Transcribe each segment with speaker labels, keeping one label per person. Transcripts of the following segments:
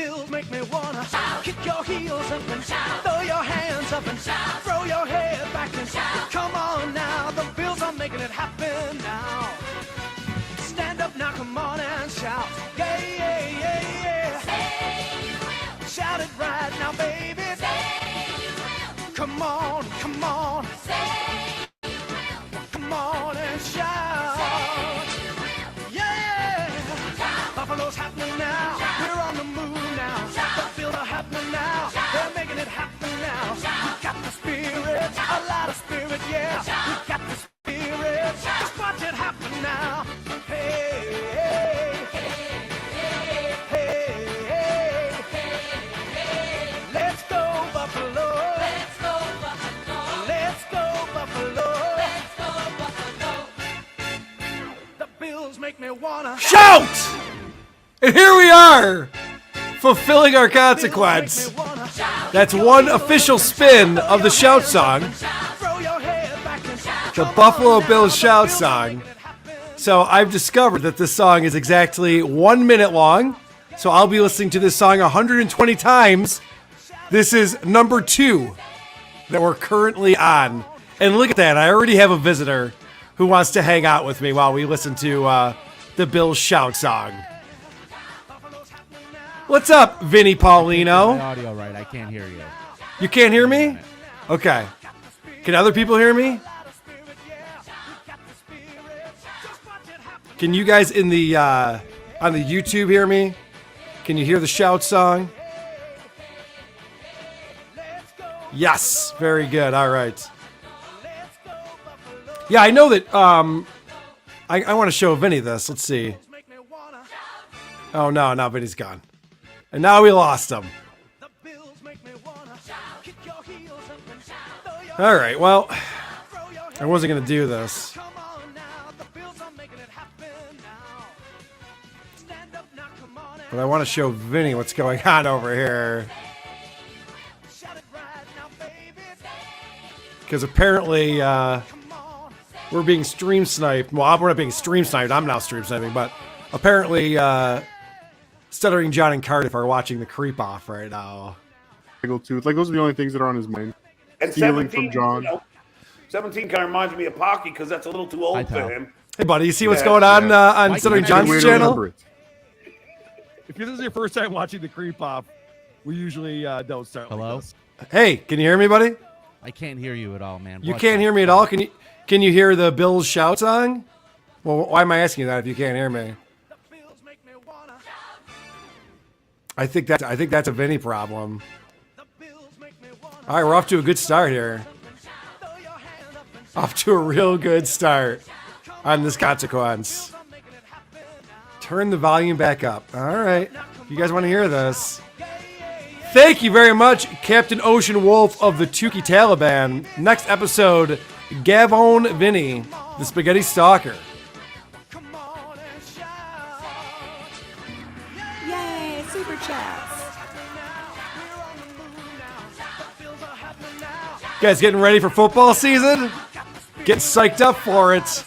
Speaker 1: Bills make me wanna kick your heels up and throw your hands up and throw your head back and come on now. The Bills are making it happen now. Stand up now, come on and shout. Yeah, yeah, yeah, yeah. Say you will. Shout it right now, baby. Say you will. Come on, come on. Say you will. Come on and shout. Say you will. Yeah. Shout. Buffalo's happening now. Shout. We're on the move now. Shout. The Bills are happening now. Shout. They're making it happen now. Shout. We got the spirit, a lot of spirit, yeah. Shout. We got the spirit. Shout. Just watch it happen now. Let's go Buffalo. Let's go Buffalo. Let's go Buffalo. Let's go Buffalo. The Bills make me wanna
Speaker 2: shout! And here we are, fulfilling our consequence. That's one official spin of the shout song. The Buffalo Bills shout song. So I've discovered that this song is exactly 1 minute long. So I'll be listening to this song 120 times. This is number 2 that we're currently on. And look at that. I already have a visitor who wants to hang out with me while we listen to the Bills shout song. What's up, Vinnie Paulino?
Speaker 3: My audio right. I can't hear you.
Speaker 2: You can't hear me? Okay. Can other people hear me? Can you guys in the on the YouTube hear me? Can you hear the shout song? Yes, very good. All right. Yeah, I know that. I want to show Vinny this. Let's see. Oh no, now Vinny's gone, and now we lost him. All right. Well, I wasn't gonna do this. But I want to show Vinny what's going on over here. Because apparently we're being stream sniped. Well, we're not being stream sniped. I'm now stream sniping. But apparently Stuttering John and Cardiff are watching the creep off right now.
Speaker 4: Like those are the only things that are on his mind.
Speaker 5: And
Speaker 4: Stealing
Speaker 5: 17,
Speaker 4: from John.
Speaker 5: 17 kind of reminds me of Pocky because that's a little too old for him.
Speaker 2: Hey, buddy, you see what's going on Stuttering John's channel?
Speaker 6: If this is your first time watching the creep off, we usually don't start.
Speaker 3: Hello?
Speaker 6: Like this.
Speaker 2: Hey, can you hear me, buddy?
Speaker 3: I can't hear you at all, man.
Speaker 2: You can't hear me at all? Can you hear the Bills shout song? Well, why am I asking you that if you can't hear me? I think that's a Vinny problem. All right, we're off to a good start here. Off to a real good start on this consequence. Turn the volume back up. All right. You guys want to hear this? Thank you very much, Captain Ocean Wolf of the Tukey Taliban. Next episode, Gavone Vinny, the Spaghetti Stalker.
Speaker 7: Yay, super chats.
Speaker 2: You guys getting ready for football season? Get psyched up for it.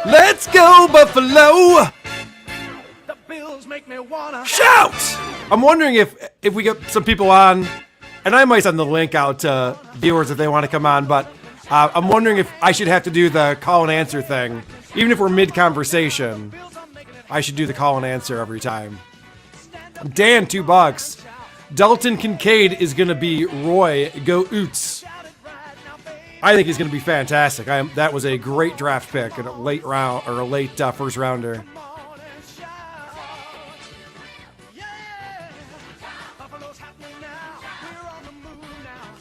Speaker 2: Let's go, Buffalo!
Speaker 1: The Bills make me wanna
Speaker 2: shout! I'm wondering if we get some people on, and I might send the link out to viewers if they want to come on, but I'm wondering if I should have to do the call and answer thing. Even if we're mid-conversation, I should do the call and answer every time. Dan, $2. Dalton Kincaid is going to be Roy. Go Oots. I think he's going to be fantastic. That was a great draft pick in a late round or a late first rounder.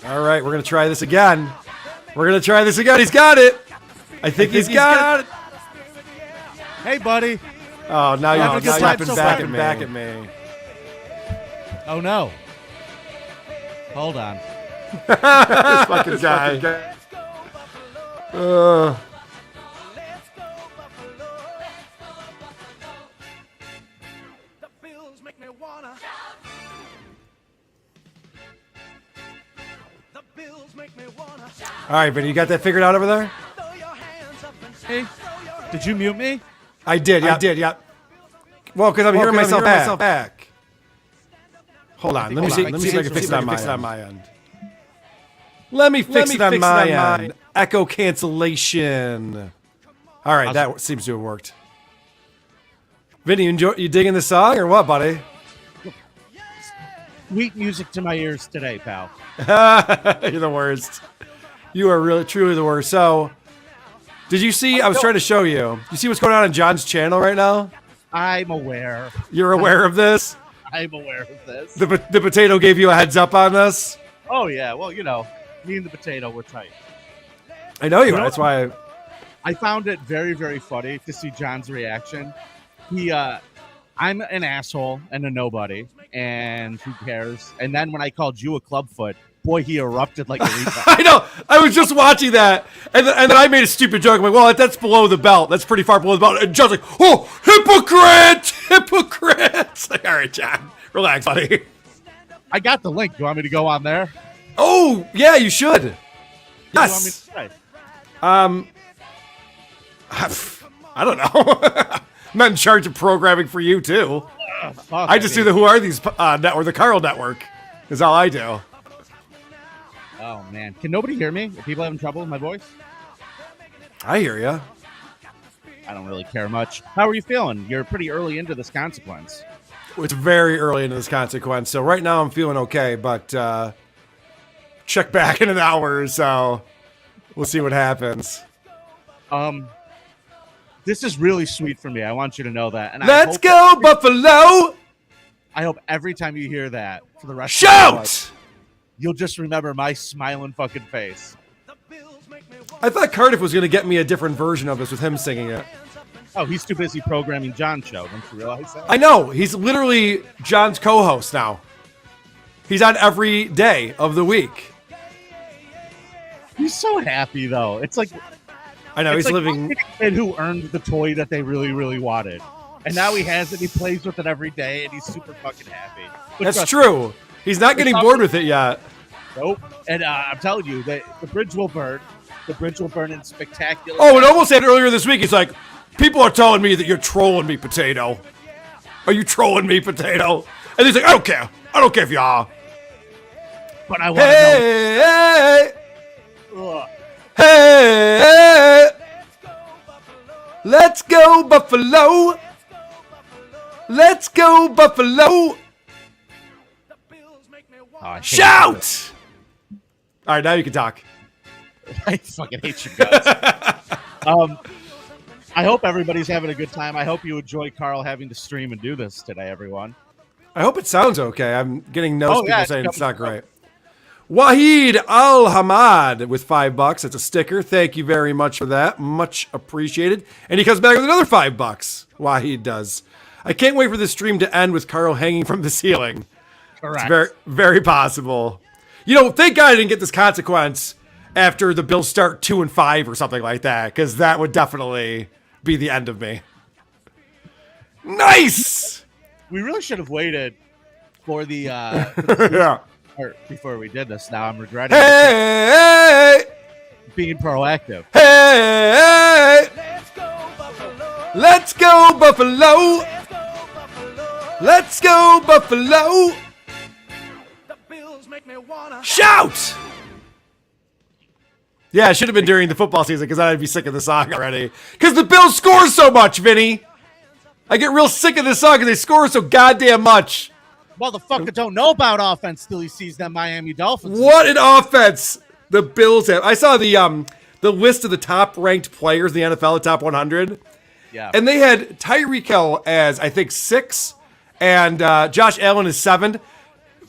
Speaker 2: All right, we're going to try this again. He's got it. I think he's got it.
Speaker 3: Hey, buddy.
Speaker 2: Oh, now you're slapping back at me.
Speaker 3: Oh, no. Hold on.
Speaker 2: This fucking guy. All right, Vinny, you got that figured out over there?
Speaker 3: Hey, did you mute me?
Speaker 2: I did, yeah. Well, because I'm hearing myself back. Hold on, let me see if I can fix it on my end. Let me fix it on my end. Echo cancellation. All right, that seems to have worked. Vinny, you digging the song or what, buddy?
Speaker 3: Sweet music to my ears today, pal.
Speaker 2: You're the worst. You are really, truly the worst. So, did you see? I was trying to show you. You see what's going on John's channel right now?
Speaker 3: I'm aware.
Speaker 2: You're aware of this?
Speaker 3: I'm aware of this.
Speaker 2: The potato gave you a heads up on this?
Speaker 3: Oh, yeah. Well, you know, me and the potato were tight.
Speaker 2: I know you are. That's why
Speaker 3: I found it very, very funny to see John's reaction. I'm an asshole and a nobody, and who cares? And then when I called you a clubfoot, boy, he erupted like a retard.
Speaker 2: I know. I was just watching that, and then I made a stupid joke. I'm like, well, that's below the belt. That's pretty far below the belt. And John's like, oh, hypocrite. Like, all right, John, relax, buddy.
Speaker 3: I got the link. Do you want me to go on there?
Speaker 2: Oh, yeah, you should. Yes. I don't know. I'm not in charge of programming for you, too. I just do the Who Are These network, the Karl network, is all I do.
Speaker 3: Oh, man. Can nobody hear me? Are people having trouble with my voice?
Speaker 2: I hear you.
Speaker 3: I don't really care much. How are you feeling? You're pretty early into this consequence.
Speaker 2: It's very early into this consequence, so right now I'm feeling okay, but check back in an hour or so. We'll see what happens.
Speaker 3: This is really sweet for me. I want you to know that. And
Speaker 2: Let's go, Buffalo!
Speaker 3: I hope every time you hear that for the rest
Speaker 2: Shout!
Speaker 3: of your life, you'll just remember my smiling fucking face.
Speaker 2: I thought Cardiff was going to get me a different version of this with him singing it.
Speaker 3: Oh, he's too busy programming John's show. Don't you realize that?
Speaker 2: I know. He's literally John's co-host now. He's on every day of the week.
Speaker 3: He's so happy, though. It's like...
Speaker 2: I know, he's
Speaker 3: like
Speaker 2: living...
Speaker 3: a kid who earned the toy that they really, really wanted. And now he has it, he plays with it every day, and he's super fucking happy. But
Speaker 2: That's
Speaker 3: trust
Speaker 2: true. He's not getting bored with it yet.
Speaker 3: Nope. And I'm telling you, the bridge will burn. The bridge will burn in spectacular...
Speaker 2: Oh, it almost said earlier this week, he's like, people are telling me that you're trolling me, Potato. Are you trolling me, Potato? And he's like, I don't care. I don't care if you are.
Speaker 3: But I want to know...
Speaker 2: Hey!
Speaker 3: Ugh.
Speaker 2: Hey! Let's go, Buffalo! Let's go, Buffalo!
Speaker 3: Oh, I hate
Speaker 2: Shout! All right, now you can talk.
Speaker 3: I fucking hate you guys. I hope everybody's having a good time. I hope you enjoy Karl having to stream and do this today, everyone.
Speaker 2: I hope it sounds okay. I'm getting notes people
Speaker 3: yeah,
Speaker 2: saying it's not great. Wahid Al-Hamad with $5. It's a sticker. Thank you very much for that. Much appreciated. And he comes back with another $5. Wahid does. I can't wait for this stream to end with Karl hanging from the ceiling.
Speaker 3: Correct.
Speaker 2: It's very, very possible. You know, thank God I didn't get this consequence after the Bills start 2-5 or something like that, because that would definitely be the end of me. Nice!
Speaker 3: We really should have waited for the
Speaker 2: Yeah.
Speaker 3: before we did this. Now I'm regretting
Speaker 2: Hey!
Speaker 3: being proactive.
Speaker 2: Hey! Let's go, Buffalo! Let's go, Buffalo! Shout! Yeah, it should have been during the football season because I'd be sick of the song already. Because the Bills score so much, Vinny! I get real sick of this song because they score so goddamn much.
Speaker 3: Motherfucker don't know about offense till he sees them Miami Dolphins.
Speaker 2: What an offense the Bills have. I saw the list of the top-ranked players in the NFL, the top 100.
Speaker 3: Yeah.
Speaker 2: And they had Tyreek Hill as, I think, 6, and Josh Allen is 7.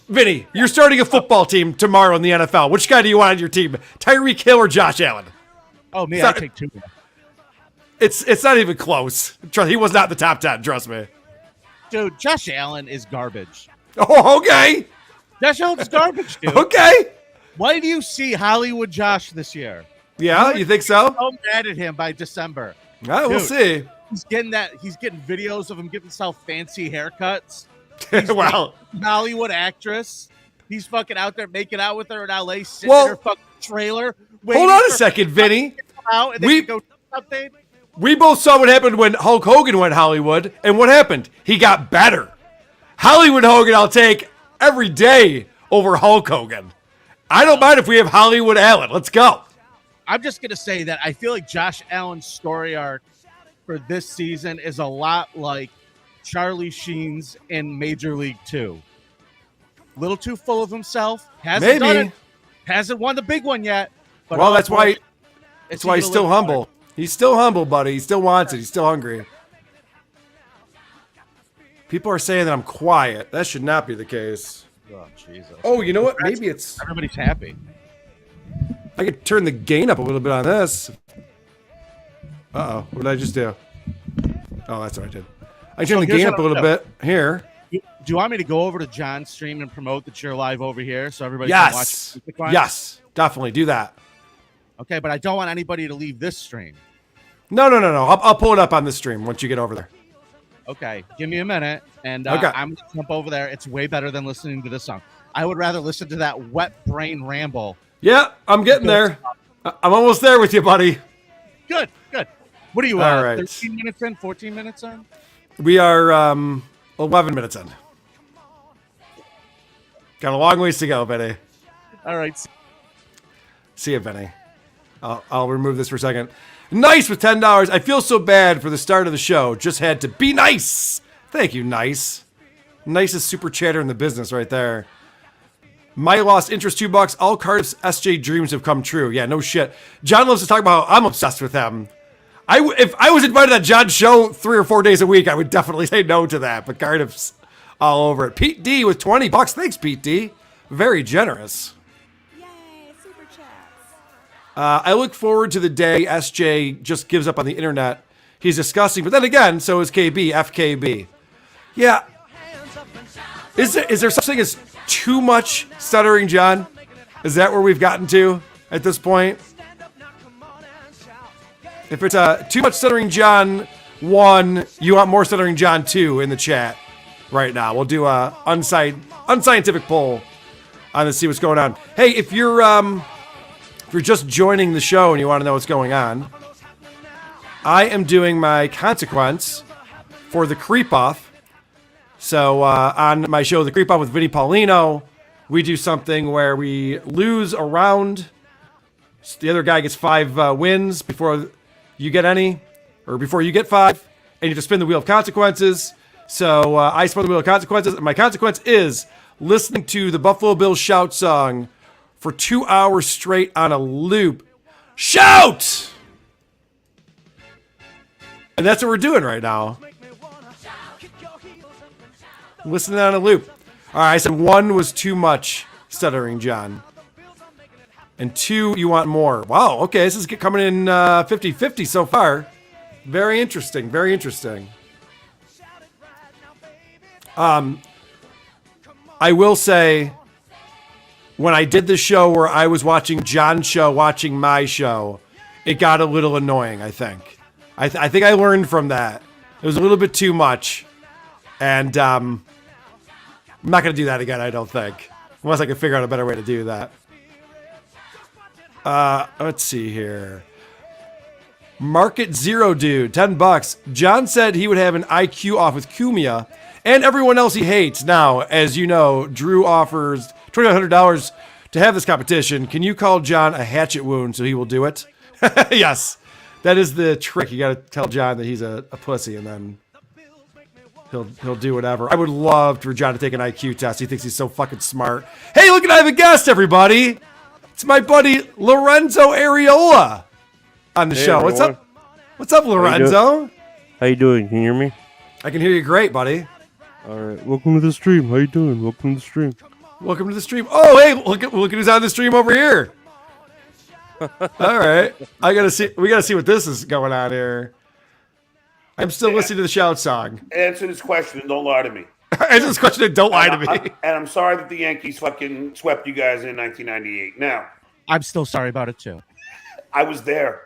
Speaker 2: Vinny, you're starting a football team tomorrow in the NFL. Which guy do you want on your team? Tyreek Hill or Josh Allen?
Speaker 3: Oh, me, I take 2.
Speaker 2: It's not even close. He was not the top 10, trust me.
Speaker 3: Dude, Josh Allen is garbage.
Speaker 2: Oh, okay.
Speaker 3: Josh Allen's garbage, dude.
Speaker 2: Okay.
Speaker 3: Why do you see Hollywood Josh this year?
Speaker 2: Yeah, you think so?
Speaker 3: So mad at him by December.
Speaker 2: All right, we'll see.
Speaker 3: He's getting videos of him giving himself fancy haircuts.
Speaker 2: Well,
Speaker 3: Hollywood actress. He's fucking out there making out with her in LA, sitting
Speaker 2: Well,
Speaker 3: in her fucking trailer.
Speaker 2: Hold on a second, Vinny.
Speaker 3: Out and we go do something.
Speaker 2: We both saw what happened when Hulk Hogan went Hollywood, and what happened? He got better. Hollywood Hogan I'll take every day over Hulk Hogan. I don't mind if we have Hollywood Allen. Let's go.
Speaker 3: I'm just going to say that I feel like Josh Allen's story arc for this season is a lot like Charlie Sheen's in Major League 2. A little too full of himself. Hasn't done it. Hasn't won the big one yet. But
Speaker 2: well, that's why he's still humble.
Speaker 3: Hard.
Speaker 2: He's still humble, buddy. He still wants it. He's still hungry. People are saying that I'm quiet. That should not be the case.
Speaker 3: Oh, Jesus.
Speaker 2: Oh, you know what? Maybe it's...
Speaker 3: Everybody's happy.
Speaker 2: I could turn the gain up a little bit on this. Uh-oh. What did I just do? Oh, that's what I did. I turned the gain up a little bit here.
Speaker 3: Do you want me to go over to John's stream and promote that you're live over here so everybody can watch?
Speaker 2: Yes. Definitely. Do that.
Speaker 3: Okay, but I don't want anybody to leave this stream.
Speaker 2: No. I'll pull it up on the stream once you get over there.
Speaker 3: Okay, give me a minute, and
Speaker 2: Okay.
Speaker 3: I'm going to jump over there. It's way better than listening to this song. I would rather listen to that wet brain ramble.
Speaker 2: Yeah, I'm getting there. I'm almost there with you, buddy.
Speaker 3: Good. What are you,
Speaker 2: All right.
Speaker 3: 13 minutes in, 14 minutes in?
Speaker 2: We are 11 minutes in. Got a long ways to go, Vinny.
Speaker 3: All right.
Speaker 2: See you, Vinny. I'll remove this for a second. Nice with $10. I feel so bad for the start of the show. Just had to be nice. Thank you, Nice. Nicest super chatter in the business right there. My lost interest, $2. All Cardiff's SJ dreams have come true. Yeah, no shit. John loves to talk about how I'm obsessed with him. If I was invited on John's show 3 or 4 days a week, I would definitely say no to that. But Cardiff's all over it. Pete D with $20. Thanks, Pete D. Very generous.
Speaker 7: Yay, super chats.
Speaker 2: I look forward to the day SJ just gives up on the internet. He's disgusting, but then again, so is KB, FKB. Yeah. Is there such thing as too much stuttering, John? Is that where we've gotten to at this point? If it's too much stuttering John 1, you want more stuttering John 2 in the chat right now. We'll do a unscientific poll on to see what's going on. Hey, if you're just joining the show and you want to know what's going on, I am doing my consequence for the Creep Off. So on my show, The Creep Off with Vinnie Paulino, we do something where we lose a round. The other guy gets 5 wins before you get any, or before you get 5, and you have to spin the wheel of consequences. So I spin the wheel of consequences, and my consequence is listening to the Buffalo Bills shout song for 2 hours straight on a loop. Shout! And that's what we're doing right now. Listening on a loop. All right, I said 1 was too much stuttering, John. And 2, you want more. Wow, okay, this is coming in 50-50 so far. Very interesting, very interesting. I will say, when I did the show where I was watching John's show, watching my show, it got a little annoying, I think. I think I learned from that. It was a little bit too much. And I'm not going to do that again, I don't think. Unless I can figure out a better way to do that. Let's see here. Market Zero Dude, $10. John said he would have an IQ off with Kumia and everyone else he hates. Now, as you know, Drew offers $2,900 to have this competition. Can you call John a hatchet wound so he will do it? Yes, that is the trick. You got to tell John that he's a pussy, and then he'll do whatever. I would love for John to take an IQ test. He thinks he's so fucking smart. Hey, look, I have a guest, everybody. It's my buddy Lorenzo Areola on the show.
Speaker 8: Everyone.
Speaker 2: What's up? What's up, Lorenzo?
Speaker 8: How you doing? Can you hear me?
Speaker 2: I can hear you great, buddy.
Speaker 8: All right. Welcome to the stream. How you doing? Welcome to the stream.
Speaker 2: Welcome to the stream. Oh, hey, look at who's on the stream over here. All right. We gotta see what this is going on here. I'm still listening to the shout song.
Speaker 5: Answer this question and don't lie to me.
Speaker 2: Answer this question and don't lie to me.
Speaker 5: And I'm sorry that the Yankees fucking swept you guys in 1998. Now,
Speaker 3: I'm still sorry about it, too.
Speaker 5: I was there.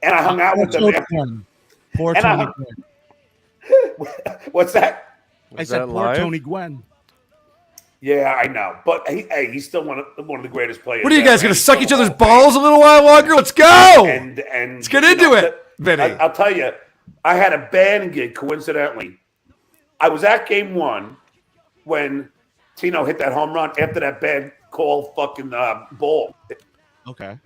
Speaker 5: And I hung out with them.
Speaker 3: Poor Tony Gwynn.
Speaker 5: What's that?
Speaker 3: I said poor Tony Gwynn.
Speaker 5: Yeah, I know, but he's still one of the greatest players.
Speaker 2: What are you guys going to
Speaker 5: He's
Speaker 2: suck
Speaker 5: still
Speaker 2: each
Speaker 5: a
Speaker 2: other's
Speaker 5: Hall of Fame.
Speaker 2: balls a little while longer? Let's go.
Speaker 5: And
Speaker 2: let's get into it, Vinny.
Speaker 5: I'll tell you, I had a band gig coincidentally. I was at game 1 when Tino hit that home run after that bad call fucking ball.
Speaker 3: Okay.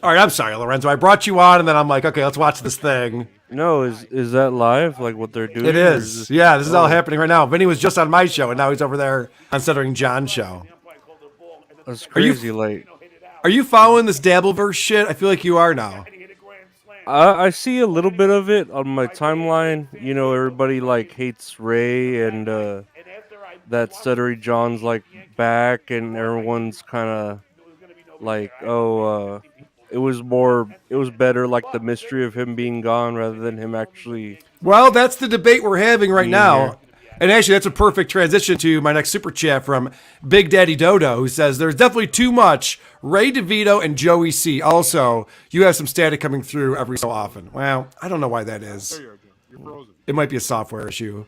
Speaker 2: All right, I'm sorry, Lorenzo. I brought you on, and then I'm like, okay, let's watch this thing.
Speaker 8: No, is that live? Like what they're doing?
Speaker 2: It
Speaker 8: or
Speaker 2: is.
Speaker 8: this-
Speaker 2: Yeah, this is all happening right now. Vinny was just on my show, and now he's over there on Stuttering John's show.
Speaker 8: That's
Speaker 2: Are you-
Speaker 8: crazy. Like
Speaker 2: Are you following this Dabbleverse shit? I feel like you are now.
Speaker 8: I see a little bit of it on my timeline. You know, everybody like hates Ray and that Stuttery John's like back, and everyone's kind of like, it was better like the mystery of him being gone rather than him actually.
Speaker 2: Well, that's the debate we're having right now.
Speaker 8: here.
Speaker 2: And actually, that's a perfect transition to my next super chat from Big Daddy Dodo, who says, there's definitely too much Ray DeVito and Joey C. Also, you have some static coming through every so often. Well, I don't know why that is. It might be a software issue.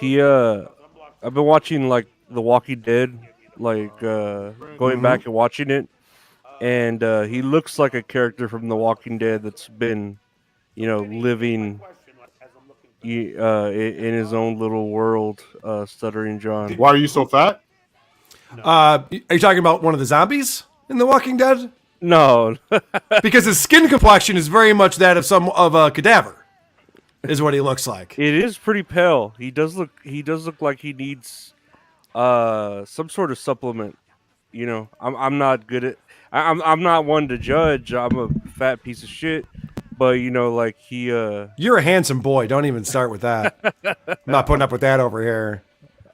Speaker 8: I've been watching like The Walking Dead, like going back and watching it, and he looks like a character from The Walking Dead that's been, living in his own little world, Stuttering John.
Speaker 4: Why are you so fat?
Speaker 2: Are you talking about one of the zombies in The Walking Dead?
Speaker 8: No,
Speaker 2: Because his skin complexion is very much that of a cadaver, is what he looks like.
Speaker 8: it is pretty pale. He does look like he needs some sort of supplement. I'm not good at. I'm not one to judge. I'm a fat piece of shit. But like he.
Speaker 2: You're a handsome boy. Don't even start with that. I'm not putting up with that over here.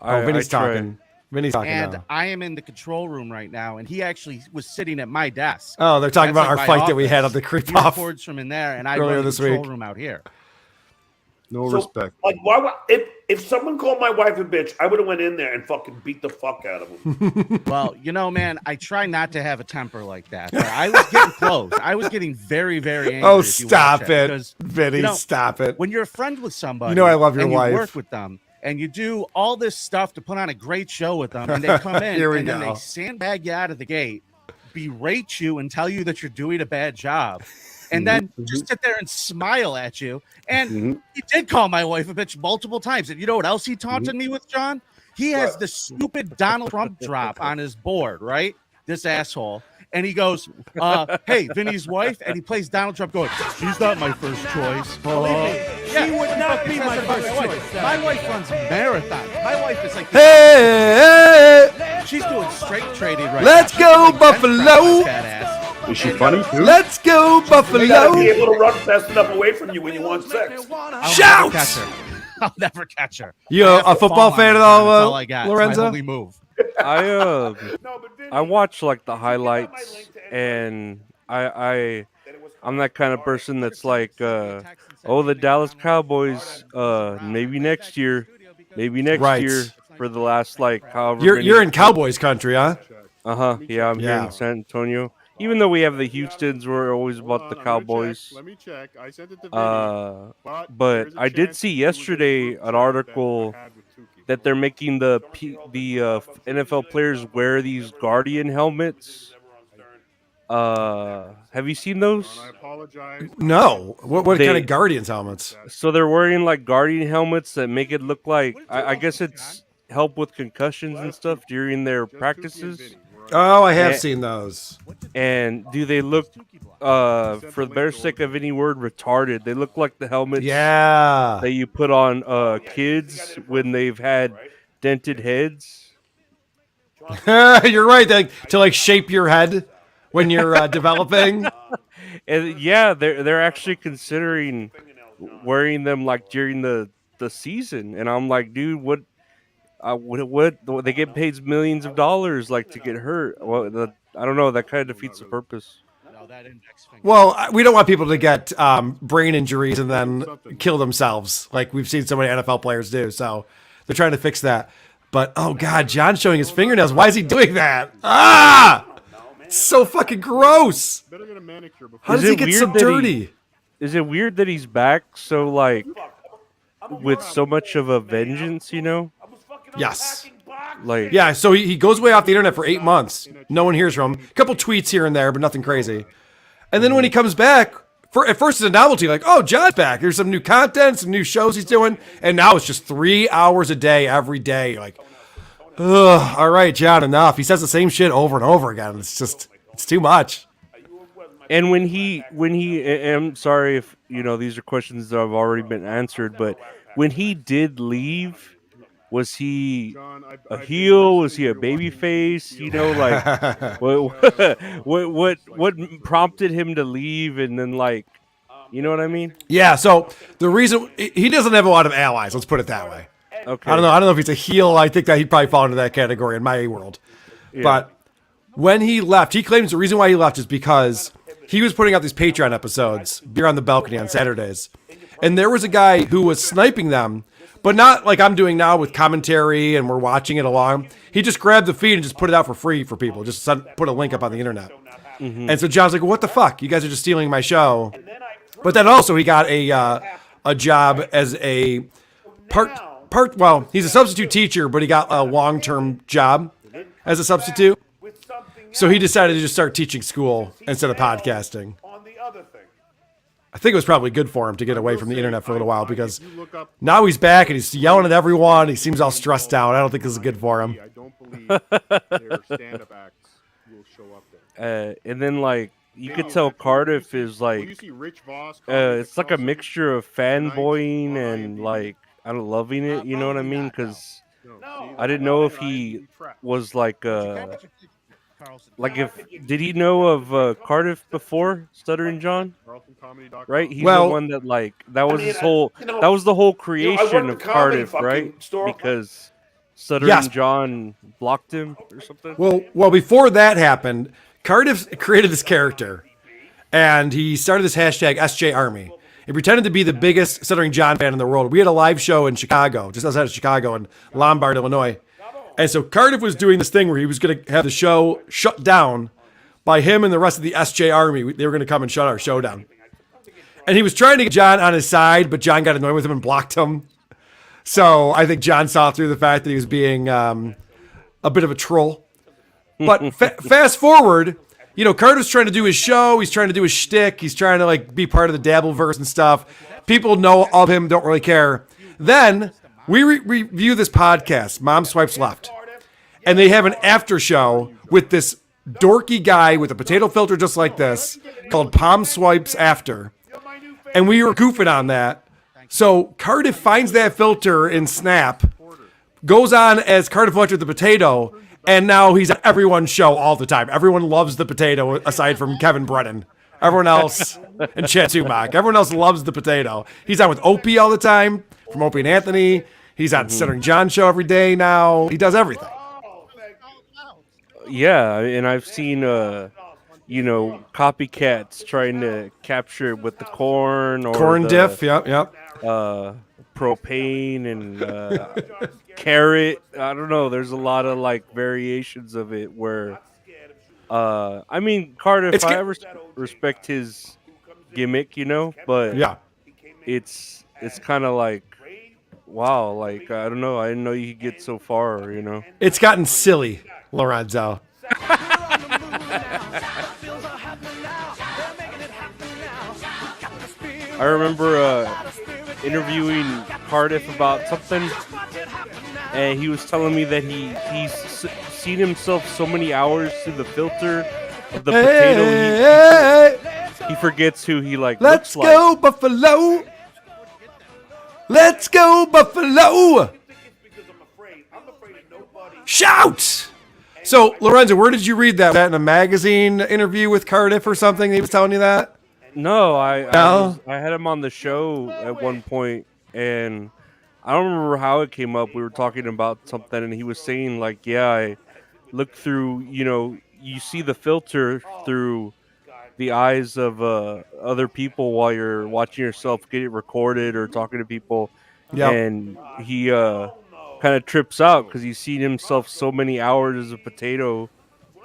Speaker 2: Oh, Vinny's
Speaker 8: I try.
Speaker 2: talking. Vinny's talking
Speaker 3: And
Speaker 2: now.
Speaker 3: I am in the control room right now, and he actually was sitting at my desk.
Speaker 2: Oh, they're talking
Speaker 3: That's
Speaker 2: about
Speaker 3: like
Speaker 2: our
Speaker 3: my
Speaker 2: fight that we had
Speaker 3: office.
Speaker 2: at the creep
Speaker 3: He
Speaker 2: off.
Speaker 3: records from in there, and I
Speaker 2: earlier
Speaker 3: run the
Speaker 2: this
Speaker 3: control
Speaker 2: week.
Speaker 3: room out here.
Speaker 4: No
Speaker 5: So,
Speaker 4: respect.
Speaker 5: like, why? If someone called my wife a bitch, I would have went in there and fucking beat the fuck out of him.
Speaker 3: Well, man, I try not to have a temper like that. But I was getting close. I was getting very, very angry.
Speaker 2: Oh,
Speaker 3: if you
Speaker 2: stop
Speaker 3: watch
Speaker 2: it,
Speaker 3: because,
Speaker 2: Vinny! Stop it.
Speaker 3: When you're a friend with somebody,
Speaker 2: You know I love your
Speaker 3: and
Speaker 2: wife.
Speaker 3: You work with them, and you do all this stuff to put on a great show with them, and they come in
Speaker 2: Here we
Speaker 3: and then
Speaker 2: go.
Speaker 3: they sandbag you out of the gate, berate you, and tell you that you're doing a bad job. And then just sit there and smile at you. And he did call my wife a bitch multiple times. And you know what else he taunted me with, John? He has the stupid Donald Trump drop on his board, right? This asshole. And he goes, hey, Vinny's wife. And he plays Donald Trump going, she's not my first choice. She would not be my first choice. My wife runs marathons. My wife is like,
Speaker 2: Hey,
Speaker 3: she's doing straight trading right
Speaker 2: Let's
Speaker 3: now.
Speaker 2: go, Buffalo.
Speaker 4: Is she funny too?
Speaker 2: let's go,
Speaker 5: You gotta be
Speaker 2: Buffalo!
Speaker 5: able to run fast enough away from you when you want sex.
Speaker 2: Shout!
Speaker 3: I'll never catch her.
Speaker 2: You
Speaker 3: I have
Speaker 2: a
Speaker 3: to
Speaker 2: football
Speaker 3: fall
Speaker 2: fan
Speaker 3: on
Speaker 2: at
Speaker 3: her,
Speaker 2: all,
Speaker 3: John. That's all I got. It's my
Speaker 2: Lorenzo?
Speaker 3: only move.
Speaker 8: I watch like the highlights, and I'm that kind of person that's like, the Dallas Cowboys, maybe next year
Speaker 2: Right.
Speaker 8: for the last like however
Speaker 2: You're
Speaker 8: many.
Speaker 2: you're in Cowboys country, huh?
Speaker 8: Yeah, I'm here
Speaker 2: Yeah.
Speaker 8: in San Antonio. Even though we have the Houstons, we're always about the Cowboys.
Speaker 4: Let me check. I sent it to Vinny.
Speaker 8: But
Speaker 4: there's a
Speaker 8: I did
Speaker 4: chance
Speaker 8: see
Speaker 4: he was
Speaker 8: yesterday
Speaker 4: able to
Speaker 8: an
Speaker 4: check
Speaker 8: article
Speaker 4: that I had with Tukey.
Speaker 8: that they're making the NFL players wear these Guardian helmets. Have you seen those?
Speaker 4: I apologize.
Speaker 2: No. What
Speaker 8: They-
Speaker 2: kind of Guardians helmets?
Speaker 8: So they're wearing like Guardian helmets that make it look like I guess it's help with concussions and stuff during their practices.
Speaker 2: Oh, I have
Speaker 8: Yeah.
Speaker 2: seen those.
Speaker 8: And do they look, for the bare sake of any word, retarded? They look like the helmets
Speaker 2: Yeah.
Speaker 8: that you put on kids when they've had dented heads.
Speaker 2: You're right. To shape your head when you're developing.
Speaker 8: And yeah, they're actually considering wearing them like during the season. And I'm like, dude, what they get paid millions of dollars like to get hurt. Well, I don't know. That kind of defeats the purpose.
Speaker 2: Well, we don't want people to get brain injuries and then kill themselves like we've seen so many NFL players do. So they're trying to fix that. But, oh, God, John's showing his fingernails. Why is he doing that? Ah! It's so fucking gross.
Speaker 4: Better get a manicure before.
Speaker 2: How
Speaker 8: Is
Speaker 2: does he
Speaker 8: it
Speaker 2: get so
Speaker 8: weird that he-
Speaker 2: dirty?
Speaker 8: Is it weird that he's back so like with so much of a vengeance?
Speaker 2: Yes.
Speaker 8: Like,
Speaker 2: Yeah, so he goes way off the internet for 8 months. No one hears from him. A couple tweets here and there, but nothing crazy. And then when he comes back, at first it's a novelty, like, oh, John's back. There's some new content, some new shows he's doing. And now it's just 3 hours a day, every day. You're like, ugh, all right, John, enough. He says the same shit over and over again. It's too much.
Speaker 8: and when he, and I'm sorry if, these are questions that have already been answered, but when he did leave, was he a heel? Was he a baby face? Like what prompted him to leave? And then, like, you know what I mean?
Speaker 2: Yeah, so the reason he doesn't have a lot of allies, let's put it that way.
Speaker 8: Okay.
Speaker 2: I don't know if he's a heel. I think that he'd probably fall into that category in my world.
Speaker 8: Yeah.
Speaker 2: But when he left, he claims the reason why he left is because he was putting out these Patreon episodes, Beer on the Balcony on Saturdays. And there was a guy who was sniping them, but not like I'm doing now with commentary and we're watching it along. He just grabbed the feed and just put it out for free for people. Just put a link up on the internet. Mm-hmm. And so John's like, well, what the fuck? You guys are just stealing my show. But then also he got a job as a well, he's a substitute teacher, but he got a long-term job as a substitute. So he decided to just start teaching school instead of podcasting. I think it was probably good for him to get away from the internet for a little while, because now he's back and he's yelling at everyone. He seems all stressed out. I don't think this is good for him.
Speaker 4: I don't believe their stand-up acts will show up there.
Speaker 8: And then, like, you could tell Cardiff is like, it's like a mixture of fanboying and like, I don't loving it. You know what I mean? Because I didn't know if he was like did he know of Cardiff before Stuttering John? Right? He's the one that, like, that was the whole creation of Cardiff, right? Because Stuttering John blocked him or something.
Speaker 2: Well, before that happened, Cardiff created this character, and he started this hashtag SJ Army. He pretended to be the biggest Stuttering John fan in the world. We had a live show in Chicago, just outside of Chicago, in Lombard, Illinois. And so Cardiff was doing this thing where he was going to have the show shut down by him and the rest of the SJ Army. They were going to come and shut our show down. And he was trying to get John on his side, but John got annoyed with him and blocked him. So I think John saw through the fact that he was being a bit of a troll. But fast forward, Cardiff's trying to do his show. He's trying to do his shtick. He's trying to, like, be part of the Dabbleverse and stuff. People know of him, don't really care. Then we review this podcast, Mom Swipes Left. And they have an after show with this dorky guy with a potato filter just like this called Palm Swipes After. And we were goofing on that. So Cardiff finds that filter in Snap, goes on as Cardiff Electric the Potato, and now he's at everyone's show all the time. Everyone loves the potato aside from Kevin Brennan. Everyone else, and Chad Sumac, everyone else loves the potato. He's on with Opie all the time, from Opie and Anthony. He's on Stuttering John show every day now. He does everything.
Speaker 8: Yeah, and I've seen, copycats trying to capture it with the corn or
Speaker 2: corn diff, yep.
Speaker 8: Propane and carrot. I don't know. There's a lot of, like, variations of it where, I mean, Cardiff, I respect his gimmick, but
Speaker 2: yeah,
Speaker 8: it's kind of like, wow, like, I don't know. I didn't know you could get so far,
Speaker 2: It's gotten silly, Lorenzo.
Speaker 8: I remember interviewing Cardiff about something, and he was telling me that he's seen himself so many hours through the filter of the potato. He forgets who he, like,
Speaker 2: Let's
Speaker 8: looks
Speaker 2: go,
Speaker 8: like.
Speaker 2: Buffalo! Let's go, Buffalo! Shout! So, Lorenzo, where did you read that? Was that in a magazine interview with Cardiff or something? He was telling you that?
Speaker 8: No, I had him on the show at one point, and I don't remember how it came up. We were talking about something, and he was saying, like, yeah, I looked through, you see the filter through the eyes of other people while you're watching yourself get it recorded or talking to people.
Speaker 2: Yep.
Speaker 8: And he kind of trips out because he's seen himself so many hours as a potato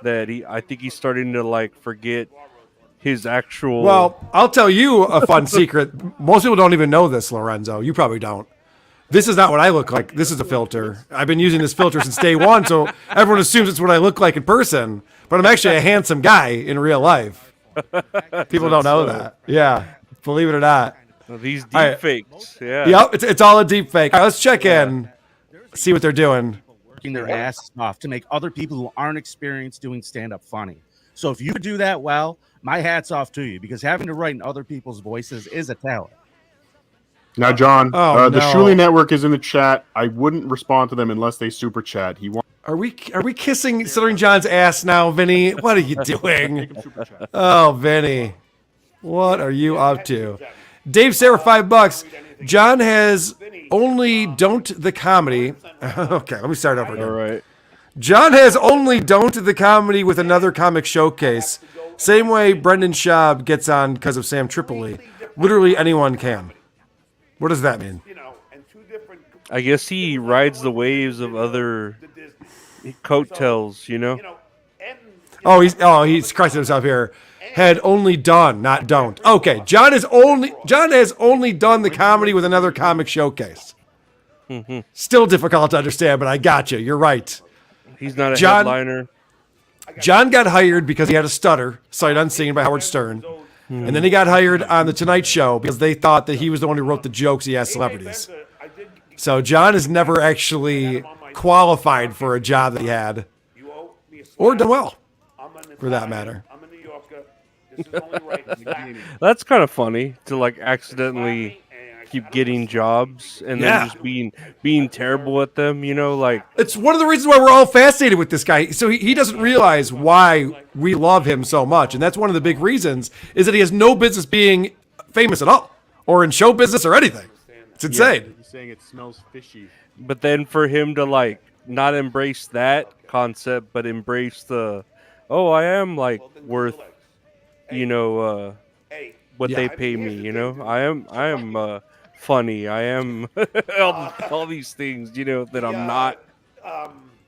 Speaker 8: that I think he's starting to, like, forget his actual...
Speaker 2: Well, I'll tell you a fun secret. Most people don't even know this, Lorenzo. You probably don't. This is not what I look like. This is a filter. I've been using this filter since day one, so everyone assumes it's what I look like in person. But I'm actually a handsome guy in real life. People don't know that. Yeah, believe it or not.
Speaker 8: Well, these deep fakes. Yeah.
Speaker 2: Yep, it's all a deep fake. All right, let's check in, see what they're doing.
Speaker 3: Working their asses off to make other people who aren't experienced doing stand-up funny. So if you do that well, my hat's off to you, because having to write in other people's voices is a talent.
Speaker 4: Now, John,
Speaker 2: Oh,
Speaker 4: the
Speaker 2: no.
Speaker 4: Shuli Network is in the chat. I wouldn't respond to them unless they super chat.
Speaker 2: Are we kissing Southern John's ass now, Vinny? What are you doing? Oh, Vinny, what are you up to? Dave Sarah, $5. John has only don't the comedy. Okay, let me start over again.
Speaker 8: All right.
Speaker 2: John has only don't the comedy with another comic showcase. Same way Brendan Schaub gets on because of Sam Tripoli. Literally anyone can. What does that mean?
Speaker 8: I guess he rides the waves of other coattails, you know?
Speaker 2: Oh, he's correcting himself here. Had only done, not don't. Okay, John has only done the comedy with another comic showcase. Still difficult to understand, but I got you. You're right.
Speaker 8: He's not a
Speaker 2: John-
Speaker 8: headliner.
Speaker 2: John got hired because he had a stutter, sight unseen by Howard Stern. And then he got hired on The Tonight Show because they thought that he was the one who wrote the jokes he asked celebrities. So John has never actually qualified for a job that he had, or done well, for that matter.
Speaker 8: That's kind of funny to like accidentally keep getting jobs and then just being terrible at them, you know, like
Speaker 2: It's one of the reasons why we're all fascinated with this guy. So he doesn't realize why we love him so much. And that's one of the big reasons is that he has no business being famous at all or in show business or anything. It's insane.
Speaker 4: He's saying it smells fishy.
Speaker 8: but then for him to like not embrace that concept but embrace the I am like worth what they pay me, you know. I am funny. I am all these things, that I'm not.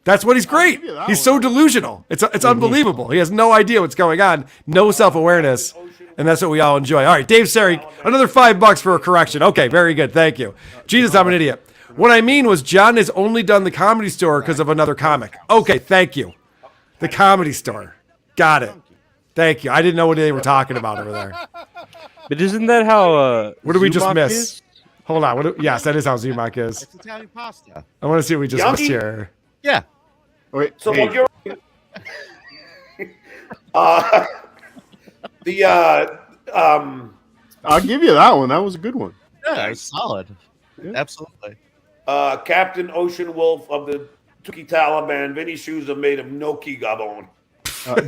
Speaker 2: That's what he's great. He's so delusional. It's unbelievable. He has no idea what's going on, no self-awareness, and that's what we all enjoy. All right, Dave Sari, another $5 for a correction. Okay, very good. Thank you. Jesus, I'm an idiot. What I mean was John has only done the Comedy Store because of another comic. Okay, thank you. The Comedy Store. Got it. Thank you. I didn't know what they were talking about over there.
Speaker 8: But isn't that how?
Speaker 2: What did we just
Speaker 8: Zumock
Speaker 2: miss?
Speaker 8: is?
Speaker 2: Hold on. Yes, that is how Zumock is.
Speaker 3: It's Italian pasta.
Speaker 2: I want to see what we just missed here.
Speaker 3: Yeah.
Speaker 4: Wait,
Speaker 5: So
Speaker 4: hey,
Speaker 5: while you're
Speaker 4: I'll give you that one. That was a good one.
Speaker 3: Yeah, it's solid. Absolutely.
Speaker 5: Captain Ocean Wolf of the Tuki Taliban, Vinnie's shoes are made of Noki Gabon.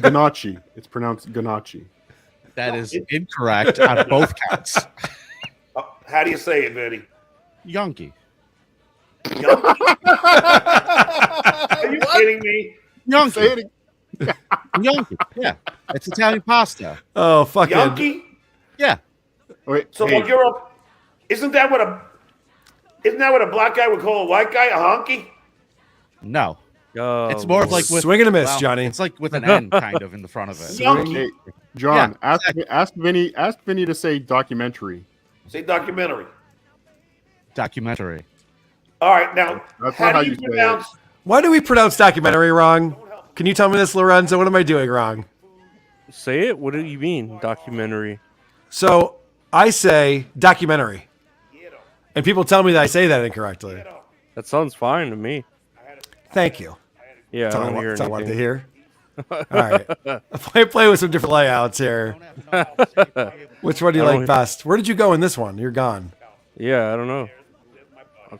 Speaker 4: Ganache. It's pronounced Ganache.
Speaker 3: That is incorrect on both counts.
Speaker 5: How do you say it, Vinnie?
Speaker 3: Yonky.
Speaker 5: Are you kidding me?
Speaker 3: Yonky. Yonky. Yeah. It's Italian pasta.
Speaker 2: Oh, fucking.
Speaker 5: Yankee?
Speaker 3: Yeah.
Speaker 4: Wait,
Speaker 5: So
Speaker 4: hey,
Speaker 5: while you're up, isn't that what a black guy would call a white guy? A honky?
Speaker 3: No.
Speaker 8: Oh,
Speaker 3: It's more of like with
Speaker 2: Swing and a miss, Johnny.
Speaker 3: It's like with an N kind of in the front of it.
Speaker 5: Yankee.
Speaker 4: hey, John,
Speaker 3: Yeah,
Speaker 4: ask Vinny to say documentary.
Speaker 5: Say documentary.
Speaker 3: Documentary.
Speaker 5: All right, now
Speaker 4: That's
Speaker 5: how
Speaker 4: not how
Speaker 5: do
Speaker 4: you
Speaker 5: you
Speaker 4: say
Speaker 5: pronounce?
Speaker 2: Why do we pronounce documentary wrong? Can you tell me this, Lorenzo? What am I doing wrong?
Speaker 8: Say it. What do you mean, documentary?
Speaker 2: So I say documentary, and people tell me that I say that incorrectly.
Speaker 8: That sounds fine to me.
Speaker 2: Thank you.
Speaker 8: Yeah,
Speaker 2: That's all
Speaker 8: I
Speaker 2: I,
Speaker 8: don't hear
Speaker 2: that's all I wanted to
Speaker 8: anything.
Speaker 2: hear. All right. Play with some different layouts here. Which one do you
Speaker 8: I
Speaker 2: like
Speaker 8: don't-
Speaker 2: best? Where did you go in this one? You're gone.
Speaker 8: Yeah, I don't know. I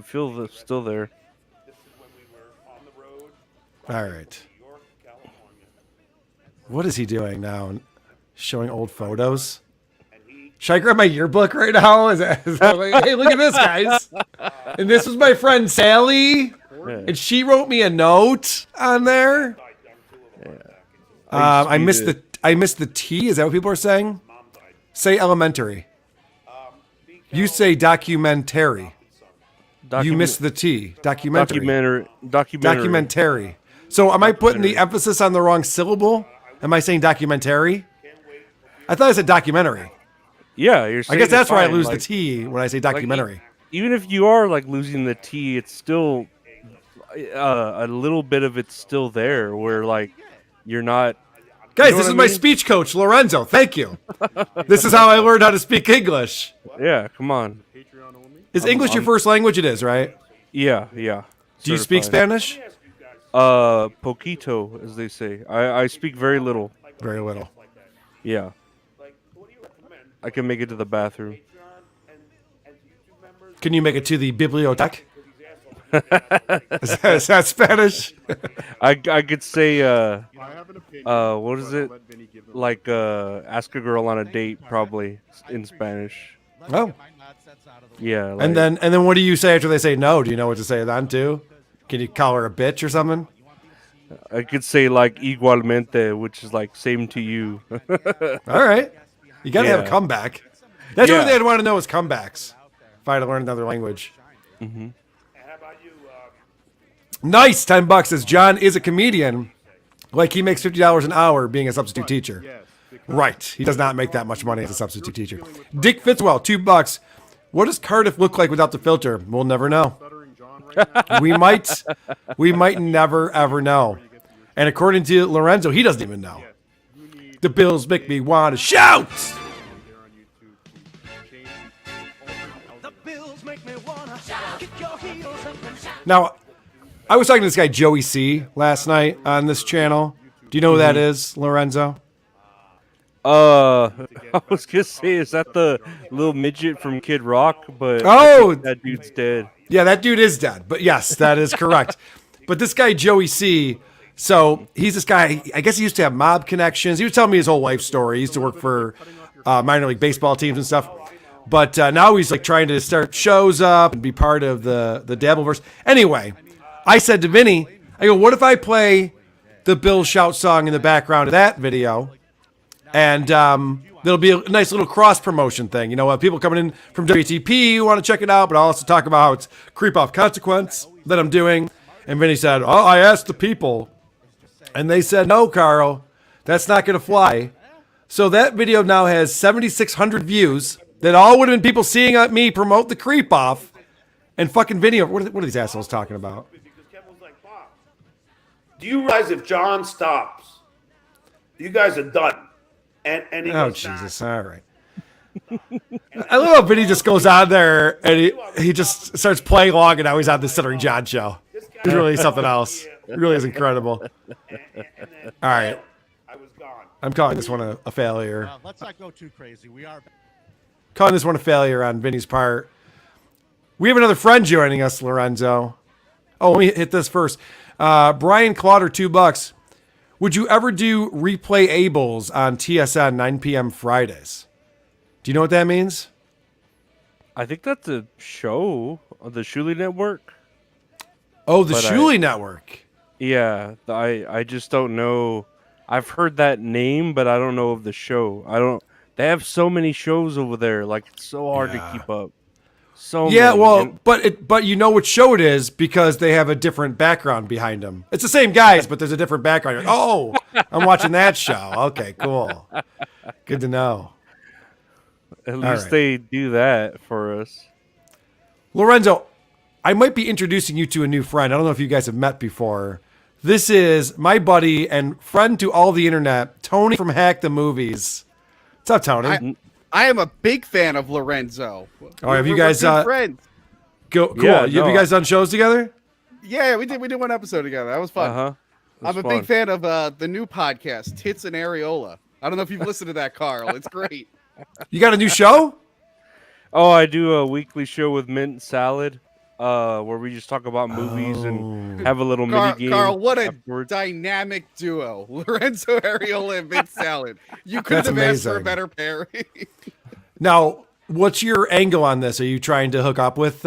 Speaker 8: feel that's still there.
Speaker 2: All right. What is he doing now? Showing old photos? Should I grab my yearbook right now? Is that like, hey, look at this, guys. And this was my friend Sally. And she wrote me a note on there. I missed the T. Is that what people are saying? Say elementary. You say documentary. You missed the T. Documentary. Documentary. So am I putting the emphasis on the wrong syllable? Am I saying documentary? I thought I said documentary.
Speaker 8: Yeah, you're
Speaker 2: I
Speaker 8: saying
Speaker 2: guess that's
Speaker 8: it's
Speaker 2: where I
Speaker 8: fine,
Speaker 2: lose
Speaker 8: like-
Speaker 2: the T when I say documentary.
Speaker 8: even if you are like losing the T, it's still a little bit of it's still there where like you're not.
Speaker 2: Guys,
Speaker 8: You know
Speaker 2: this
Speaker 8: what
Speaker 2: is
Speaker 8: I
Speaker 2: my
Speaker 8: mean?
Speaker 2: speech coach, Lorenzo. Thank you. This is how I learned how to speak English.
Speaker 8: Yeah, come on.
Speaker 2: Is English your first language? It is, right?
Speaker 8: Yeah.
Speaker 2: Do you speak
Speaker 8: Certified.
Speaker 2: Spanish?
Speaker 8: Poquito, as they say. I speak very little.
Speaker 2: Very little.
Speaker 8: Yeah. I can make it to the bathroom.
Speaker 2: Can you make it to the biblioteca? Is that Spanish?
Speaker 8: I could say
Speaker 4: I have an opinion.
Speaker 8: what is
Speaker 4: but I'll
Speaker 8: it?
Speaker 4: let Vinnie give them-
Speaker 8: Like ask a girl on a date probably in Spanish.
Speaker 2: Oh.
Speaker 8: Yeah. Like,
Speaker 2: And then what do you say after they say no? Do you know what to say then too? Can you call her a bitch or something?
Speaker 8: I could say like igualmente, which is like same to you.
Speaker 2: All right. You got to have a
Speaker 8: Yeah.
Speaker 2: comeback. That's the only
Speaker 8: Yeah.
Speaker 2: thing I'd want to know is comebacks. If I had to learn another language.
Speaker 8: Mm-hmm.
Speaker 2: Nice. $10 says John is a comedian. Like he makes $50 an hour being a substitute teacher.
Speaker 4: Yes, because
Speaker 2: Right. He does not make that much money as a substitute teacher. Dick Fitzwell, $2. What does Cardiff look like without the filter? We'll never know.
Speaker 4: stuttering John right now.
Speaker 2: We might never ever know. And according to Lorenzo, he doesn't even know.
Speaker 4: You need
Speaker 2: The Bills make me want to shout.
Speaker 4: there on YouTube to change
Speaker 1: The bills make me wanna kick your heels up and shout.
Speaker 2: Now, I was talking to this guy Joey C last night on this channel. Do you know who that is, Lorenzo?
Speaker 8: I was gonna say, is that the little midget from Kid Rock? But
Speaker 2: Oh!
Speaker 8: I think that dude's dead.
Speaker 2: Yeah, that dude is dead. But yes, that is correct. But this guy Joey C, so he's this guy. I guess he used to have mob connections. He was telling me his whole life story. He used to work for minor league baseball teams and stuff. But now he's like trying to start shows up and be part of the Dabbleverse. Anyway, I said to Vinnie, I go, what if I play the Bill Shout song in the background of that video? And there'll be a nice little cross promotion thing. You know, people coming in from WTP who want to check it out, but I'll also talk about how it's creep off consequence that I'm doing. And Vinny said, oh, I asked the people. And they said, no, Karl, that's not going to fly. So that video now has 7,600 views that all would have been people seeing me promote the creep off. And fucking Vinny, what are these assholes talking about?
Speaker 5: Because Kevin was like, Bob, do you realize if John stops, you guys are done? And he
Speaker 2: Oh,
Speaker 5: goes, nah.
Speaker 2: Jesus. All right. I love how Vinny just goes on there and he just starts playing along and now he's on the Stuttering John show. He's really something else. It really is incredible.
Speaker 5: And then,
Speaker 2: All right.
Speaker 5: I was gone.
Speaker 2: I'm calling this one a failure.
Speaker 3: Let's not go too crazy. We are.
Speaker 2: Calling this one a failure on Vinny's part. We have another friend joining us, Lorenzo. Oh, let me hit this first. Brian Clauder, $2. Would you ever do replay Ables on TSN 9 p.m. Fridays? Do you know what that means?
Speaker 8: I think that's a show on the Shuli Network.
Speaker 2: Oh, the
Speaker 8: But
Speaker 2: Shuli Network.
Speaker 8: Yeah, I just don't know. I've heard that name, but I don't know of the show. I don't. They have so many shows over there. Like it's so hard to keep up. So
Speaker 2: Yeah,
Speaker 8: many.
Speaker 2: well,
Speaker 8: And-
Speaker 2: but you know what show it is because they have a different background behind them. It's the same guys, but there's a different background. You're like, oh, I'm watching that show. Okay, cool. Good to know.
Speaker 8: at
Speaker 2: all
Speaker 8: least
Speaker 2: right.
Speaker 8: they do that for us.
Speaker 2: Lorenzo, I might be introducing you to a new friend. I don't know if you guys have met before. This is my buddy and friend to all the internet, Tony from Hack the Movies. What's up, Tony?
Speaker 9: I am a big fan of Lorenzo.
Speaker 2: Oh, have you
Speaker 9: We're
Speaker 2: guys
Speaker 9: good friends?
Speaker 2: Cool.
Speaker 8: Yeah,
Speaker 2: Have
Speaker 8: no,
Speaker 2: you guys done shows together?
Speaker 9: Yeah, we did one episode together. That was fun.
Speaker 8: Uh-huh.
Speaker 9: I'm a big fan of the new podcast, Tits and Areola. I don't know if you've listened to that, Karl. It's great.
Speaker 2: You got a new show?
Speaker 8: Oh, I do a weekly show with Mint Salad, where we just talk about movies and have a little mini game.
Speaker 9: Karl, what a
Speaker 8: afterwards.
Speaker 9: dynamic duo. Lorenzo Areola and Vince Salad. You couldn't
Speaker 2: That's
Speaker 9: have asked for a
Speaker 2: amazing.
Speaker 9: better pairing.
Speaker 2: Now, what's your angle on this? Are you trying to hook up with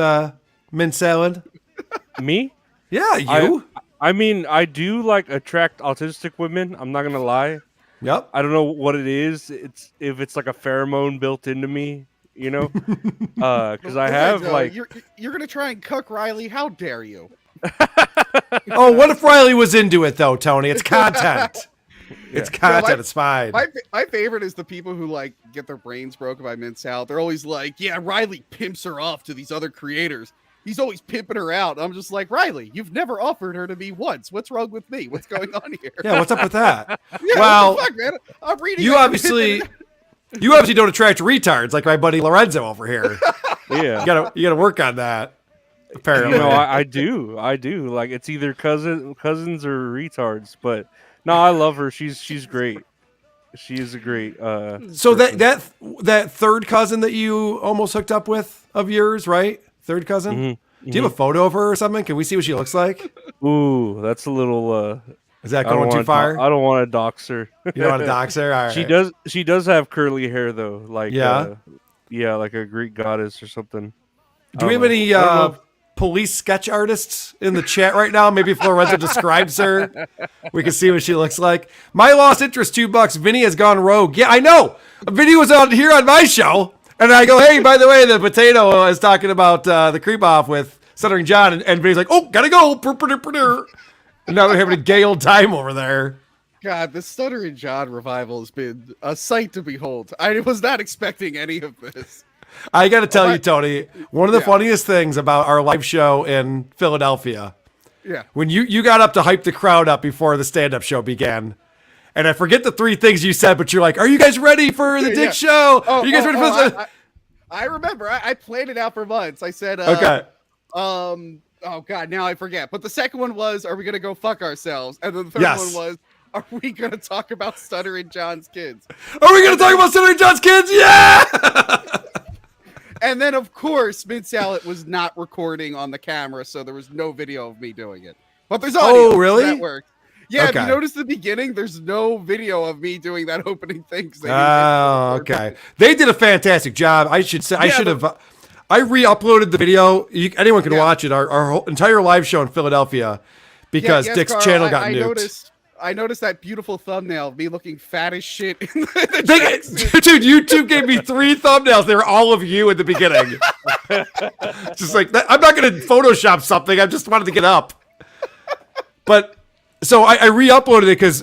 Speaker 2: Mint Salad?
Speaker 8: Me?
Speaker 2: Yeah, you.
Speaker 8: I mean, I do like attract autistic women. I'm not gonna lie.
Speaker 2: Yep.
Speaker 8: I don't know what it is. It's if it's like a pheromone built into me, you know. Because I have
Speaker 9: Lorenzo,
Speaker 8: like
Speaker 9: you're gonna try and cuck Riley. How dare you?
Speaker 2: Oh, what if Riley was into it though, Tony? It's content. It's content.
Speaker 9: No,
Speaker 2: it's fine.
Speaker 9: My favorite is the people who like get their brains broken by Mid-South. They're always like, yeah, Riley pimps her off to these other creators. He's always pimping her out. I'm just like, Riley, you've never offered her to me once. What's wrong with me? What's going on here?
Speaker 2: Yeah, what's up with that?
Speaker 9: Yeah,
Speaker 2: well,
Speaker 9: what the fuck, man? I'm reading.
Speaker 2: you obviously don't attract retards like my buddy Lorenzo over here.
Speaker 8: Yeah,
Speaker 2: you gotta work on that. Apparently,
Speaker 8: no, I do. Like it's either cousins or retards. But no, I love her. She's great. She is a great.
Speaker 2: So
Speaker 8: person.
Speaker 2: that third cousin that you almost hooked up with of yours, right? Third cousin.
Speaker 8: Mm-hmm.
Speaker 2: Do you have a photo of her or something? Can we see what she looks like?
Speaker 8: Ooh, that's a little.
Speaker 2: Is that going too far?
Speaker 8: I don't want to dox her.
Speaker 2: You don't want to dox her? All right.
Speaker 8: She does have curly hair though. Like
Speaker 2: yeah,
Speaker 8: like a Greek goddess or something.
Speaker 2: Do we have any police sketch artists in the chat right now? Maybe if Lorenzo describes her, we can see what she looks like. My lost interest, $2. Vinnie has gone rogue. Yeah, I know. Vinnie was out here on my show, and I go, hey, by the way, the potato is talking about the creep off with Stuttering John, and Vinnie's like, oh, gotta go. And now they're having a gay old time over there.
Speaker 9: God, the Stuttering John revival has been a sight to behold. I was not expecting any of this.
Speaker 2: I got to tell you, Tony, one of the funniest things about our live show in Philadelphia, when you got up to hype the crowd up before the stand-up show began, and I forget the three things you said, but you're like, are you guys ready for the Dick show? Are you guys ready for this?
Speaker 9: I remember. I planned it out for months. I said,
Speaker 2: okay.
Speaker 9: Oh, God, now I forget. But the second one was, are we going to go fuck ourselves? And then the third one was, are we going to talk about Stuttering John's kids?
Speaker 2: Are we going to talk about Stuttering John's kids? Yeah!
Speaker 9: And then, of course, Mid-Salad was not recording on the camera, so there was no video of me doing it. But there's audio.
Speaker 2: Oh, really?
Speaker 9: So that worked. Yeah, if you notice the beginning, there's no video of me doing that opening thing.
Speaker 2: Oh, okay. They did a fantastic job. I should say, I re-uploaded the video. Anyone can watch it. Our whole entire live show in Philadelphia, because Dick's
Speaker 9: Carl,
Speaker 2: channel got nuked.
Speaker 9: I noticed that beautiful thumbnail of me looking fat as shit. In the
Speaker 2: dude, YouTube gave me 3 thumbnails. They were all of you at the beginning. Just like that. I'm not going to Photoshop something. I just wanted to get up. But so I re-uploaded it because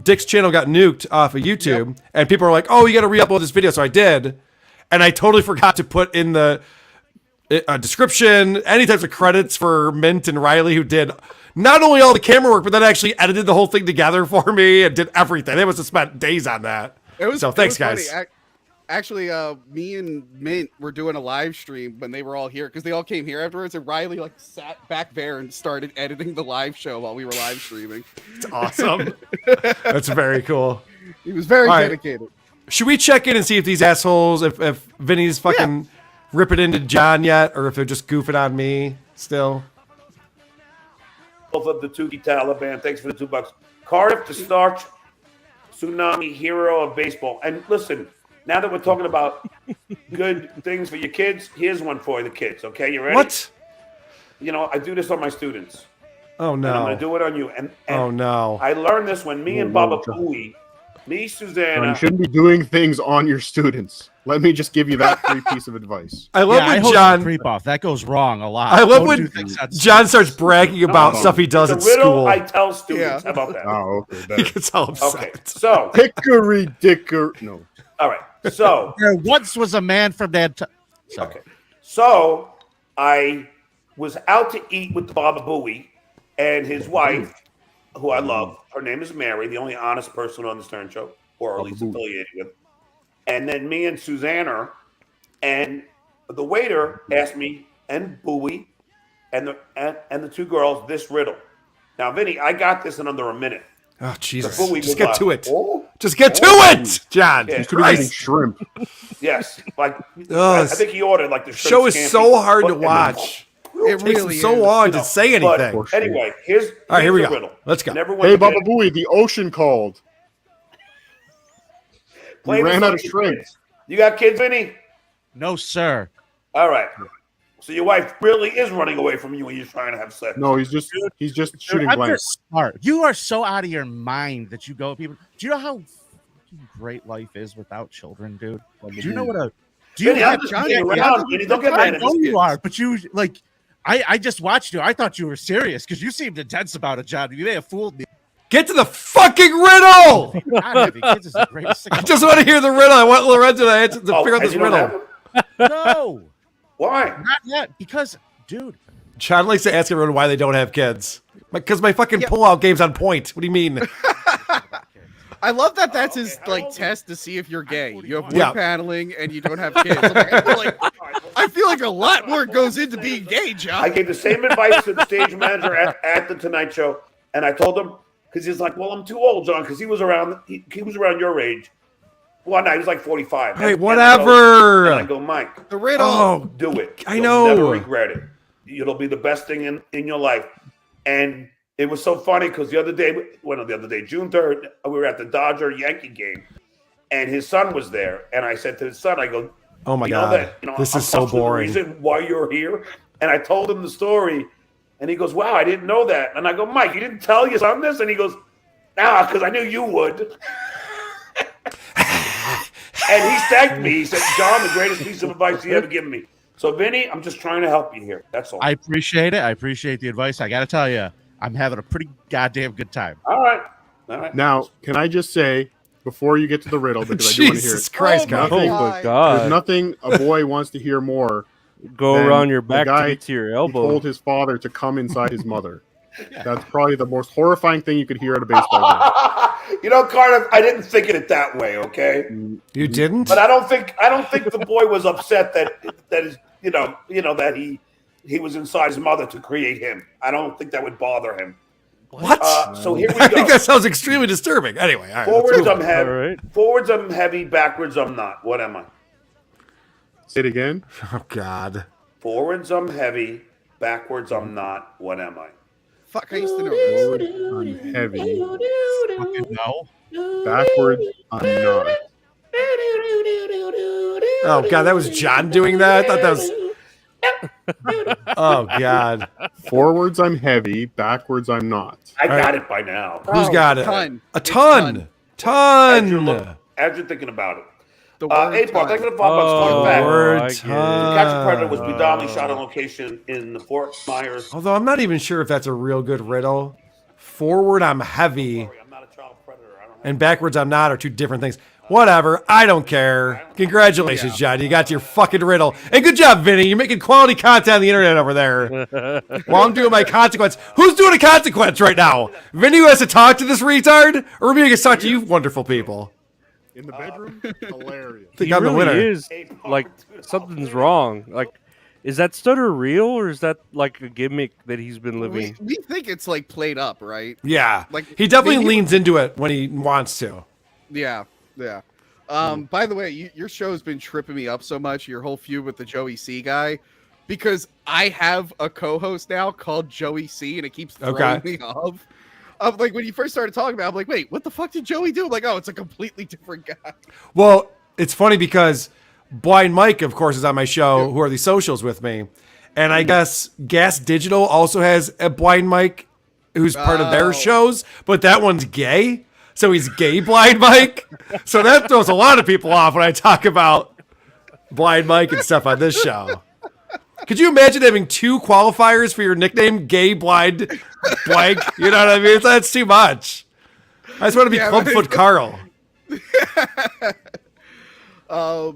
Speaker 2: Dick's channel got nuked off of YouTube, and people were like, "Oh, you got to re-upload this video." So I did, and I totally forgot to put in the description any types of credits for Mint and Riley, who did not only all the camera work, but then actually edited the whole thing together for me and did everything. They must have spent days on that. Thanks, guys.
Speaker 9: Funny. Actually, me and Mint were doing a live stream when they were all here, because they all came here afterwards, and Riley sat back there and started editing the live show while we were live streaming.
Speaker 2: It's awesome. That's very cool.
Speaker 9: He was very dedicated.
Speaker 2: Should we check in and see if these assholes, if Vinny's fucking ripping into John yet, or if they're just goofing on me still?
Speaker 5: Both of the Tukey Taliban. Thanks for the $2. Cardiff to start tsunami hero of baseball. And listen, now that we're talking about good things for your kids, here's one for the kids. Okay, you ready?
Speaker 2: What?
Speaker 5: You know, I do this on my students.
Speaker 2: Oh no!
Speaker 5: And I'm going to do it on you. And
Speaker 2: oh no!
Speaker 5: I learned this when me and Baba Booey, Susanna.
Speaker 4: You shouldn't be doing things on your students. Let me just give you that free piece of advice.
Speaker 2: I love when John
Speaker 3: creep off. That goes wrong a lot.
Speaker 2: I love when John starts bragging about stuff he does at school.
Speaker 5: I tell students. How about that?
Speaker 4: Oh, okay.
Speaker 2: He gets all upset.
Speaker 5: Okay, so
Speaker 4: hickory dicker. No.
Speaker 5: All right. So
Speaker 3: there once was a man from that.
Speaker 5: Okay. So I was out to eat with Baba Booey and his wife, who I love. Her name is Mary, the only honest person on the Stern Show, or at least affiliated with. And then me and Susanna, and the waiter asked me and Bowie and the 2 girls this riddle. Now, Vinny, I got this in under a minute.
Speaker 2: Oh, Jesus. Just get to it. Just get to it, John.
Speaker 4: Yeah, could be eating shrimp.
Speaker 5: Yes. I think he ordered the
Speaker 2: show is so hard to watch. It really is so long to say anything.
Speaker 5: But anyway, here's
Speaker 2: here we
Speaker 5: the
Speaker 2: go.
Speaker 5: riddle.
Speaker 2: Let's go.
Speaker 4: Hey, Baba Booey, the ocean called. We ran out of shrimp.
Speaker 5: You got kids, Vinny?
Speaker 3: No, sir.
Speaker 5: All right. So your wife really is running away from you when you're trying to have sex.
Speaker 4: No, he's just shooting blanks.
Speaker 3: Smart. You are so out of your mind that you go people. Do you know how great life is without children, dude? Do you know what a do you
Speaker 5: Vinny,
Speaker 3: have
Speaker 5: Johnny around? Vinny, don't get mad at
Speaker 3: me. You are, but you I just watched you. I thought you were serious because you seemed intense about it, John. You may have fooled me.
Speaker 2: Get to the fucking riddle.
Speaker 3: God, having kids is the greatest thing.
Speaker 2: I just want to hear the riddle. I want Lorenzo to answer to figure out
Speaker 5: and
Speaker 2: this
Speaker 5: you don't
Speaker 2: riddle.
Speaker 5: have them?
Speaker 3: No,
Speaker 5: Why?
Speaker 3: not yet. Because, dude,
Speaker 2: John likes to ask everyone why they don't have kids. Because my fucking pullout game's on point. What do you mean?
Speaker 9: I love that that's his like test to see if you're gay. You have wood
Speaker 2: Yeah.
Speaker 9: paneling and you don't have kids. I feel like a lot more goes into being gay, John.
Speaker 5: I gave the same advice to the stage manager at the Tonight Show, and I told him because he's like, "Well, I'm too old, John," because he was around your age. Well, no, he was like 45.
Speaker 2: Hey,
Speaker 5: And
Speaker 2: whatever.
Speaker 5: I go, Mike,
Speaker 9: The riddle.
Speaker 2: Oh,
Speaker 5: do it.
Speaker 2: I
Speaker 5: You'll
Speaker 2: know.
Speaker 5: never regret it. It'll be the best thing in your life. And it was so funny because the other day, June 3rd, we were at the Dodger Yankee game, and his son was there. And I said to his son, I go,
Speaker 2: oh my
Speaker 5: you know
Speaker 2: God.
Speaker 5: that,
Speaker 2: This
Speaker 5: I'm
Speaker 2: is so
Speaker 5: also the
Speaker 2: boring.
Speaker 5: reason why you're here. And I told him the story, and he goes, "Wow, I didn't know that." And I go, "Mike, you didn't tell your son this?" And he goes, "Nah, because I knew you would." And he thanked me. He said, "John, the greatest piece of advice you ever given me." So, Vinny, I'm just trying to help you here. That's all.
Speaker 3: I appreciate it. I appreciate the advice. I got to tell you, I'm having a pretty goddamn good time.
Speaker 5: All right.
Speaker 4: Now, can I just say, before you get to the riddle, because I do want to hear
Speaker 2: Jesus
Speaker 4: it.
Speaker 2: Christ,
Speaker 9: Oh my
Speaker 2: Carl.
Speaker 8: Oh
Speaker 9: God.
Speaker 8: my God.
Speaker 4: There's nothing a boy wants to hear more.
Speaker 8: Go
Speaker 4: Then
Speaker 8: around your
Speaker 4: the
Speaker 8: back
Speaker 4: guy
Speaker 8: to get to your
Speaker 4: He
Speaker 8: elbow.
Speaker 4: told his father to come inside his mother. That's probably the most horrifying thing you could hear at a baseball
Speaker 5: Cardiff, I didn't think of it that way. Okay,
Speaker 4: game.
Speaker 2: You didn't?
Speaker 5: but I don't think the boy was upset that is that he was inside his mother to create him. I don't think that would bother him.
Speaker 2: What?
Speaker 5: So here we
Speaker 2: I think
Speaker 5: go.
Speaker 2: that sounds extremely disturbing. Anyway, all right. let's
Speaker 5: Forwards,
Speaker 2: move on.
Speaker 5: I'm heavy.
Speaker 8: All right.
Speaker 5: Forwards, I'm heavy. Backwards, I'm not. What am I?
Speaker 4: Say it again.
Speaker 2: Oh, God.
Speaker 5: Forwards, I'm heavy. Backwards, I'm not. What am I?
Speaker 9: Fuck, I used to know this.
Speaker 4: I'm heavy.
Speaker 3: Fucking no.
Speaker 4: Backwards, I'm not.
Speaker 2: Oh, God, that was John doing that? I thought that was... Oh, God.
Speaker 4: Forwards, I'm heavy. Backwards, I'm not.
Speaker 5: I
Speaker 2: All right.
Speaker 5: got it by now.
Speaker 2: Who's got it?
Speaker 9: ton.
Speaker 2: A
Speaker 9: It's
Speaker 2: ton. Ton.
Speaker 5: As you're thinking about it.
Speaker 9: The word
Speaker 5: 8 ball.
Speaker 9: ton.
Speaker 5: Thanks for the $5
Speaker 8: Oh,
Speaker 5: back.
Speaker 2: Word
Speaker 8: I get it.
Speaker 2: ton.
Speaker 5: Catch a Predator was predominantly shot on location in the Fort Myers.
Speaker 2: Although I'm not even sure if that's a real good riddle. Forward, I'm heavy.
Speaker 5: I'm not a child predator. I don't have
Speaker 2: And backwards, I'm not are two different things. Whatever. I don't care. Congratulations, John. You got to your fucking riddle. And good job, Vinny. You're making quality content on the internet over there. While I'm doing my consequence. Who's doing a consequence right now? Vinny who has to talk to this retard? Or maybe I can talk to you wonderful people?
Speaker 4: In the bedroom, hilarious.
Speaker 2: I think
Speaker 8: He
Speaker 2: I'm the
Speaker 8: really
Speaker 2: winner.
Speaker 8: is like something's wrong. Like, is that stutter real or is that like a gimmick that he's been living?
Speaker 9: We think it's like played up, right?
Speaker 2: Yeah.
Speaker 9: Like,
Speaker 2: He definitely
Speaker 9: maybe-
Speaker 2: leans into it when he wants to.
Speaker 9: Yeah. By the way, your show's been tripping me up so much, your whole feud with the Joey C guy, because I have a co-host now called Joey C, and it keeps throwing me off. I'm like, when you first started talking about it, I'm like, wait, what the fuck did Joey do? I'm like, oh, it's a completely different guy.
Speaker 2: Well, it's funny because Blind Mike, of course, is on my show, Who Are These Socials with me. And I guess Gas Digital also has a Blind Mike who's part of their shows, but that one's gay. So he's gay Blind Mike. So that throws a lot of people off when I talk about Blind Mike and stuff on this show. Could you imagine having two qualifiers for your nickname, gay, blind, blank? You know what I mean? That's too much. I just want to be Clubfoot Carl.
Speaker 9: What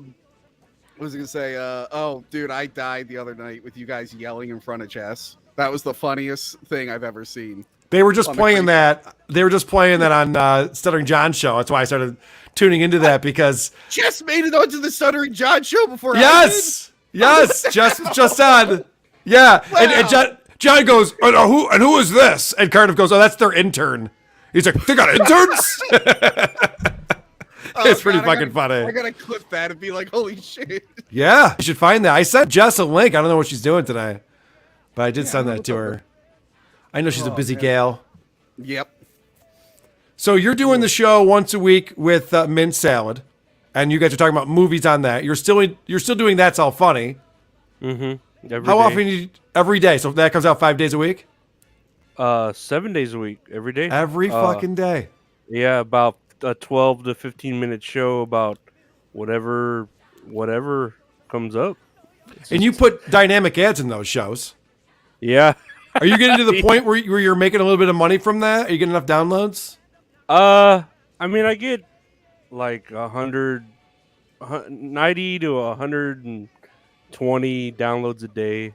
Speaker 9: was I gonna say? Oh, dude, I died the other night with you guys yelling in front of Chess. That was the funniest thing I've ever seen.
Speaker 2: They were just
Speaker 9: On the
Speaker 2: playing
Speaker 9: creep.
Speaker 2: that. They were just playing that on Stuttering John's show. That's why I started tuning into that because
Speaker 9: Chess made it onto the Stuttering John show before.
Speaker 2: yes, just on. Yeah, and John goes, and who is this? And Cardiff goes, oh, that's their intern. He's like, they got interns. It's pretty fucking funny.
Speaker 9: I gotta clip that and be like, holy shit.
Speaker 2: Yeah, you should find that. I sent Jess a link. I don't know what she's doing today, but I did send that to her. I know she's a busy gal.
Speaker 9: Yep.
Speaker 2: So you're doing the show once a week with Mint Salad, and you guys are talking about movies on that. You're still doing That's All Funny.
Speaker 8: Mm-hmm.
Speaker 2: How often? Every day. So that comes out 5 days a week.
Speaker 8: 7 days a week, every day.
Speaker 2: Every fucking day.
Speaker 8: Yeah, about a 12 to 15 minute show about whatever comes up.
Speaker 2: And you put dynamic ads in those shows.
Speaker 8: Yeah.
Speaker 2: Are you getting to the point where you're making a little bit of money from that? Are you getting enough downloads?
Speaker 8: I mean, I get like 90 to 120 downloads a day.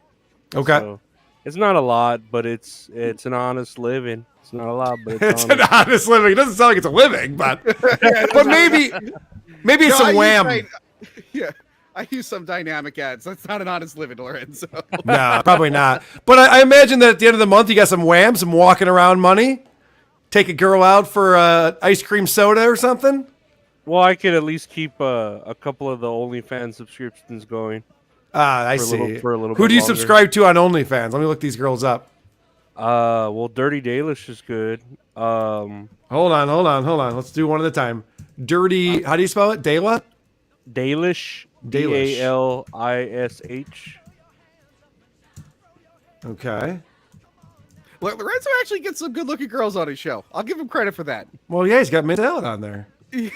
Speaker 2: Okay.
Speaker 8: So it's not a lot, but it's an honest living. It's not a lot, but it's
Speaker 2: It's
Speaker 8: honest.
Speaker 2: an honest living. It doesn't sound like it's a living, but but maybe it's some wham.
Speaker 9: Yeah, I use some dynamic ads. That's not an honest living, Lorenzo.
Speaker 2: No, probably not. But I imagine that at the end of the month, you got some wham, some walking around money. Take a girl out for ice cream soda or something.
Speaker 8: Well, I could at least keep a couple of the OnlyFans subscriptions going.
Speaker 2: I
Speaker 8: for a
Speaker 2: see.
Speaker 8: little
Speaker 2: Who
Speaker 8: bit
Speaker 2: do you
Speaker 8: longer.
Speaker 2: subscribe to on OnlyFans? Let me look these girls up.
Speaker 8: Well, Dirty Dalish is good.
Speaker 2: Hold on. Let's do one at a time. Dirty. How do you spell it? Dayla.
Speaker 8: Dalish.
Speaker 2: Dalish.
Speaker 8: Dalish.
Speaker 2: Okay.
Speaker 9: Lorenzo actually gets some good-looking girls on his show. I'll give him credit for that.
Speaker 2: Well, yeah, he's got Mint Salad on there.
Speaker 9: Yeah.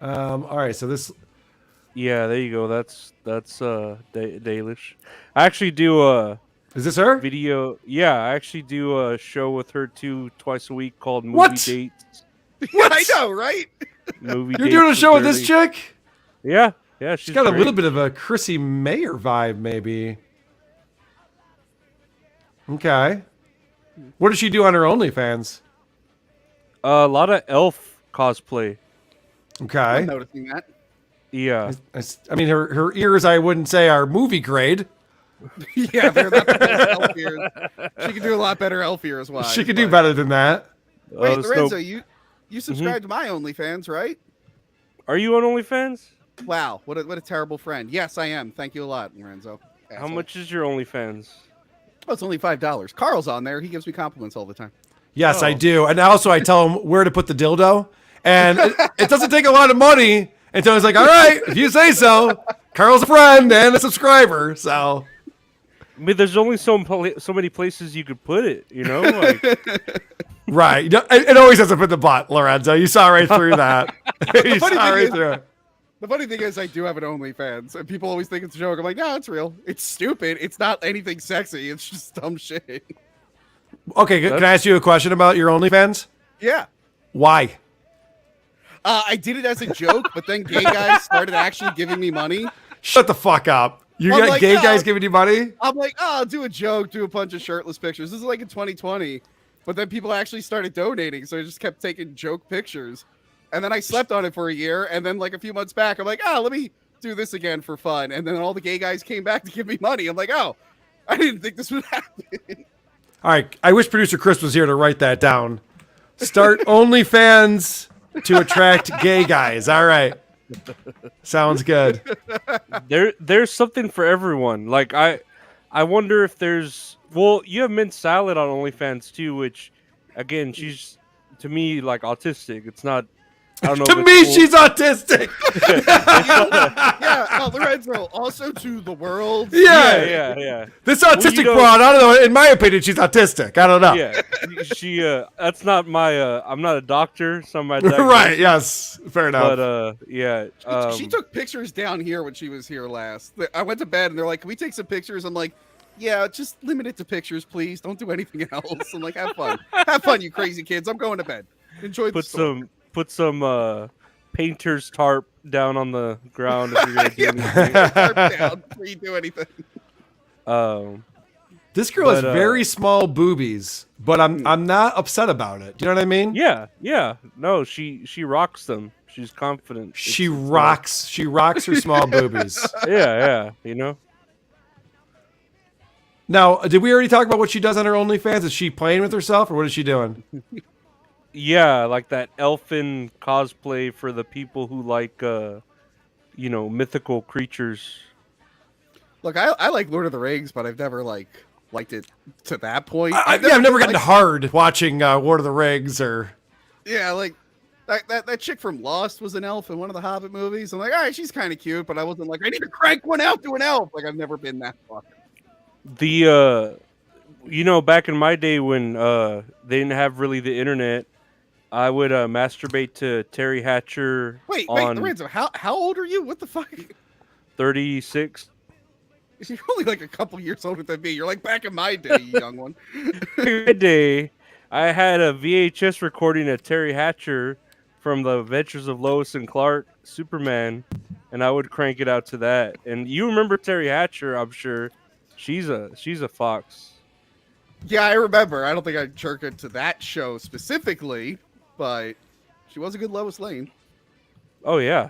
Speaker 2: All right. So this.
Speaker 8: Yeah, there you go. That's Dalish. I actually do
Speaker 2: Is this her?
Speaker 8: video. Yeah, I actually do a show with her twice a week called Movie
Speaker 2: What?
Speaker 8: Dates.
Speaker 9: Yeah, I know, right?
Speaker 8: Movie
Speaker 2: You're
Speaker 8: Dates
Speaker 2: doing a show with
Speaker 8: Dirty.
Speaker 2: this chick?
Speaker 8: Yeah,
Speaker 2: She's
Speaker 8: she's
Speaker 2: got a
Speaker 8: great.
Speaker 2: little bit of a Chrissy Mayer vibe, maybe. Okay. What does she do on her OnlyFans?
Speaker 8: A lot of elf cosplay.
Speaker 2: Okay.
Speaker 9: I'm noticing that.
Speaker 8: Yeah.
Speaker 2: I mean, her ears, I wouldn't say are movie grade.
Speaker 9: Yeah, they're not the best elf ears. She can do a lot better elf ears. Wise.
Speaker 2: She could do better than that.
Speaker 9: Wait,
Speaker 8: so-
Speaker 9: Lorenzo, you subscribe to my OnlyFans, right?
Speaker 8: Are you on OnlyFans?
Speaker 9: Wow, what a terrible friend. Yes, I am. Thank you a lot, Lorenzo.
Speaker 8: How
Speaker 9: Asshole.
Speaker 8: much is your OnlyFans?
Speaker 9: Oh, it's only $5. Carl's on there. He gives me compliments all the time.
Speaker 2: Yes, I
Speaker 8: Oh.
Speaker 2: do. And also, I tell him where to put the dildo. And it doesn't take a lot of money until he's like, all right, if you say so. Carl's a friend and a subscriber. So,
Speaker 8: I mean, there's only so many places you could put it, you know? Like,
Speaker 2: right. You know, it always has to fit the butt, Lorenzo. You saw right through that. You
Speaker 9: funny
Speaker 2: saw
Speaker 9: thing
Speaker 2: right
Speaker 9: is-
Speaker 2: through it.
Speaker 9: The funny thing is, I do have an OnlyFans, and people always think it's a joke. I'm like, no, it's real. It's stupid. It's not anything sexy. It's just dumb shit.
Speaker 2: Okay, can I ask you a question about your OnlyFans?
Speaker 9: Yeah.
Speaker 2: Why?
Speaker 9: I did it as a joke, but then gay guys started actually giving me money.
Speaker 2: Shut the fuck up. You
Speaker 9: I'm
Speaker 2: got
Speaker 9: like,
Speaker 2: gay
Speaker 9: no.
Speaker 2: guys giving you money?
Speaker 9: I'm like, oh, I'll do a joke, do a bunch of shirtless pictures. This is like in 2020. But then people actually started donating, so I just kept taking joke pictures. And then I slept on it for a year, and then like a few months back, I'm like, oh, let me do this again for fun. And then all the gay guys came back to give me money. I'm like, oh, I didn't think this would happen.
Speaker 2: All right. I wish producer Chris was here to write that down. Start OnlyFans to attract gay guys. All right. Sounds good.
Speaker 8: there's something for everyone. Like, I wonder if there's... Well, you have Mint Salad on OnlyFans, too, which, again, she's, to me, like, autistic. It's not... I don't know.
Speaker 2: To
Speaker 8: if
Speaker 2: me,
Speaker 8: it's cool.
Speaker 2: she's autistic.
Speaker 9: Yeah, Lorenzo, also to the world.
Speaker 8: Yeah.
Speaker 2: This autistic
Speaker 8: you know-
Speaker 2: broad, I don't know. In my opinion, she's autistic. I don't know.
Speaker 8: Yeah, she. That's not my. I'm not a doctor, so I'm not
Speaker 2: Right. Yes. Fair enough.
Speaker 8: But yeah.
Speaker 9: She took pictures down here when she was here last. I went to bed and they're like, "Can we take some pictures?" I'm like, "Yeah, just limit it to pictures, please. Don't do anything else." I'm like, "Have fun, you crazy kids. I'm going to bed. Enjoy the story."
Speaker 8: Put some painter's tarp down on the ground if you're gonna do anything.
Speaker 9: Tarp down before you do anything.
Speaker 2: This girl has
Speaker 8: but,
Speaker 2: very small boobies, but I'm not upset about it. Do you know what I mean?
Speaker 8: Yeah. No, she rocks them. She's confident.
Speaker 2: She rocks. She rocks her small boobies.
Speaker 8: Yeah. You know.
Speaker 2: Now, did we already talk about what she does on her OnlyFans? Is she playing with herself, or what is she doing?
Speaker 8: Yeah, like that elfin cosplay for the people who like, mythical creatures.
Speaker 9: Look, I like Lord of the Rings, but I've never liked it to that point.
Speaker 2: I've never gotten hard watching Lord of the Rings or.
Speaker 9: Yeah, like that chick from Lost was an elf in one of the Hobbit movies. I'm like, all right, she's kind of cute, but I wasn't like, I need to crank one out to an elf. Like, I've never been that far.
Speaker 8: The back in my day when they didn't have really the internet, I would masturbate to Terry Hatcher.
Speaker 9: Wait,
Speaker 8: on
Speaker 9: Lorenzo, how old are you? What the fuck?
Speaker 8: 36.
Speaker 9: You're only like a couple years older than me. You're like back in my day, you young one.
Speaker 8: Good day. I had a VHS recording of Terry Hatcher from the Adventures of Lois and Clark, Superman, and I would crank it out to that. And you remember Terry Hatcher, I'm sure. She's a fox.
Speaker 9: Yeah, I remember. I don't think I'd jerk it to that show specifically, but she was a good Lois Lane.
Speaker 8: Oh yeah.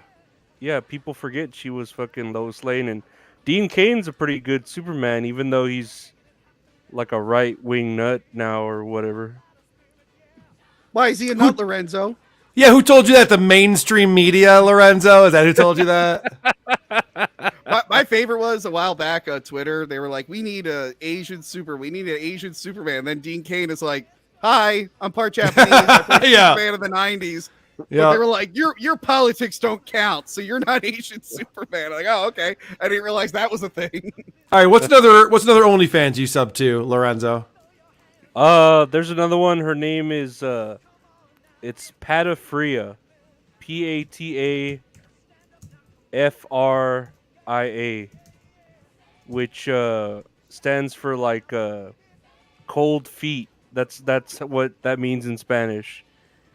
Speaker 8: Yeah, people forget she was fucking Lois Lane, and Dean Cain's a pretty good Superman, even though he's like a right-wing nut now or whatever.
Speaker 9: Why is he a nut, Lorenzo?
Speaker 2: Yeah, who told you that? The mainstream media, Lorenzo? Is that who told you that?
Speaker 9: My favorite was a while back on Twitter. They were like, we need an Asian Superman. Then Dean Cain is like, hi, I'm part Japanese. I'm part
Speaker 2: Yeah.
Speaker 9: Superman of the 90s.
Speaker 2: Yeah.
Speaker 9: But they were like, your politics don't count, so you're not Asian Superman. I'm like, oh, okay. I didn't realize that was a thing.
Speaker 2: All right, what's another OnlyFans you sub to, Lorenzo?
Speaker 8: There's another one. Her name is it's Patafria. PATAFRIA, which stands for like cold feet. That's what that means in Spanish.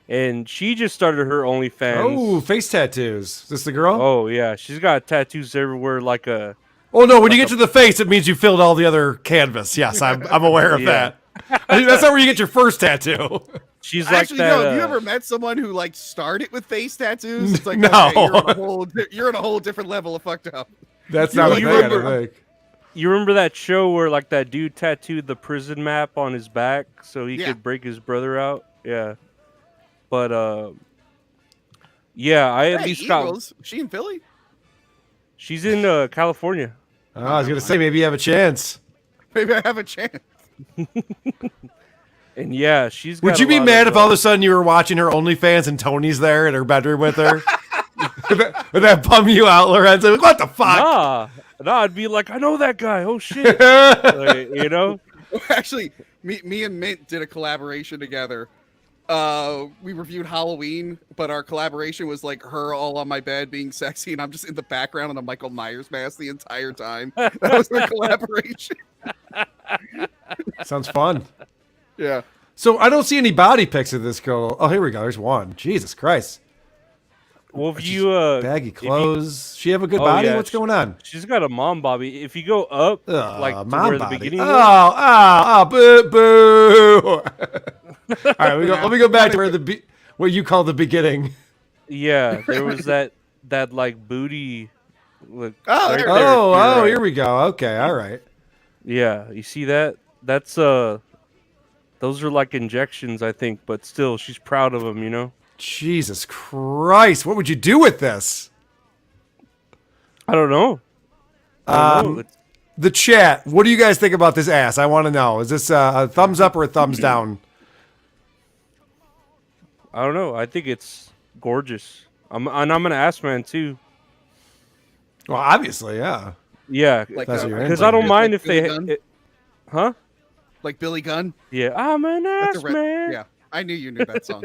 Speaker 8: And she just started her OnlyFans.
Speaker 2: Oh, face tattoos. Is this the girl?
Speaker 8: Oh yeah, she's got tattoos everywhere. Like a.
Speaker 2: Oh no, when you get to the face, it means you filled all the other canvas. Yes, I'm aware of that. I think that's not where you get your first tattoo.
Speaker 8: She's like
Speaker 9: Actually,
Speaker 8: that.
Speaker 9: no. Have you ever met someone who like started with face tattoos? It's like,
Speaker 2: No.
Speaker 9: okay, you're on a whole different level of fucked up.
Speaker 2: That's not a
Speaker 8: You
Speaker 2: thing, I
Speaker 8: remember-
Speaker 2: don't think.
Speaker 8: You remember that show where like that dude tattooed the prison map on his back so he
Speaker 9: Yeah.
Speaker 8: could break his brother out? Yeah. But yeah, I at
Speaker 9: Hey,
Speaker 8: least got.
Speaker 9: Eagles. She in Philly?
Speaker 8: She's in California.
Speaker 2: Oh, I was gonna say maybe you have a chance.
Speaker 9: Maybe I have a chance.
Speaker 8: And yeah, she's.
Speaker 2: Would
Speaker 8: got
Speaker 2: you
Speaker 8: a
Speaker 2: be
Speaker 8: lot
Speaker 2: mad
Speaker 8: of,
Speaker 2: if all of a sudden you were watching her OnlyFans and Tony's there in her bedroom with her? Would that bum you out, Lorenzo? What the fuck?
Speaker 8: Nah, I'd be like, I know that guy. Oh shit, like, you know.
Speaker 9: Actually, me and Mint did a collaboration together. We reviewed Halloween, but our collaboration was like her all on my bed being sexy, and I'm just in the background in a Michael Myers mask the entire time. That was the collaboration.
Speaker 2: Sounds fun.
Speaker 9: Yeah.
Speaker 2: So I don't see any body pics of this girl. Oh, here we go. There's one. Jesus Christ.
Speaker 8: Well, if you
Speaker 2: Baggy
Speaker 8: if you-
Speaker 2: clothes. She have a good
Speaker 8: Oh,
Speaker 2: body?
Speaker 8: yeah,
Speaker 2: What's going on?
Speaker 8: She's got a mom bobby. If you go up, like to
Speaker 2: mom
Speaker 8: where the
Speaker 2: body.
Speaker 8: beginning.
Speaker 2: Boo, boo. All right, let me go back to what you call the beginning.
Speaker 8: Yeah, there was that like booty. Look,
Speaker 9: Oh,
Speaker 8: right
Speaker 9: there-
Speaker 8: there.
Speaker 2: Oh,
Speaker 8: You're right.
Speaker 2: here we go. Okay, all right.
Speaker 8: Yeah, you see that? That's those are like injections, I think, but still, she's proud of them, you know.
Speaker 2: Jesus Christ, what would you do with this?
Speaker 8: I don't know.
Speaker 2: The chat, what do you guys think about this ass? I want to know. Is this a thumbs up or a thumbs down?
Speaker 8: I don't know. I think it's gorgeous. I'm an ass man too.
Speaker 2: Well, obviously, yeah.
Speaker 8: Yeah,
Speaker 9: Like,
Speaker 2: That's what you're
Speaker 8: because
Speaker 2: into.
Speaker 8: I don't mind
Speaker 9: like
Speaker 8: if they,
Speaker 9: Billy Gunn?
Speaker 8: huh?
Speaker 9: Like Billy Gunn?
Speaker 8: Yeah, I'm an
Speaker 9: That's
Speaker 8: ass
Speaker 9: a
Speaker 8: man.
Speaker 9: Yeah. I knew you knew that song.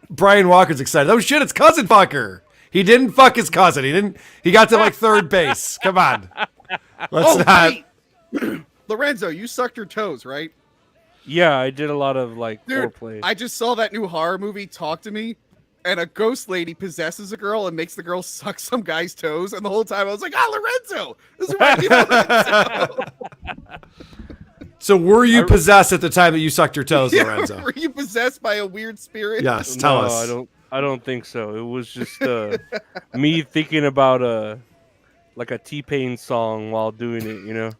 Speaker 2: Brian Walker's excited. Oh shit, it's cousin fucker. He didn't fuck his cousin. He got to like third base. Come on. Let's not.
Speaker 9: wait. Lorenzo, you sucked your toes, right?
Speaker 8: Yeah, I did a lot of like
Speaker 9: Dude,
Speaker 8: foreplay.
Speaker 9: I just saw that new horror movie, Talk to Me, and a ghost lady possesses a girl and makes the girl suck some guy's toes. And the whole time I was like, Lorenzo! This reminds me of Lorenzo!
Speaker 2: So were you possessed at the time that you sucked your toes,
Speaker 9: Yeah,
Speaker 2: Lorenzo?
Speaker 9: were you possessed by a weird spirit?
Speaker 2: Yes, tell
Speaker 8: No,
Speaker 2: us.
Speaker 8: I don't think so. It was just me thinking about like a T-Pain song while doing it, you know.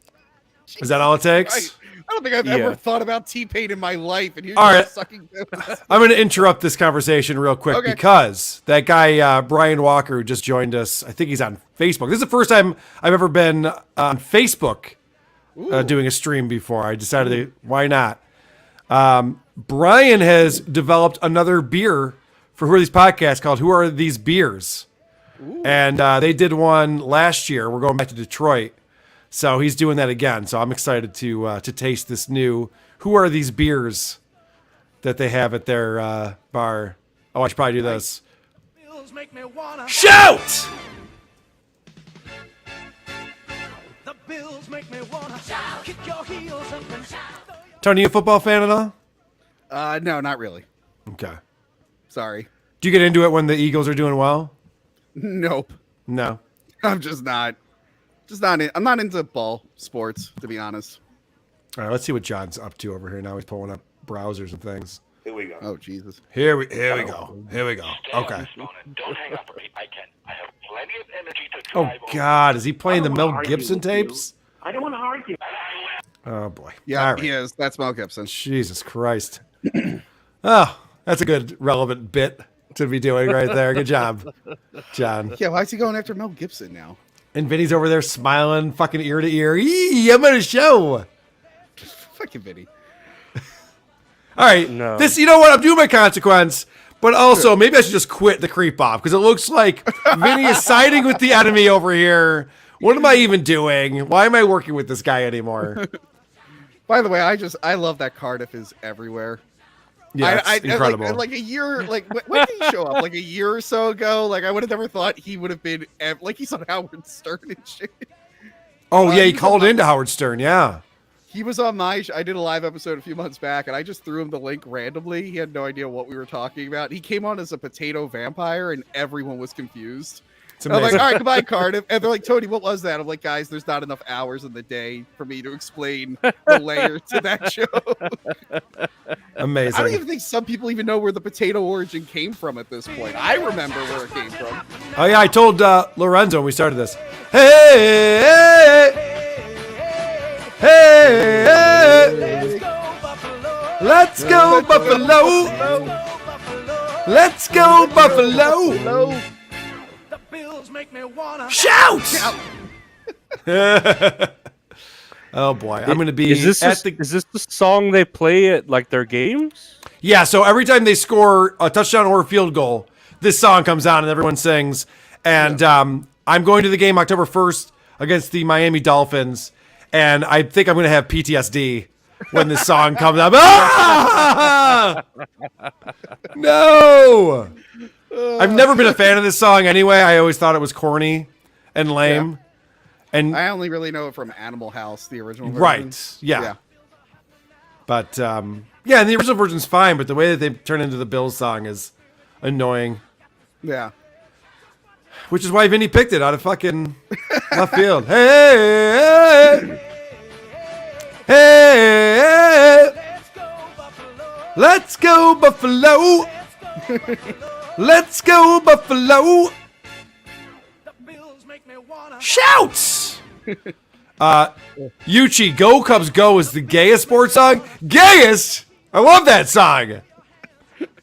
Speaker 2: Is that all it takes?
Speaker 9: I don't think I've
Speaker 8: Yeah.
Speaker 9: ever thought about T-Pain in my life, and you're
Speaker 2: All
Speaker 9: just
Speaker 2: right.
Speaker 9: sucking toes.
Speaker 2: I'm going to interrupt this conversation real quick
Speaker 9: Okay.
Speaker 2: because that guy, Brian Walker, who just joined us, I think he's on Facebook. This is the first time I've ever been on Facebook doing a stream before. I decided, why not? Brian has developed another beer for Who Are These Podcasts called Who Are These Beers? And they did one last year. We're going back to Detroit. So he's doing that again. So I'm excited to taste this new Who Are These Beers that they have at their bar. Oh, I should probably do this.
Speaker 1: Bills make me wanna
Speaker 2: Shout! Tony, you a football fan at all?
Speaker 9: No, not really.
Speaker 2: Okay.
Speaker 9: Sorry.
Speaker 2: Do you get into it when the Eagles are doing well?
Speaker 9: Nope.
Speaker 2: No.
Speaker 9: I'm just not. I'm not into ball sports, to be honest.
Speaker 2: All right, let's see what John's up to over here. Now he's pulling up browsers and things.
Speaker 5: Here we go.
Speaker 9: Oh, Jesus.
Speaker 2: Here we go. Okay.
Speaker 10: Don't hang up on me. I have plenty of energy to
Speaker 2: Oh
Speaker 10: drive over.
Speaker 2: God, is he playing the Mel Gibson tapes?
Speaker 10: I don't want to argue.
Speaker 2: Oh boy.
Speaker 9: Yeah,
Speaker 2: All right.
Speaker 9: he is. That's Mel Gibson.
Speaker 2: Jesus Christ. Oh, that's a good relevant bit to be doing right there. Good job, John.
Speaker 9: Yeah, why is he going after Mel Gibson now?
Speaker 2: And Vinny's over there smiling, fucking ear to ear. Yee, I'm on a show.
Speaker 9: Fucking Vinny.
Speaker 2: All right,
Speaker 8: No.
Speaker 2: this. You know what? I'm doing my consequence, but also maybe I should just quit the creep off because it looks like Vinny is siding with the enemy over here. What am I even doing? Why am I working with this guy anymore?
Speaker 9: By the way, I love that Cardiff is everywhere.
Speaker 2: Yeah, it's incredible.
Speaker 9: Like a year, like when did he show up? Like a year or so ago. Like I would have never thought he would have been like he's on Howard Stern and shit.
Speaker 2: Oh yeah, he
Speaker 9: was
Speaker 2: called
Speaker 9: on
Speaker 2: into Howard Stern. Yeah.
Speaker 9: He was on my. I did a live episode a few months back, and I just threw him the link randomly. He had no idea what we were talking about. He came on as a potato vampire, and everyone was confused. I'm like, all right, goodbye, Cardiff. And they're like, Tony, what was that? I'm like, guys, there's not enough hours in the day for me to explain the layers to that show.
Speaker 2: Amazing.
Speaker 9: I don't even think some people even know where the potato origin came from at this point. I remember where it came from.
Speaker 2: Oh yeah, I told Lorenzo when we started this. Hey, hey, let's go Buffalo. Let's go Buffalo. Shout! Oh boy, I'm gonna be
Speaker 8: Is this the song they play at like their games?
Speaker 2: Yeah, so every time they score a touchdown or a field goal, this song comes on and everyone sings. And I'm going to the game October 1st against the Miami Dolphins, and I think I'm going to have PTSD when this song comes up. Ah! No! I've never been a fan of this song anyway. I always thought it was corny and lame.
Speaker 9: Yeah.
Speaker 2: And
Speaker 9: I only really know it from Animal House, the original version.
Speaker 2: right, yeah. But and the original version's fine, but the way that they turn into the Bills song is annoying.
Speaker 9: Yeah.
Speaker 2: Which is why Vinny picked it out of fucking left field. Hey, hey, let's go Buffalo. Let's go Buffalo. Shouts. Yuchi, Go Cubs Go is the gayest sports song. Gayest? I love that song.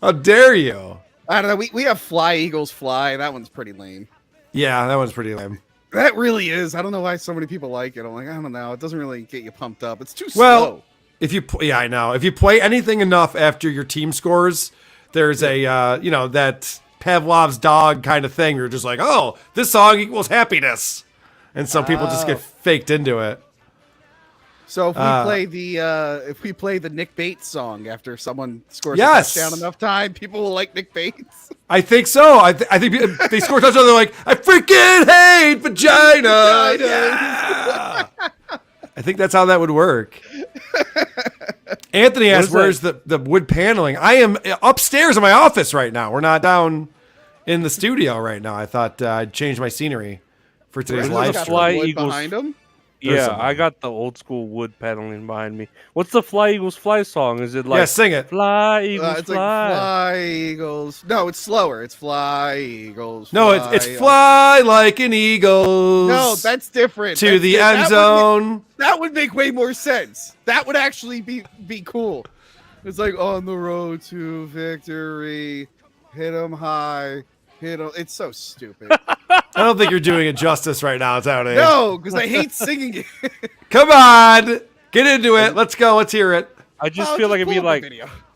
Speaker 2: How dare you?
Speaker 9: I don't know. We have Fly Eagles Fly. That one's pretty lame.
Speaker 2: Yeah, that one's pretty lame.
Speaker 9: That really is. I don't know why so many people like it. I'm like, I don't know. It doesn't really get you pumped up. It's too
Speaker 2: Well,
Speaker 9: slow.
Speaker 2: I know. If you play anything enough after your team scores, there's a that Pavlov's dog kind of thing. You're just like, oh, this song equals happiness, and some people just get faked into it.
Speaker 9: So if we play the Nick Bates song after someone scores
Speaker 2: Yes.
Speaker 9: a touchdown enough time, people will like Nick Bates.
Speaker 2: I think so. I think if they score a touchdown, they're like, I freaking hate vagina. Yeah. I think that's how that would work. Anthony asked, where's the wood paneling? I am upstairs in my office right now. We're not down in the studio right now. I thought I'd change my scenery for today's live stream.
Speaker 8: Fly
Speaker 9: Wood
Speaker 8: Eagles
Speaker 9: behind him.
Speaker 8: Yeah, I got the old school wood paneling behind me. What's the Fly Eagles Fly song? Is it like
Speaker 2: Yeah, sing it.
Speaker 8: Fly Eagles
Speaker 9: It's
Speaker 8: Fly?
Speaker 9: like Fly Eagles. No, it's slower. It's Fly Eagles.
Speaker 2: No, it's fly like an eagle.
Speaker 9: No, that's different.
Speaker 2: To the end zone.
Speaker 9: That would make way more sense. That would actually be cool. It's like on the road to victory. Hit 'em high. Hit 'em. It's so stupid.
Speaker 2: I don't think you're doing it justice right now, Tony.
Speaker 9: No, because I hate singing it.
Speaker 2: Come on. Get into it. Let's go. Let's hear it.
Speaker 8: I just feel like it'd be like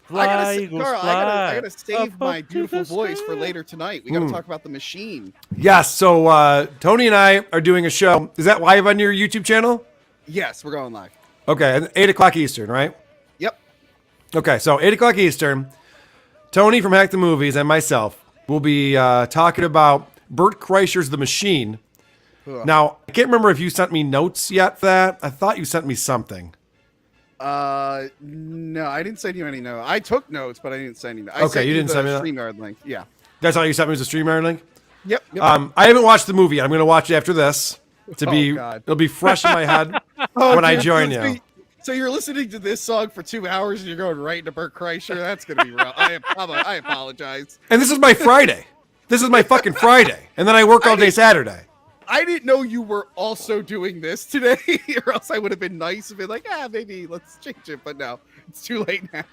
Speaker 8: Fly
Speaker 9: Eagles,
Speaker 8: Eagles
Speaker 9: Carl,
Speaker 8: Fly.
Speaker 9: I gotta save
Speaker 8: Up,
Speaker 9: my
Speaker 8: up to
Speaker 9: beautiful
Speaker 8: the
Speaker 9: voice for
Speaker 8: sky.
Speaker 9: later tonight. We gotta talk about the machine.
Speaker 2: Yes. So Tony and I are doing a show. Is that live on your YouTube channel?
Speaker 9: Yes, we're going live.
Speaker 2: Okay. 8 o'clock Eastern, right?
Speaker 9: Yep.
Speaker 2: Okay. So 8 o'clock Eastern. Tony from Hack the Movies and myself will be talking about Bert Kreischer's The Machine.
Speaker 9: Ugh.
Speaker 2: Now, I can't remember if you sent me notes yet for that. I thought you sent me something.
Speaker 9: No, I didn't send you any notes. I took notes, but I didn't send you.
Speaker 2: Okay, you didn't send me that?
Speaker 9: StreamYard link. Yeah.
Speaker 2: That's all you sent me was a StreamYard link?
Speaker 9: Yep.
Speaker 2: I haven't watched the movie yet. I'm going to watch it after this.
Speaker 9: God.
Speaker 2: It'll be fresh in my head
Speaker 9: Oh,
Speaker 2: when I
Speaker 9: dude,
Speaker 2: join you.
Speaker 9: So you're listening to this song for 2 hours and you're going right into Bert Kreischer? That's going to be rough. I apologize.
Speaker 2: And this is my Friday. This is my fucking Friday. And then I work all day Saturday.
Speaker 9: I didn't know you were also doing this today, or else I would have been nice and been like, maybe let's change it. But no, it's too late now.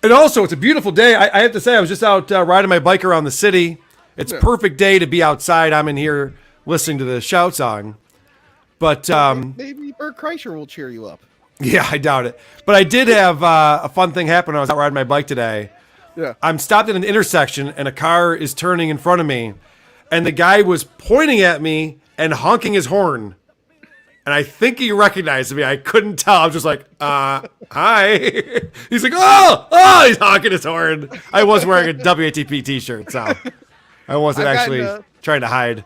Speaker 2: And also, it's a beautiful day. I have to say, I was just out riding my bike around the city. It's a perfect day to be outside. I'm in here listening to the Shout song. But
Speaker 9: maybe Bert Kreischer will cheer you up.
Speaker 2: Yeah, I doubt it. But I did have a fun thing happen when I was out riding my bike today.
Speaker 9: Yeah.
Speaker 2: I'm stopped at an intersection, and a car is turning in front of me. And the guy was pointing at me and honking his horn. And I think he recognized me. I couldn't tell. I was just like, hi. He's like, oh, he's honking his horn. I was wearing a WATP t-shirt, so I wasn't actually trying to hide.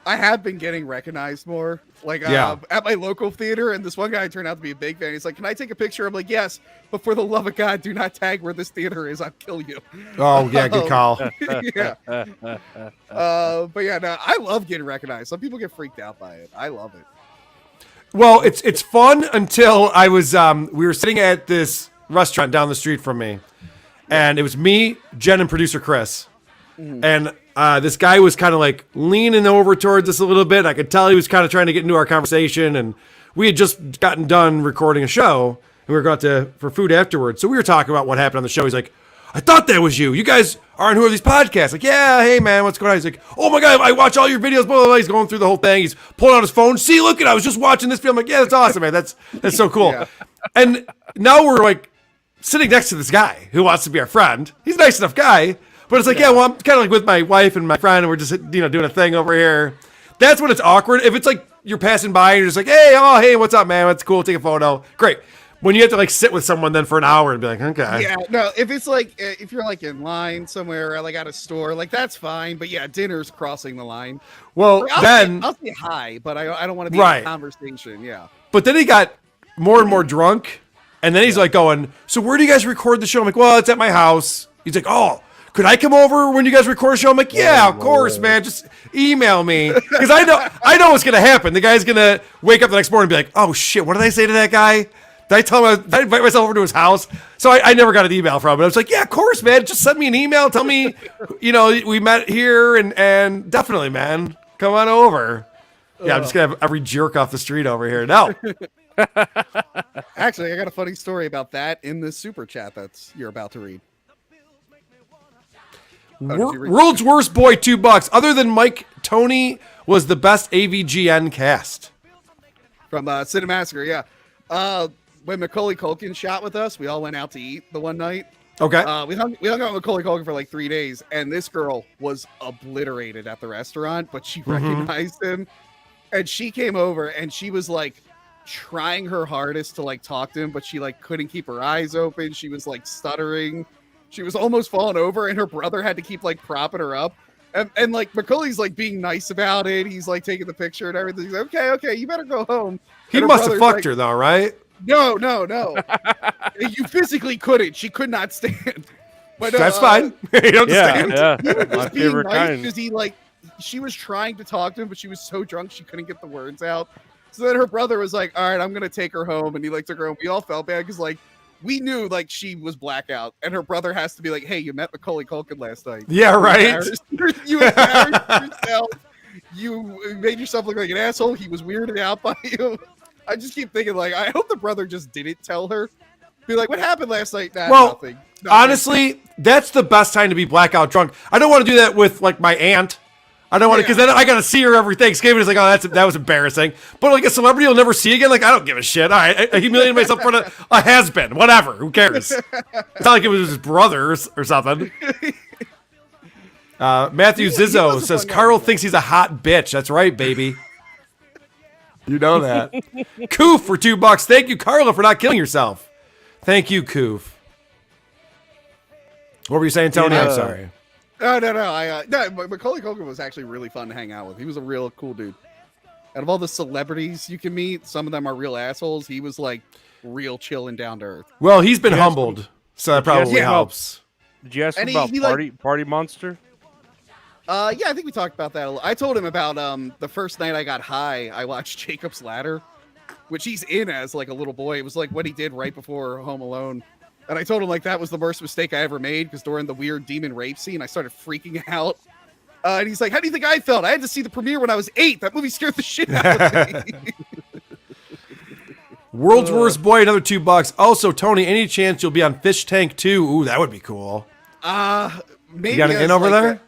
Speaker 9: I have been getting recognized more, like at my local theater, and this one guy turned out to be a big fan. He's like, "Can I take a picture?" I'm like, "Yes, but for the love of God, do not tag where this theater is. I'll kill you."
Speaker 2: Oh yeah, good call.
Speaker 9: Yeah. But yeah, no, I love getting recognized. Some people get freaked out by it. I love it.
Speaker 2: Well, it's fun until I was we were sitting at this restaurant down the street from me, and it was me, Jen, and producer Chris, and this guy was kind of like leaning over towards us a little bit. I could tell he was kind of trying to get into our conversation, and we had just gotten done recording a show, and we were going for food afterwards. So we were talking about what happened on the show. He's like, "I thought that was you. You guys aren't who are these podcasts?" Like, "Yeah, hey man, what's going on?" He's like, "Oh my God, I watch all your videos." Blah, blah, blah. He's going through the whole thing. He's pulling out his phone. "See, look at, I was just watching this film." I'm like, "Yeah, that's awesome, man. That's so cool."
Speaker 9: Yeah.
Speaker 2: And now we're like sitting next to this guy who wants to be our friend. He's a nice enough guy. But it's like, yeah, well, I'm kind of like with my wife and my friend, and we're just, doing a thing over here. That's when it's awkward. If it's like you're passing by and you're just like, hey, what's up, man? That's cool. Take a photo. Great. When you have to like sit with someone then for an hour and be like, okay.
Speaker 9: Yeah, no, if it's like, if you're like in line somewhere, or like at a store, like that's fine. But yeah, dinner's crossing the line.
Speaker 2: Well,
Speaker 9: Like, I'll say hi, but I don't want to be in a conversation. Yeah.
Speaker 2: But then he got more and more drunk. And then he's like going, "So where do you guys record the show?" I'm like, "Well, it's at my house." He's like, "Oh, could I come over when you guys record a show?" I'm like, "Yeah, of course, man. Just email me." Because I know what's going to happen. The guy's going to wake up the next morning and be like, "Oh, shit, what did I say to that guy? Did I tell him, did I invite myself over to his house?" So I never got an email from him. I was like, "Yeah, of course, man. Just send me an email. Tell me, we met here and definitely, man, come on over." Yeah, I'm just going to have every jerk off the street over here. No.
Speaker 9: Actually, I got a funny story about that in the super chat you're about to read.
Speaker 2: World's Worst Boy, $2. Other than Mike, Tony was the best AVGN cast.
Speaker 9: From Cinemassacre, yeah. When Macaulay Culkin shot with us, we all went out to eat the one night.
Speaker 2: Okay.
Speaker 9: We hung out with Macaulay Culkin for like 3 days, and this girl was obliterated at the restaurant, but she recognized him. And she came over, and she was like trying her hardest to like talk to him, but she like couldn't keep her eyes open. She was like stuttering. She was almost falling over, and her brother had to keep like propping her up. And like Macaulay's like being nice about it. He's like taking the picture and everything. He's like, okay, you better go home.
Speaker 2: He must have fucked her though, right?
Speaker 9: No. You physically couldn't. She could not stand. But
Speaker 2: that's fine. You don't stand.
Speaker 8: Yeah.
Speaker 9: He was
Speaker 8: My
Speaker 9: just being
Speaker 8: favorite
Speaker 9: nice
Speaker 8: kind.
Speaker 9: because she was trying to talk to him, but she was so drunk she couldn't get the words out. So then her brother was like, "All right, I'm gonna take her home," and he like took her home. We all felt bad because like we knew like she was blackout, and her brother has to be like, "Hey, you met Macaulay Culkin last night."
Speaker 2: Yeah, right.
Speaker 9: You embarrassed yourself. You made yourself look like an asshole. He was weirded out by you. I just keep thinking like, I hope the brother just didn't tell her. Be like, "What happened last night?" Nah,
Speaker 2: well,
Speaker 9: nothing.
Speaker 2: Honestly, that's the best time to be blackout drunk. I don't want to do that with like my aunt. I don't want to, because then I got to see her every Thanksgiving. It's like, oh, that was embarrassing. But like a celebrity you'll never see again, like I don't give a shit. All right, I humiliated myself in front of a has-been. Whatever, who cares? It's not like it was his brothers or something. Matthew Zizzo says, "Carl thinks he's a hot bitch." That's right, baby. You know that. Koof for $2. Thank you, Carla, for not killing yourself. Thank you, Koof. What were you saying, Tony? I'm sorry.
Speaker 9: No. Macaulay Culkin was actually really fun to hang out with. He was a real cool dude. Out of all the celebrities you can meet, some of them are real assholes. He was like real chill and down to earth.
Speaker 2: Well, he's been humbled, so that probably
Speaker 9: Yeah.
Speaker 2: helps.
Speaker 8: Did you ask him
Speaker 9: And
Speaker 8: about
Speaker 9: he,
Speaker 8: Party Monster?
Speaker 9: Yeah, I think we talked about that a little. I told him about the first night I got high, I watched Jacob's Ladder, which he's in as like a little boy. It was like what he did right before Home Alone. And I told him like that was the worst mistake I ever made because during the weird demon rape scene, I started freaking out. And he's like, "How do you think I felt? I had to see the premiere when I was 8. That movie scared the shit out of me."
Speaker 2: World's Worst Boy, another $2. Also, Tony, any chance you'll be on Fish Tank 2? Ooh, that would be cool.
Speaker 9: Maybe
Speaker 2: You got an
Speaker 9: as,
Speaker 2: in over
Speaker 9: like,
Speaker 2: there?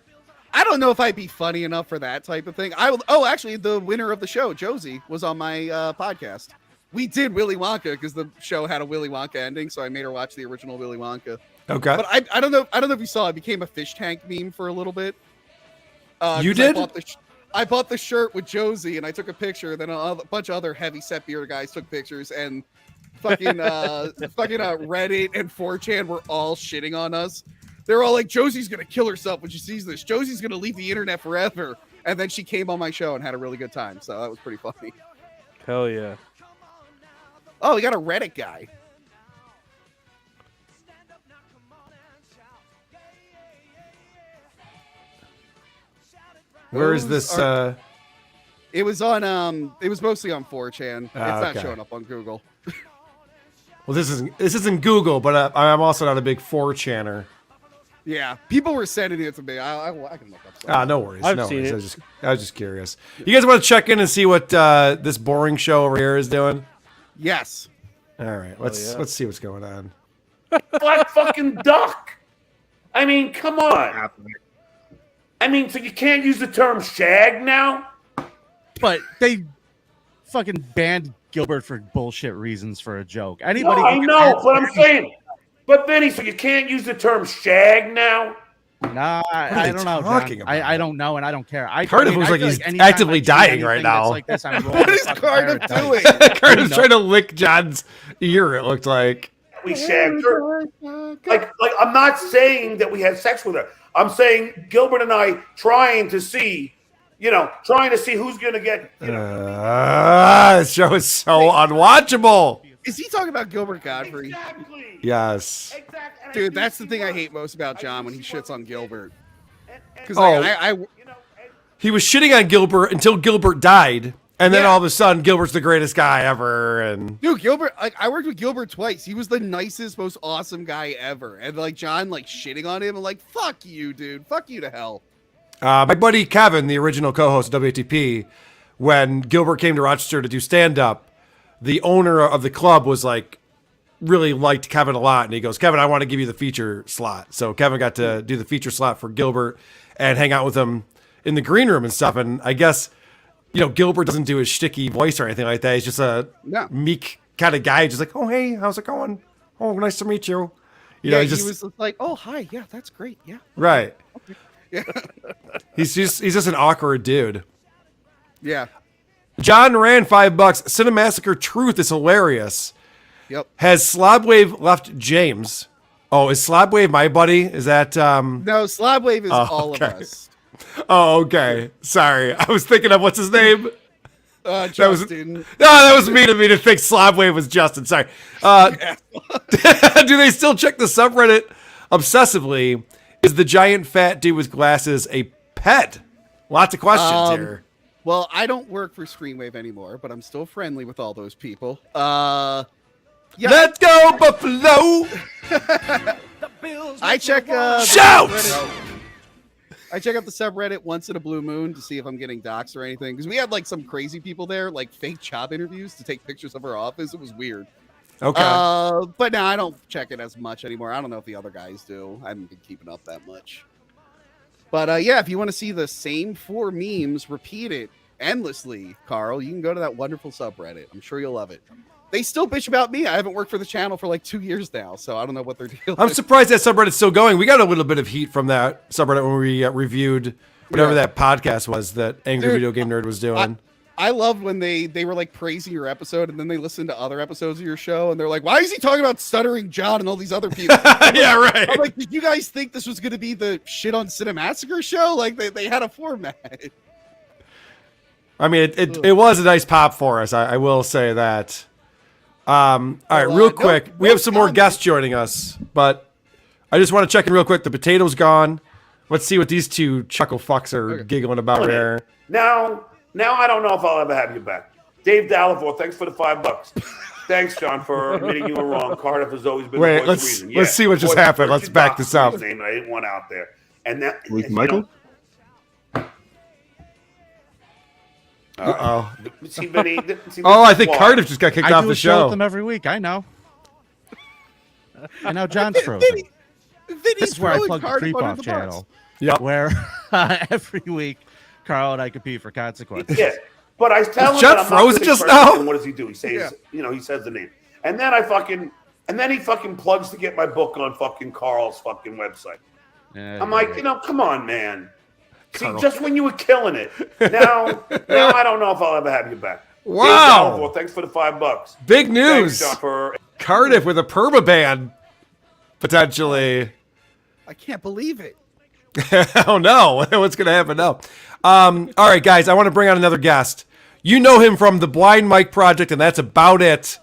Speaker 9: I don't know if I'd be funny enough for that type of thing. I will. Oh, actually, the winner of the show, Josie, was on my podcast. We did Willy Wonka because the show had a Willy Wonka ending, so I made her watch the original Willy Wonka.
Speaker 2: Okay.
Speaker 9: But I don't know. I don't know if you saw. I became a fish tank meme for a little bit.
Speaker 2: You
Speaker 9: 'Cause
Speaker 2: did?
Speaker 9: I bought the shirt with Josie, and I took a picture. Then a bunch of other heavy set beer guys took pictures, and fucking Reddit and 4chan were all shitting on us. They were all like, "Josie's gonna kill herself when she sees this. Josie's gonna leave the internet forever." And then she came on my show and had a really good time. So that was pretty funny.
Speaker 8: Hell yeah.
Speaker 9: Oh, we got a Reddit guy.
Speaker 2: Where is this?
Speaker 9: It was on. It was mostly on 4chan. It's not
Speaker 2: okay.
Speaker 9: showing up on Google.
Speaker 2: Well, this isn't Google, but I'm also not a big 4channer.
Speaker 9: Yeah, people were sending it to me. I can look up something.
Speaker 2: No worries.
Speaker 8: I've
Speaker 2: no
Speaker 8: seen
Speaker 2: worries.
Speaker 8: it.
Speaker 2: I was just curious. You guys want to check in and see what this boring show over here is doing?
Speaker 9: Yes.
Speaker 2: All right, let's see what's going on.
Speaker 5: Black fucking duck. I mean, come on. I mean, so you can't use the term shag now?
Speaker 3: But they fucking banned Gilbert for bullshit reasons for a joke. Anybody?
Speaker 5: No, I know, but I'm saying. But Vinnie, so you can't use the term shag now?
Speaker 3: Nah, I don't know.
Speaker 2: talking
Speaker 3: John.
Speaker 2: about?
Speaker 3: I don't know, and I don't care.
Speaker 2: Cardiff looks like he's actively dying right now.
Speaker 3: Like this, I'm
Speaker 9: What is Cardiff doing?
Speaker 2: Cardiff's trying to lick John's ear, it looked like.
Speaker 5: We shagged her. Like I'm not saying that we had sex with her. I'm saying Gilbert and I trying to see who's gonna get.
Speaker 2: This show is so unwatchable.
Speaker 9: Is he talking about Gilbert Godfrey?
Speaker 5: Exactly.
Speaker 2: Yes.
Speaker 5: Exactly.
Speaker 9: Dude, that's the thing I hate most about John when he shits on Gilbert. Because
Speaker 2: He was shitting on Gilbert until Gilbert died, and then
Speaker 9: Yeah.
Speaker 2: all of a sudden, Gilbert's the greatest guy ever. And
Speaker 9: dude, Gilbert, I worked with Gilbert twice. He was the nicest, most awesome guy ever. And like John, like shitting on him, and like, fuck you, dude. Fuck you to hell.
Speaker 2: my buddy Kevin, the original co-host of WATP, when Gilbert came to Rochester to do stand-up, the owner of the club was like, really liked Kevin a lot, and he goes, "Kevin, I want to give you the feature slot." So Kevin got to do the feature slot for Gilbert and hang out with him in the green room and stuff. And I guess, Gilbert doesn't do his shticky voice or anything like that. He's just a meek kind of guy, just like, "Oh, hey, how's it going? Oh, nice to meet you."
Speaker 9: He was just like, "Oh, hi, yeah, that's great, yeah."
Speaker 2: Right.
Speaker 9: Yeah.
Speaker 2: he's just an awkward dude.
Speaker 9: Yeah.
Speaker 2: John Rand, $5. Cinemassacre Truth is hilarious.
Speaker 9: Yep.
Speaker 2: Has Slobwave left James? Oh, is Slobwave my buddy? Is that
Speaker 9: No, Slobwave is all of
Speaker 2: okay.
Speaker 9: us.
Speaker 2: Oh, okay. Sorry. I was thinking of what's his name?
Speaker 9: Justin.
Speaker 2: That was mean of me to think Slobwave was Justin. Sorry. Do they still check the subreddit obsessively? Is the giant fat dude with glasses a pet? Lots of questions here.
Speaker 9: Well, I don't work for Screenwave anymore, but I'm still friendly with all those people. Yeah.
Speaker 2: Let's go, Buffalo!
Speaker 9: I check
Speaker 2: Shout!
Speaker 9: I check out the subreddit once in a blue moon to see if I'm getting doxxed or anything. Because we had like some crazy people there, like fake job interviews to take pictures of our office. It was weird.
Speaker 2: Okay.
Speaker 9: But no, I don't check it as much anymore. I don't know if the other guys do. I haven't been keeping up that much. But yeah, if you want to see the same 4 memes repeated endlessly, Carl, you can go to that wonderful subreddit. I'm sure you'll love it. They still bitch about me. I haven't worked for the channel for like 2 years now, so I don't know what they're doing.
Speaker 2: I'm surprised that subreddit's still going. We got a little bit of heat from that subreddit when we reviewed whatever that podcast was that Angry Video Game Nerd was doing.
Speaker 9: I loved when they were like praising your episode, and then they listened to other episodes of your show, and they're like, "Why is he talking about Stuttering John and all these other people?"
Speaker 2: Yeah, right.
Speaker 9: I'm like, did you guys think this was going to be the shit on Cinemassacre show? Like they had a format.
Speaker 2: I mean, it was a nice pop for us. I will say that. All right, real quick. We have some more guests joining us, but I just want to check in real quick. The potato's gone. Let's see what these two chuckle fucks are giggling about here.
Speaker 5: Now I don't know if I'll ever have you back. Dave Dalivore, thanks for the $5. Thanks, John, for admitting you were wrong. Cardiff has always been the voice of reason.
Speaker 2: Let's see what just happened. Let's back this up.
Speaker 5: I didn't want out there. And that
Speaker 4: With Michael?
Speaker 2: Uh-oh.
Speaker 5: See, Vinnie,
Speaker 2: I think Cardiff just got kicked
Speaker 3: I
Speaker 2: off
Speaker 3: do
Speaker 2: the
Speaker 3: a show with
Speaker 2: show.
Speaker 3: them every week. I know. And now John's frozen. This is where I plug the Creep Off channel.
Speaker 2: Yeah.
Speaker 3: Where every week, Carl and I compete for consequences.
Speaker 5: Yeah. But I tell him
Speaker 2: Jeff
Speaker 5: that I'm
Speaker 2: frozen
Speaker 5: not
Speaker 2: just
Speaker 5: person,
Speaker 2: now?
Speaker 5: and what does he do? He says, he says the name. And then he fucking plugs to get my book on fucking Carl's fucking website. I'm like, come on, man. See,
Speaker 2: Carl.
Speaker 5: just when you were killing it. Now I don't know if I'll ever have you back.
Speaker 2: Wow.
Speaker 5: Dave Dalivore, thanks for the $5.
Speaker 2: Big news.
Speaker 5: Thanks, John, for
Speaker 2: Cardiff with a perma ban, potentially.
Speaker 9: I can't believe it.
Speaker 2: Oh no, what's going to happen now? All right, guys, I want to bring on another guest. You know him from the Blind Mike Project, and that's about it.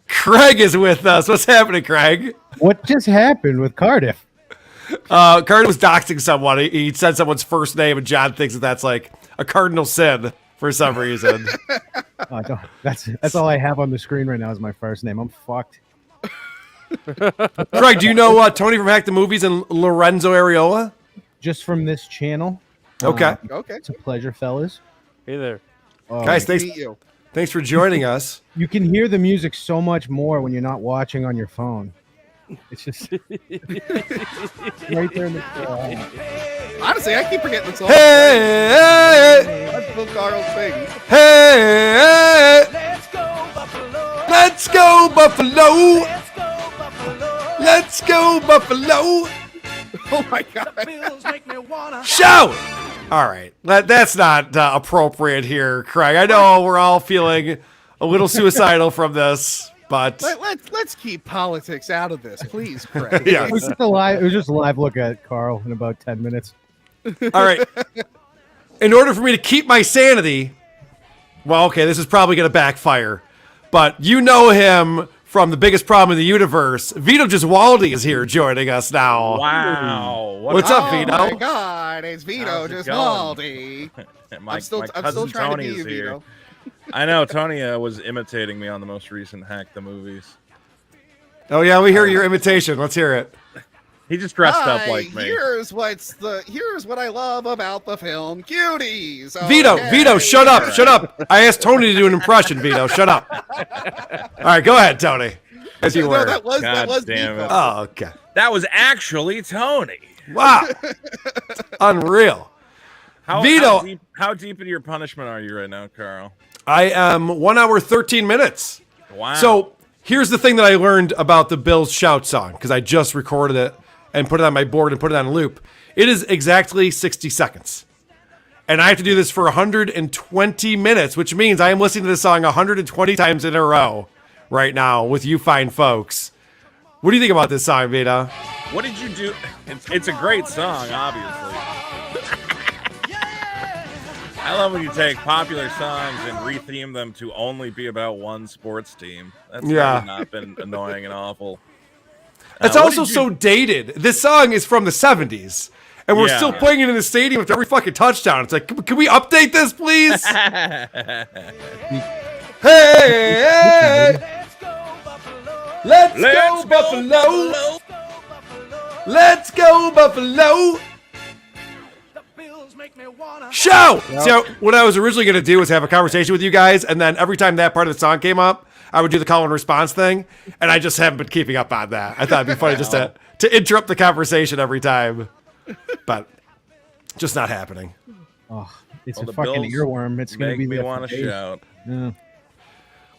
Speaker 2: Craig is with us. What's happening, Craig?
Speaker 11: What just happened with Cardiff?
Speaker 2: Cardiff was doxing someone. He said someone's first name, and John thinks that's like a cardinal sin for some reason.
Speaker 11: That's all I have on the screen right now is my first name. I'm fucked.
Speaker 2: Craig, do you know Tony from Hack the Movies and Lorenzo Areola?
Speaker 11: Just from this channel.
Speaker 2: Okay.
Speaker 9: Okay.
Speaker 11: It's a pleasure, fellas.
Speaker 8: Hey there.
Speaker 2: Guys, thanks for joining us.
Speaker 11: You can hear the music so much more when you're not watching on your phone. It's just right there in the
Speaker 9: Honestly, I keep forgetting the song.
Speaker 2: Hey,
Speaker 9: That's Bill Carl sings.
Speaker 2: hey, let's go Buffalo. Let's go Buffalo.
Speaker 9: Oh my God.
Speaker 2: Shout! All right, that's not appropriate here, Craig. I know we're all feeling a little suicidal from this, but
Speaker 9: Let's keep politics out of this, please, Craig.
Speaker 2: Yeah.
Speaker 11: It was just a live look at Carl in about 10 minutes.
Speaker 2: all right. In order for me to keep my sanity, well, okay, this is probably going to backfire, but you know him from the biggest problem in the universe. Vito Giswaldi is here joining us now.
Speaker 12: Wow.
Speaker 2: What's up, Vito?
Speaker 9: Oh my God, it's Vito Giswaldi.
Speaker 12: I'm
Speaker 9: still trying to be you, Vito.
Speaker 12: I know Tony was imitating me on the most recent Hack the Movies.
Speaker 2: Oh yeah, we hear your imitation. Let's hear it.
Speaker 12: He just dressed up like me.
Speaker 9: Here's what I love about the film Cuties.
Speaker 2: Vito, shut up. I asked Tony to do an impression, Vito. Shut up. All right, go ahead, Tony. As you were.
Speaker 9: That was
Speaker 12: damn
Speaker 9: Vito.
Speaker 12: it.
Speaker 2: Oh, okay.
Speaker 12: That was actually Tony.
Speaker 2: Wow. Unreal. Vito.
Speaker 12: How deep into your punishment are you right now, Carl?
Speaker 2: I am 1 hour, 13 minutes.
Speaker 12: Wow.
Speaker 2: So here's the thing that I learned about the Bills Shout song, because I just recorded it and put it on my board and put it on loop. It is exactly 60 seconds. And I have to do this for 120 minutes, which means I am listening to this song 120 times in a row right now with you fine folks. What do you think about this song, Vito?
Speaker 12: What did you do? It's a great song, obviously. I love when you take popular songs and retheme them to only be about one sports team. That's really not been annoying and awful.
Speaker 2: It's also so dated. This song is from the 70s, and we're still playing it in the stadium with every fucking touchdown. It's like, can we update this, please? Hey, let's go Buffalo. Let's go Buffalo. Shout! So what I was originally going to do was have a conversation with you guys, and then every time that part of the song came up, I would do the call and response thing, and I just haven't been keeping up on that. I thought it'd be funny just to interrupt the conversation every time, but just not happening.
Speaker 11: Oh, it's a fucking earworm. It's going to be
Speaker 12: me
Speaker 11: there
Speaker 12: want to shout.
Speaker 11: Yeah.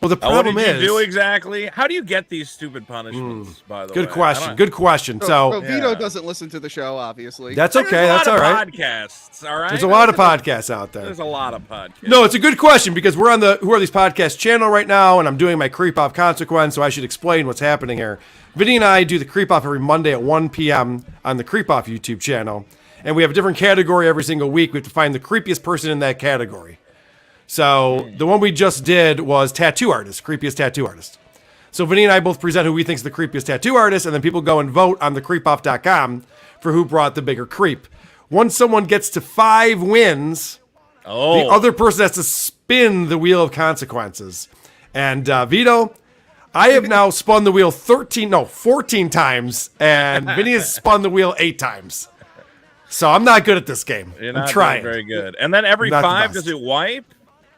Speaker 2: Well, the problem
Speaker 12: what did
Speaker 2: is,
Speaker 12: you do exactly? How do you get these stupid punishments? By the way,
Speaker 2: good question. Good question. So
Speaker 9: Vito doesn't listen to the show, obviously.
Speaker 2: That's okay. That's all right.
Speaker 12: Podcasts, all right.
Speaker 2: There's a lot of podcasts out there.
Speaker 12: There's a lot of podcasts.
Speaker 2: No, it's a good question because we're on the Who Are These Podcasts channel right now, and I'm doing my Creep Off consequence, so I should explain what's happening here. Vinnie and I do the Creep Off every Monday at 1 p.m. on the Creep Off YouTube channel, and we have a different category every single week. We have to find the creepiest person in that category. So the one we just did was tattoo artist, creepiest tattoo artist. So Vinnie and I both present who we think is the creepiest tattoo artist, and then people go and vote on thecreepoff.com for who brought the bigger creep. Once someone gets to 5 wins, the other person has to spin the wheel of consequences. And Vito, I have now spun the wheel 14 times, and Vinnie has spun the wheel 8 times. So I'm not good at this game.
Speaker 12: You're
Speaker 2: I'm
Speaker 12: not
Speaker 2: trying.
Speaker 12: doing very good. And then every
Speaker 2: Not the
Speaker 12: 5,
Speaker 2: best.
Speaker 12: does it wipe?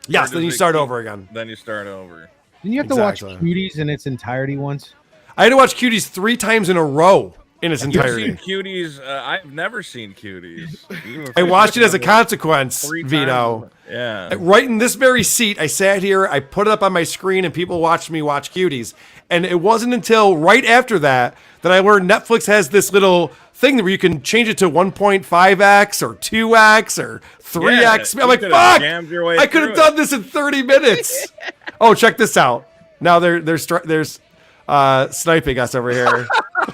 Speaker 2: Yes,
Speaker 12: Or
Speaker 2: then you
Speaker 12: does it
Speaker 2: start
Speaker 12: keep-
Speaker 2: over again.
Speaker 12: Then you start over.
Speaker 11: Didn't you have to watch
Speaker 2: Exactly.
Speaker 11: Cuties in its entirety once?
Speaker 2: I had to watch Cuties 3 times in a row in its
Speaker 12: You've
Speaker 2: entirety.
Speaker 12: seen Cuties. I've never seen Cuties. Even if
Speaker 2: I watched it as a
Speaker 12: it's
Speaker 2: consequence,
Speaker 12: 3 times.
Speaker 2: Vito.
Speaker 12: Yeah.
Speaker 2: Right in this very seat, I sat here, I put it up on my screen, and people watched me watch Cuties. And it wasn't until right after that I learned Netflix has this little thing where you can change it to 1.5x or 2x or 3x.
Speaker 12: Yeah,
Speaker 2: I'm like,
Speaker 12: you could've
Speaker 2: fuck!
Speaker 12: jammed your way
Speaker 2: I could have
Speaker 12: through
Speaker 2: done this in 30 minutes. Oh, check this out. Now there's sniping us over here.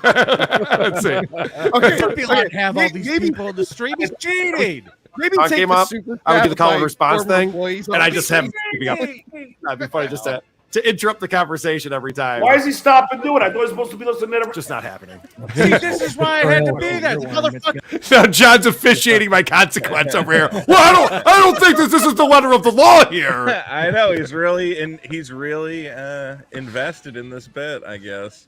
Speaker 2: Let's see.
Speaker 3: Okay, don't be like have all these people in the stream is cheating.
Speaker 9: Maybe
Speaker 2: Song
Speaker 9: take
Speaker 2: came
Speaker 9: the
Speaker 2: up,
Speaker 9: super
Speaker 2: I would do the
Speaker 9: chat
Speaker 2: call
Speaker 9: with
Speaker 2: and
Speaker 9: my
Speaker 2: response
Speaker 9: former
Speaker 2: thing,
Speaker 9: employees
Speaker 2: and
Speaker 9: on
Speaker 2: I
Speaker 9: the
Speaker 2: just have
Speaker 9: stream.
Speaker 2: that'd be funny just to interrupt the conversation every time.
Speaker 5: Why is he stopping doing it? I thought he was supposed to be listening to
Speaker 2: Just not happening.
Speaker 3: See, this is why I had to be there. The motherfucker.
Speaker 2: Now John's officiating my consequence over here. Well, I don't think this is the letter of the law here.
Speaker 12: I know he's really invested in this bit, I guess.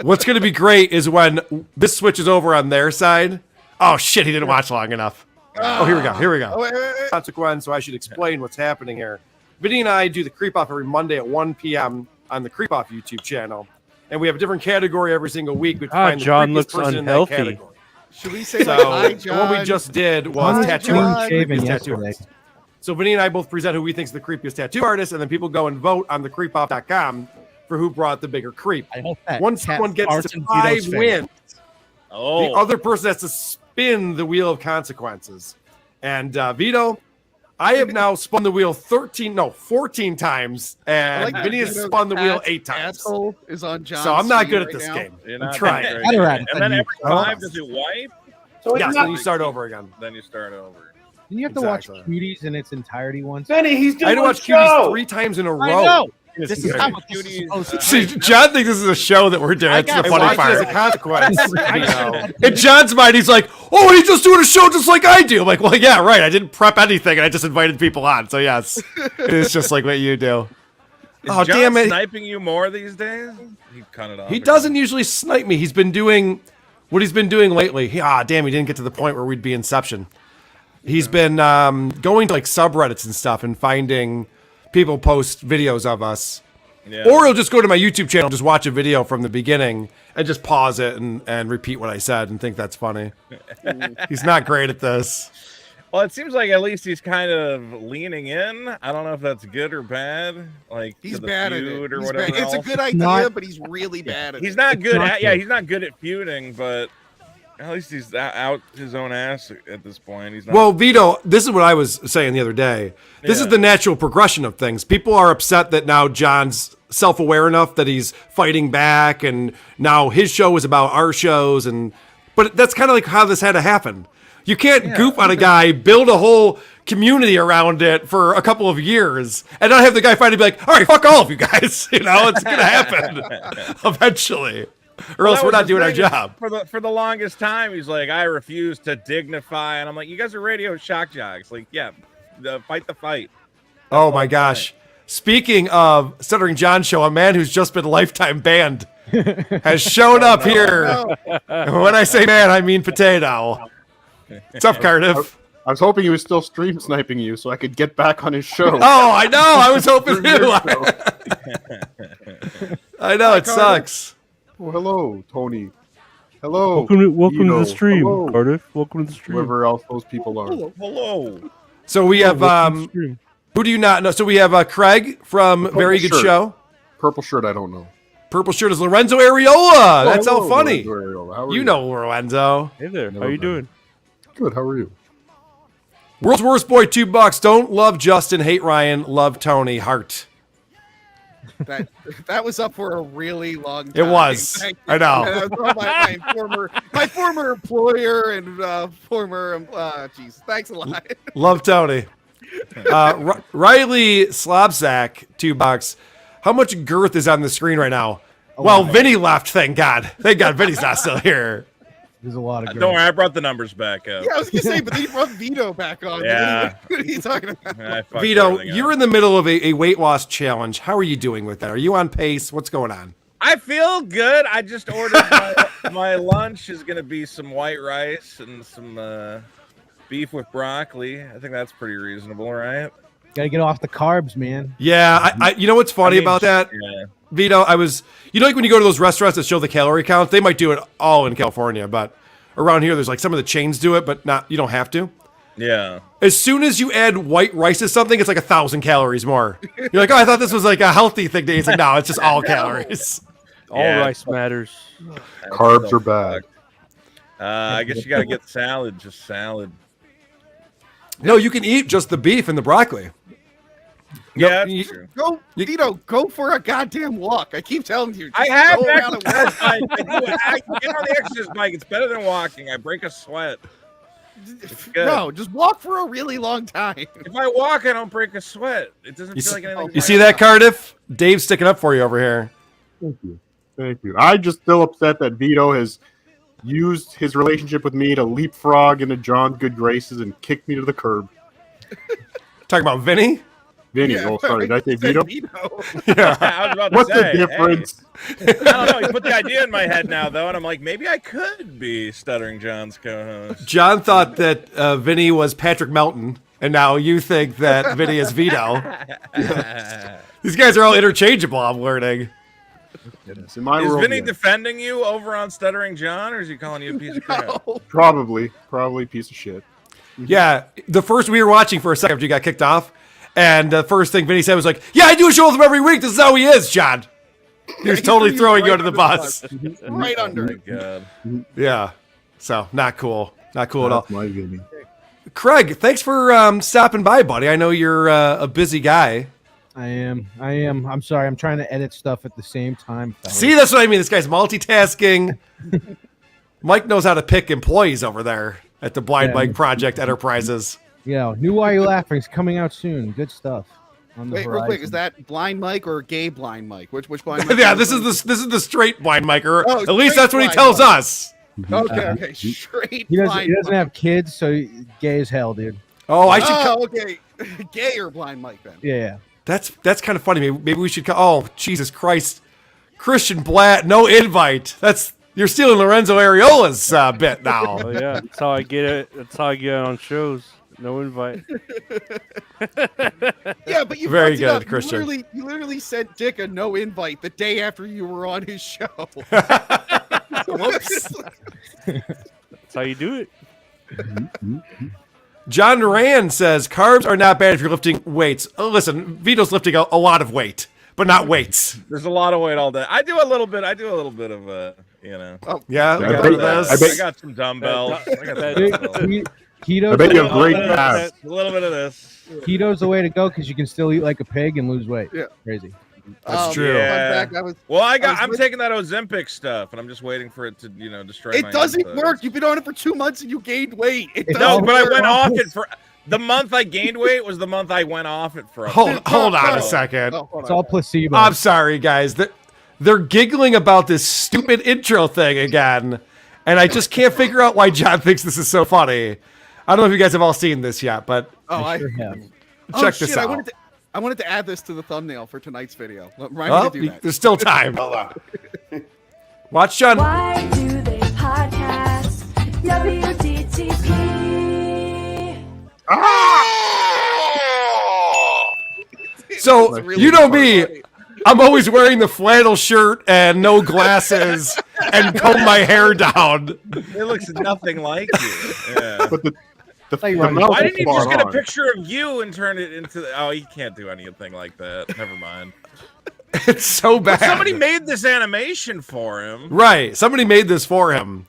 Speaker 2: What's going to be great is when this switches over on their side. Oh shit, he didn't watch long enough. Oh, here we go. Here we go.
Speaker 9: Oh, wait.
Speaker 2: Consequence. So I should explain what's happening here. Vinny and I do the Creep Off every Monday at 1 p.m. on the Creep Off YouTube channel, and we have a different category every single week. We find the
Speaker 8: John
Speaker 2: creepiest
Speaker 8: looks
Speaker 2: person in that
Speaker 8: unhealthy.
Speaker 2: category.
Speaker 9: Should we say
Speaker 2: So
Speaker 9: like, hi,
Speaker 2: the
Speaker 9: John?
Speaker 2: one we just did was
Speaker 11: John
Speaker 2: tattoo
Speaker 11: clean
Speaker 2: artist,
Speaker 11: shaven
Speaker 2: creepiest tattoo
Speaker 11: yesterday.
Speaker 2: artist. So Vinny and I both present who we think is the creepiest tattoo artist, and then people go and vote on thecreepoff.com for who brought the bigger creep.
Speaker 3: I hope that
Speaker 2: Once
Speaker 3: cat
Speaker 2: someone gets
Speaker 3: farts
Speaker 2: to
Speaker 3: in
Speaker 2: 5
Speaker 3: Vito's face.
Speaker 2: wins, the
Speaker 12: Oh,
Speaker 2: other person has to spin the wheel of consequences. And Vito, I have now spun the wheel 14 times,
Speaker 9: I
Speaker 2: and
Speaker 9: like that
Speaker 2: Vinny has
Speaker 9: Vito's
Speaker 2: spun the wheel
Speaker 9: cat's
Speaker 2: 8 times.
Speaker 9: Asshole is on John's
Speaker 2: So I'm not
Speaker 9: screen
Speaker 2: good at
Speaker 9: right
Speaker 2: this
Speaker 9: now.
Speaker 2: game.
Speaker 12: you're
Speaker 2: I'm
Speaker 12: not
Speaker 2: trying.
Speaker 12: doing very
Speaker 3: Better
Speaker 12: good.
Speaker 3: at it
Speaker 12: And
Speaker 3: than
Speaker 12: then
Speaker 3: you.
Speaker 12: every 5, does it wipe?
Speaker 5: So
Speaker 2: Yes,
Speaker 5: he's
Speaker 2: then
Speaker 5: not.
Speaker 2: you start over again.
Speaker 12: Then you start over.
Speaker 11: Didn't you have to
Speaker 2: Exactly.
Speaker 11: watch Cuties in its entirety once?
Speaker 5: Benny, he's
Speaker 2: I
Speaker 5: doing
Speaker 2: had to
Speaker 5: a
Speaker 2: watch
Speaker 5: show.
Speaker 2: Cuties 3 times in a
Speaker 3: I
Speaker 2: row.
Speaker 3: know.
Speaker 2: in its
Speaker 3: This is
Speaker 2: entirety.
Speaker 3: how this is supposed to
Speaker 2: See,
Speaker 3: be.
Speaker 2: John thinks this is a show that we're doing. That's
Speaker 3: got
Speaker 2: the
Speaker 3: it.
Speaker 2: funny
Speaker 3: I watched it
Speaker 2: part.
Speaker 3: as a
Speaker 2: consequence. You know. In John's mind, he's like, "Oh, he's just doing a show just like I do." I'm like, "Well, yeah, right. I didn't prep anything, and I just invited people on. So yes, it's just like what you do."
Speaker 12: Is
Speaker 2: Oh,
Speaker 12: John
Speaker 2: damn it.
Speaker 12: sniping you more these days? He cut it off.
Speaker 2: He
Speaker 12: again.
Speaker 2: doesn't usually snipe me. He's been doing what he's been doing lately. Damn, he didn't get to the point where we'd be Inception. He's been going to like subreddits and stuff and finding people post videos of us.
Speaker 12: Yeah.
Speaker 2: Or he'll just go to my YouTube channel, just watch a video from the beginning and just pause it and repeat what I said and think that's funny. He's not great at this.
Speaker 12: Well, it seems like at least he's kind of leaning in. I don't know if that's good or bad. Like
Speaker 9: He's
Speaker 12: to the
Speaker 9: bad at
Speaker 12: feud
Speaker 9: it.
Speaker 12: or
Speaker 9: He's
Speaker 12: whatever.
Speaker 9: bad. It's a
Speaker 12: else.
Speaker 9: good idea,
Speaker 11: Not-
Speaker 9: but he's really bad at
Speaker 12: He's
Speaker 9: it.
Speaker 12: not good
Speaker 11: not
Speaker 12: at. Yeah,
Speaker 11: good.
Speaker 12: he's not good at feuding, but at least he's out his own ass at this point. He's not.
Speaker 2: Well, Vito, this is what I was saying the other day. This is
Speaker 12: Yeah.
Speaker 2: the natural progression of things. People are upset that now John's self-aware enough that he's fighting back, and now his show is about our shows, but that's kind of like how this had to happen. You can't goof on a guy, build a whole community around it for a couple of years, and not have the guy finally be like, "All right, fuck all of you guys." You know, it's gonna happen eventually, or else
Speaker 12: that
Speaker 2: we're
Speaker 12: was
Speaker 2: not
Speaker 12: the
Speaker 2: doing our
Speaker 12: thing.
Speaker 2: job.
Speaker 12: For the longest time, he's like, I refuse to dignify, and I'm like, you guys are radio shock jocks. Like, yeah, fight the fight.
Speaker 2: Oh my gosh. Speaking of Stuttering John show, a man who's just been lifetime banned has shown up here. And when I say man, I mean potato. What's up, Cardiff?
Speaker 4: I was hoping he was still stream sniping you so I could get back on his show.
Speaker 2: Oh, I know. I was hoping too. I know, it sucks.
Speaker 4: Oh, hello, Tony. Hello.
Speaker 8: Welcome to
Speaker 4: Vito.
Speaker 8: the stream,
Speaker 4: Hello.
Speaker 8: Cardiff. Welcome to the stream.
Speaker 4: Whoever else those people are.
Speaker 12: Hello.
Speaker 2: So we have,
Speaker 8: Welcome to the stream.
Speaker 2: who do you not know? So we have Craig from
Speaker 4: Purple
Speaker 2: Very Good
Speaker 4: shirt.
Speaker 2: Show.
Speaker 4: Purple shirt, I don't know.
Speaker 2: Purple shirt is Lorenzo Areola. That's
Speaker 4: hello,
Speaker 2: all funny.
Speaker 4: Lorenzo Ariola. How are
Speaker 2: You know Lorenzo.
Speaker 8: Hey there.
Speaker 4: Never
Speaker 8: How you
Speaker 4: been.
Speaker 8: doing?
Speaker 4: Good, how are you?
Speaker 2: World's Worst Boy, $2. Don't love Justin, hate Ryan, love Tony, heart.
Speaker 9: That was up for a really long
Speaker 2: It
Speaker 9: time.
Speaker 2: was.
Speaker 9: Thank you.
Speaker 2: I know.
Speaker 9: That was my former employer and former. Jeez, thanks a lot.
Speaker 2: Love Tony. Riley Slobsack, $2. How much girth is on the screen right now? Well, Vinnie left. Thank God. Thank God Vinnie's not still here.
Speaker 11: There's a lot of.
Speaker 12: Don't worry, I brought the numbers back up.
Speaker 9: Yeah, I was gonna say, but then you brought Vito back on.
Speaker 12: Yeah.
Speaker 9: What are you talking about?
Speaker 2: Vito, you're in the middle of a weight loss challenge. How are you doing with that? Are you on pace? What's going on?
Speaker 12: I feel good. I just ordered my lunch is going to be some white rice and some beef with broccoli. I think that's pretty reasonable, right?
Speaker 11: Gotta get off the carbs, man.
Speaker 2: Yeah, I you know what's funny about that?
Speaker 12: Yeah.
Speaker 2: Vito, like when you go to those restaurants that show the calorie count, they might do it all in California, but around here, there's like some of the chains do it, but you don't have to.
Speaker 12: Yeah.
Speaker 2: As soon as you add white rice to something, it's like 1,000 calories more. You're like, oh, I thought this was like a healthy thing to eat. It's like, no, it's just all calories.
Speaker 8: All rice matters.
Speaker 4: Carbs are bad.
Speaker 12: I guess you got to get salad, just salad.
Speaker 2: No, you can eat just the beef and the broccoli.
Speaker 12: Yeah, that's true.
Speaker 9: Vito, go for a goddamn walk. I keep telling you.
Speaker 12: I have
Speaker 9: go around and walk.
Speaker 12: I get on the exercise bike. It's better than walking. I break a sweat.
Speaker 9: No, just walk for a really long time.
Speaker 12: If I walk, I don't break a sweat. It doesn't feel like anything.
Speaker 2: You see that, Cardiff? Dave's sticking up for you over here.
Speaker 4: Thank you. Thank you. I'm just still upset that Vito has used his relationship with me to leapfrog into John's good graces and kick me to the curb.
Speaker 2: Talking about Vinnie?
Speaker 4: Vinnie.
Speaker 9: Yeah,
Speaker 4: Oh, sorry. Did I say Vito?
Speaker 2: Yeah.
Speaker 12: I was about to
Speaker 4: What's
Speaker 12: say,
Speaker 4: the difference?
Speaker 12: Hey. I don't know. You put the idea in my head now, though, and I'm like, maybe I could be Stuttering John's co-host.
Speaker 2: John thought that Vinnie was Patrick Melton, and now you think that Vinnie is Vito. These guys are all interchangeable, I'm learning.
Speaker 4: Is
Speaker 12: Vinnie defending you over on Stuttering John, or is he calling you a piece of crap?
Speaker 4: Probably a piece of shit.
Speaker 2: Yeah, the first we were watching for a second after you got kicked off, and the first thing Vinnie said was like, yeah, I do a show with him every week. This is how he is, John. He was totally throwing you under the bus.
Speaker 9: Right under
Speaker 12: Oh,
Speaker 9: it.
Speaker 12: my God.
Speaker 2: Yeah, so not cool. Not cool at all.
Speaker 4: That's my Vinnie.
Speaker 2: Craig, thanks for stopping by, buddy. I know you're a busy guy.
Speaker 11: I am. I'm sorry. I'm trying to edit stuff at the same time. fellas.
Speaker 2: See, that's what I mean. This guy's multitasking. Mike knows how to pick employees over there at the Blind Mike Project Enterprises.
Speaker 11: Yeah, new Why You Laughing is coming out soon. Good stuff. On the
Speaker 9: Wait, real quick,
Speaker 11: horizon.
Speaker 9: is that blind Mike or gay blind Mike? Which blind Mike?
Speaker 2: Yeah, this is the straight Blind Mike, or
Speaker 9: Oh,
Speaker 2: at least
Speaker 9: straight
Speaker 2: that's what he
Speaker 9: blind
Speaker 2: tells
Speaker 9: Mike.
Speaker 2: us.
Speaker 9: Okay, straight
Speaker 11: He
Speaker 9: blind
Speaker 11: doesn't
Speaker 9: Mike.
Speaker 11: have kids, so gay as hell, dude.
Speaker 2: Oh, I should.
Speaker 9: Oh, okay. Gay or blind Mike then?
Speaker 11: Yeah.
Speaker 2: That's kind of funny. Maybe we should. Oh, Jesus Christ, Christian Blatt, no invite. You're stealing Lorenzo Areola's bit now.
Speaker 8: Oh yeah, that's how I get it. That's how I get on shows. No invite.
Speaker 9: Yeah, but you
Speaker 2: Very
Speaker 9: fucked it
Speaker 2: good,
Speaker 9: up.
Speaker 2: Christian.
Speaker 9: You literally sent Dick a no invite the day after you were on his show. Whoops.
Speaker 8: That's how you do it.
Speaker 2: John Rand says carbs are not bad if you're lifting weights. Listen, Vito's lifting a lot of weight, but not weights.
Speaker 12: There's a lot of weight all day. I do a little bit of
Speaker 2: Yeah,
Speaker 12: I got some dumbbells. I got some dumbbells.
Speaker 11: Keto's
Speaker 4: I bet you have
Speaker 11: the-
Speaker 4: great abs.
Speaker 12: A little bit of this.
Speaker 11: Keto's the way to go because you can still eat like a pig and lose weight.
Speaker 9: Yeah.
Speaker 11: Crazy.
Speaker 2: That's true.
Speaker 12: Yeah.
Speaker 9: Fun fact,
Speaker 12: I'm taking that Ozempic stuff, and I'm just waiting for it to, destroy.
Speaker 9: it
Speaker 12: my
Speaker 9: doesn't
Speaker 12: insides.
Speaker 9: work. You've been on it for 2 months and you gained weight. It
Speaker 11: It's
Speaker 9: doesn't
Speaker 12: No, but I
Speaker 9: work.
Speaker 12: went off it for the month I gained weight was the month I went off it for.
Speaker 2: Hold on a second.
Speaker 9: Oh, hold
Speaker 11: It's
Speaker 9: on.
Speaker 11: all placebo.
Speaker 2: I'm sorry, guys. They're giggling about this stupid intro thing again, and I just can't figure out why John thinks this is so funny. I don't know if you guys have all seen this yet, but
Speaker 9: I
Speaker 11: sure have.
Speaker 2: check this out.
Speaker 9: I wanted to add this to the thumbnail for tonight's video. Remind me
Speaker 2: Well,
Speaker 9: to do that.
Speaker 2: there's still time.
Speaker 5: Hold on.
Speaker 2: Watch John.
Speaker 7: Why do they podcast? WDTP.
Speaker 2: So
Speaker 9: really
Speaker 2: you know
Speaker 9: funny.
Speaker 2: me. I'm always wearing the flannel shirt and no glasses and comb my hair down.
Speaker 12: It looks nothing like you. Yeah.
Speaker 4: But the
Speaker 11: Like,
Speaker 4: mouth
Speaker 12: Why
Speaker 4: is
Speaker 12: didn't you just
Speaker 4: spot
Speaker 12: get a
Speaker 4: on.
Speaker 12: picture of you and turn it into? Oh, you can't do anything like that. Never mind.
Speaker 2: It's so bad.
Speaker 12: Somebody made this animation for him,
Speaker 2: Right. Somebody made this for him.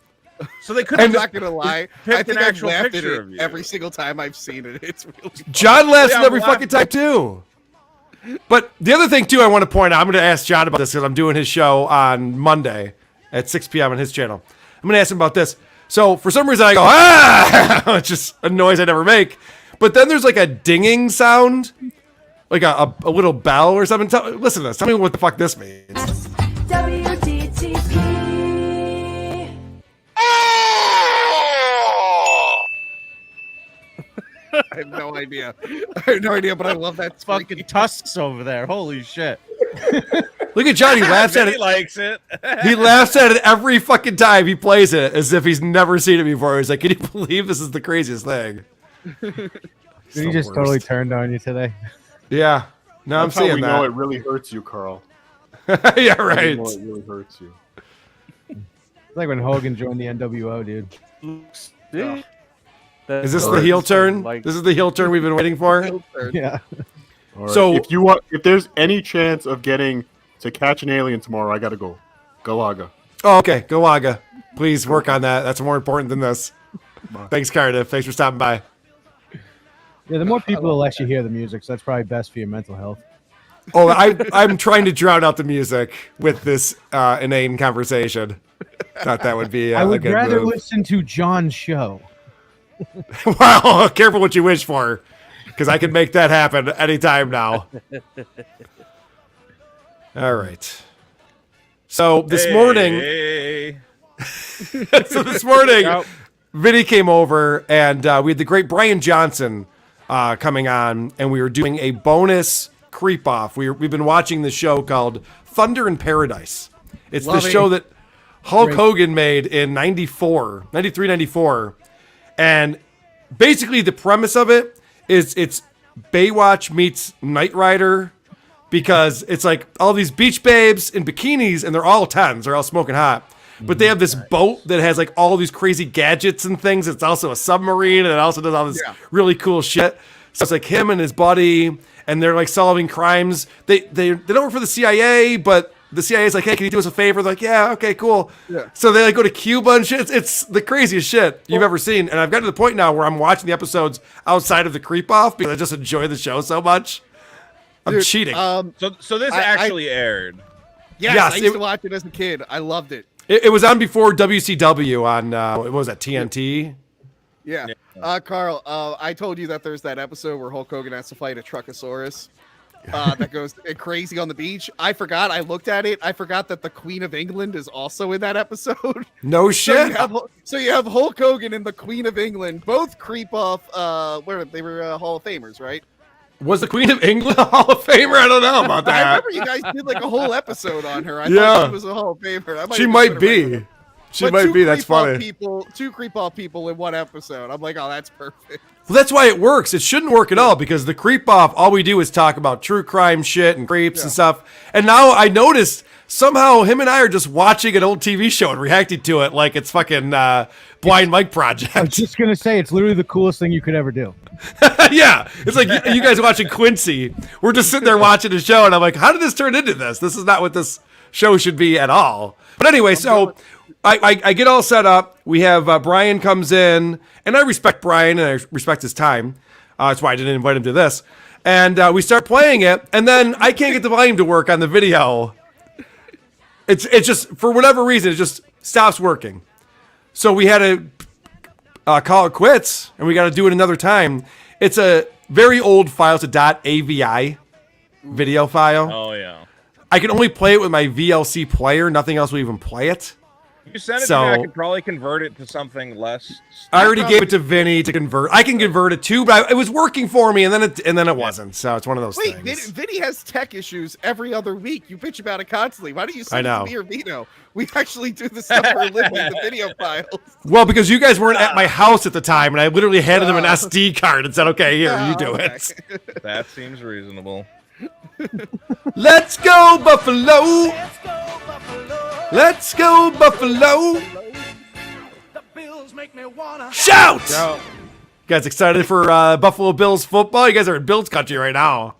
Speaker 12: so they could
Speaker 9: I'm
Speaker 12: have
Speaker 9: not gonna lie.
Speaker 12: picked
Speaker 9: I think
Speaker 12: an
Speaker 9: I've
Speaker 12: actual
Speaker 9: laughed at
Speaker 12: picture
Speaker 9: it
Speaker 12: of you.
Speaker 9: every single time I've seen it. It's really
Speaker 2: John laughs
Speaker 12: Yeah,
Speaker 2: at every
Speaker 12: I'm
Speaker 2: fucking time too. But the other thing too, I want to point out, I'm going to ask John about this because I'm doing his show on Monday at 6 p.m. on his channel. I'm going to ask him about this. So for some reason I go, ah, it's just a noise I never make. But then there's like a dinging sound, like a little bell or something. Listen to this. Tell me what the fuck this means.
Speaker 7: WDTP.
Speaker 9: I have no idea. But I love that
Speaker 3: Fucking tusks over there. Holy shit.
Speaker 2: Look at John. He laughs at
Speaker 12: Vinnie
Speaker 2: it.
Speaker 12: likes it.
Speaker 2: He laughs at it every fucking time he plays it as if he's never seen it before. He's like, can you believe this is the craziest thing?
Speaker 11: He just totally turned on you today.
Speaker 2: Yeah. No,
Speaker 4: That's
Speaker 2: I'm
Speaker 4: how
Speaker 2: seeing
Speaker 4: we
Speaker 2: that.
Speaker 4: know it really hurts you, Carl.
Speaker 2: Yeah,
Speaker 4: How we
Speaker 2: right.
Speaker 4: know it really hurts you.
Speaker 11: It's like when Hogan joined the NWO, dude.
Speaker 2: Is this the heel turn? This is the heel turn we've been waiting for?
Speaker 11: Yeah.
Speaker 4: All right.
Speaker 2: So-
Speaker 4: if there's any chance of getting to catch an alien tomorrow, I gotta go. Galaga.
Speaker 2: Oh, okay. Go Waga. Please work on that. That's more important than this. Thanks, Cardiff. Thanks for stopping by.
Speaker 11: Yeah, the more people, the less you hear the music, so that's probably best for your mental health.
Speaker 2: Oh, I'm trying to drown out the music with this inane conversation. Thought that would be
Speaker 11: I
Speaker 2: a
Speaker 11: would
Speaker 2: good
Speaker 11: rather
Speaker 2: move.
Speaker 11: listen to John's show.
Speaker 2: Wow, careful what you wish for, because I can make that happen anytime now. All right. So this morning, Vinnie came over, and we had the great Brian Johnson coming on, and we were doing a bonus creep off. We've been watching the show called Thunder in Paradise. It's the show that Hulk Hogan made in 93, 94. And basically the premise of it is it's Baywatch meets Knight Rider, because it's like all these beach babes in bikinis and they're all 10s. They're all smoking hot. But they have this boat that has like all these crazy gadgets and things. It's also a submarine, and it also does all this really cool shit. So it's like him and his buddy, and they're like solving crimes. They don't work for the CIA, but the CIA is like, hey, can you do us a favor? They're like, yeah, okay, cool. Yeah. So they like go to Cuba and shit. It's the craziest shit you've ever seen. And I've gotten to the point now where I'm watching the episodes outside of the creep off because I just enjoy the show so much. I'm cheating.
Speaker 12: So this actually aired.
Speaker 9: Yes, I used to watch it as a kid. I loved it.
Speaker 2: It was on before WCW on, what was that, TNT?
Speaker 9: Yeah. Carl, I told you that there's that episode where Hulk Hogan has to fight a Truckosaurus that goes crazy on the beach. I forgot. I looked at it. I forgot that the Queen of England is also in that episode.
Speaker 2: No shit.
Speaker 9: So you have Hulk Hogan and the Queen of England, both creep off, where they were Hall of Famers, right?
Speaker 2: Was the Queen of England a Hall of Famer? I don't know about that.
Speaker 9: I remember you guys did like a whole episode on her. I thought she was a Hall of Famer.
Speaker 2: She might be. She might be. That's funny.
Speaker 9: Two creep off people in one episode. I'm like, oh, that's perfect.
Speaker 2: Well, that's why it works. It shouldn't work at all, because the creep off, all we do is talk about true crime shit and creeps and stuff. And now I noticed somehow him and I are just watching an old TV show and reacting to it like it's fucking Blind Mike Project.
Speaker 11: I was just going to say, it's literally the coolest thing you could ever do.
Speaker 2: Yeah. It's like you guys watching Quincy. We're just sitting there watching the show, and I'm like, how did this turn into this? This is not what this show should be at all. But anyway, so I get all set up. We have Brian comes in, and I respect Brian, and I respect his time. That's why I didn't invite him to this. And we start playing it, and then I can't get the volume to work on the video. It's just, for whatever reason, it just stops working. So we had to call it quits, and we got to do it another time. It's a very old file. It's a .avi video file.
Speaker 12: Oh, yeah.
Speaker 2: I can only play it with my VLC player. Nothing else will even play it.
Speaker 12: You send it to me, I could probably convert it to something less.
Speaker 2: I already gave it to Vinnie to convert. I can convert it too, but it was working for me, and then it wasn't. So it's one of those things.
Speaker 9: Wait, Vinnie has tech issues every other week. You bitch about it constantly. Why don't you send it to me or Vito? We actually do the stuff for a living, the video files.
Speaker 2: Well, because you guys weren't at my house at the time, and I literally handed them an SD card and said, okay, here, you do it.
Speaker 12: That seems reasonable.
Speaker 2: Let's go, Buffalo! Let's go, Buffalo! Shout! You guys excited for Buffalo Bills football? You guys are in Bills country right now.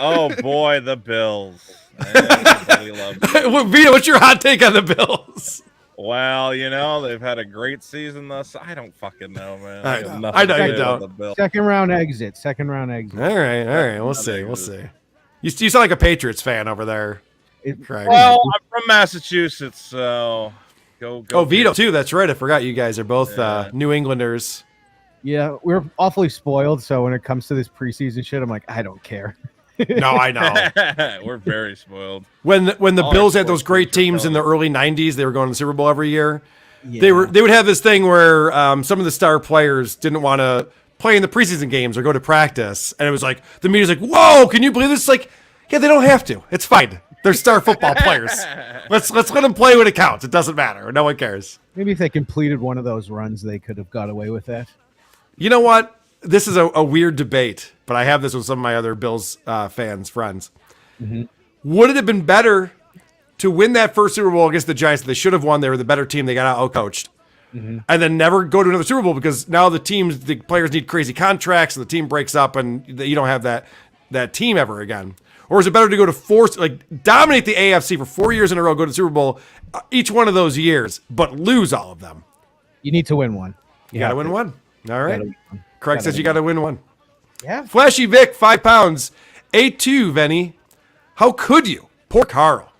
Speaker 12: Oh boy, the Bills. Everybody loves them.
Speaker 2: Vito, what's your hot take on the Bills?
Speaker 12: Well, you know, they've had a great season thus. I don't fucking know, man.
Speaker 2: I know you don't.
Speaker 11: Second round exit. All
Speaker 2: right. We'll see. You sound like a Patriots fan over there.
Speaker 12: Well, I'm from Massachusetts, so go.
Speaker 2: Oh, Vito too. That's right. I forgot you guys are both New Englanders.
Speaker 11: Yeah, we're awfully spoiled. So when it comes to this preseason shit, I'm like, I don't care.
Speaker 2: No, I know.
Speaker 12: We're very spoiled.
Speaker 2: When the
Speaker 12: All
Speaker 2: Bills
Speaker 12: our
Speaker 2: had those
Speaker 12: sports
Speaker 2: great
Speaker 12: teams are
Speaker 2: teams in the
Speaker 12: killing
Speaker 2: early '90s, they were going to the Super Bowl every year.
Speaker 11: Yeah.
Speaker 2: They would have this thing where some of the star players didn't want to play in the preseason games or go to practice, and it was like the media's like, "Whoa, can you believe this?" Like, yeah, they don't have to. It's fine. They're star football players. Let's let them play when it counts. It doesn't matter. No one cares.
Speaker 11: Maybe if they completed one of those runs, they could have got away with that.
Speaker 2: You know what? This is a weird debate, but I have this with some of my other Bills friends. Would it have been better to win that first Super Bowl against the Giants that they should have won? They were the better team. They got out-coached. And then never go to another Super Bowl because now the players need crazy contracts and the team breaks up and you don't have that team ever again. Or is it better to go to dominate the AFC for 4 years in a row, go to the Super Bowl each one of those years, but lose all of them?
Speaker 11: You need to win one.
Speaker 2: You got to win one. All right. Craig says you got to win one.
Speaker 11: Yeah.
Speaker 2: Flashy Vic, 5 pounds. A2, Vinnie. How could you? Poor Karl.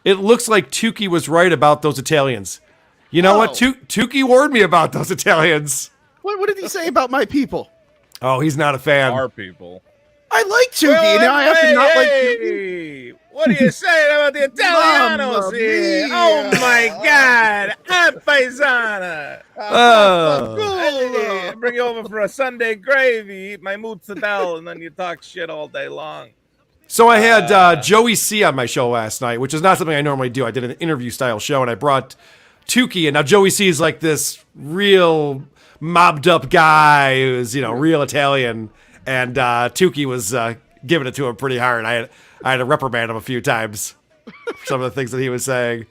Speaker 2: It looks like Tukey was right about those Italians. You know what? Tukey warned me about those Italians.
Speaker 9: What did he say about my people?
Speaker 2: Oh, he's not a fan.
Speaker 12: Our people.
Speaker 9: I like Tukey. Now I have to not like Tukey.
Speaker 12: What are you saying about the Italianos
Speaker 9: Mamma
Speaker 12: here?
Speaker 9: mia.
Speaker 12: Oh my God! I'm paisana. I bring you over for a Sunday gravy, eat my mozzarella, and then you talk shit all day long.
Speaker 2: So I had Joey C on my show last night, which is not something I normally do. I did an interview style show, and I brought Tukey, and now Joey C is like this real mobbed up guy who's real Italian, and Tukey was giving it to him pretty hard. I had to reprimand him a few times for some of the things that he was saying.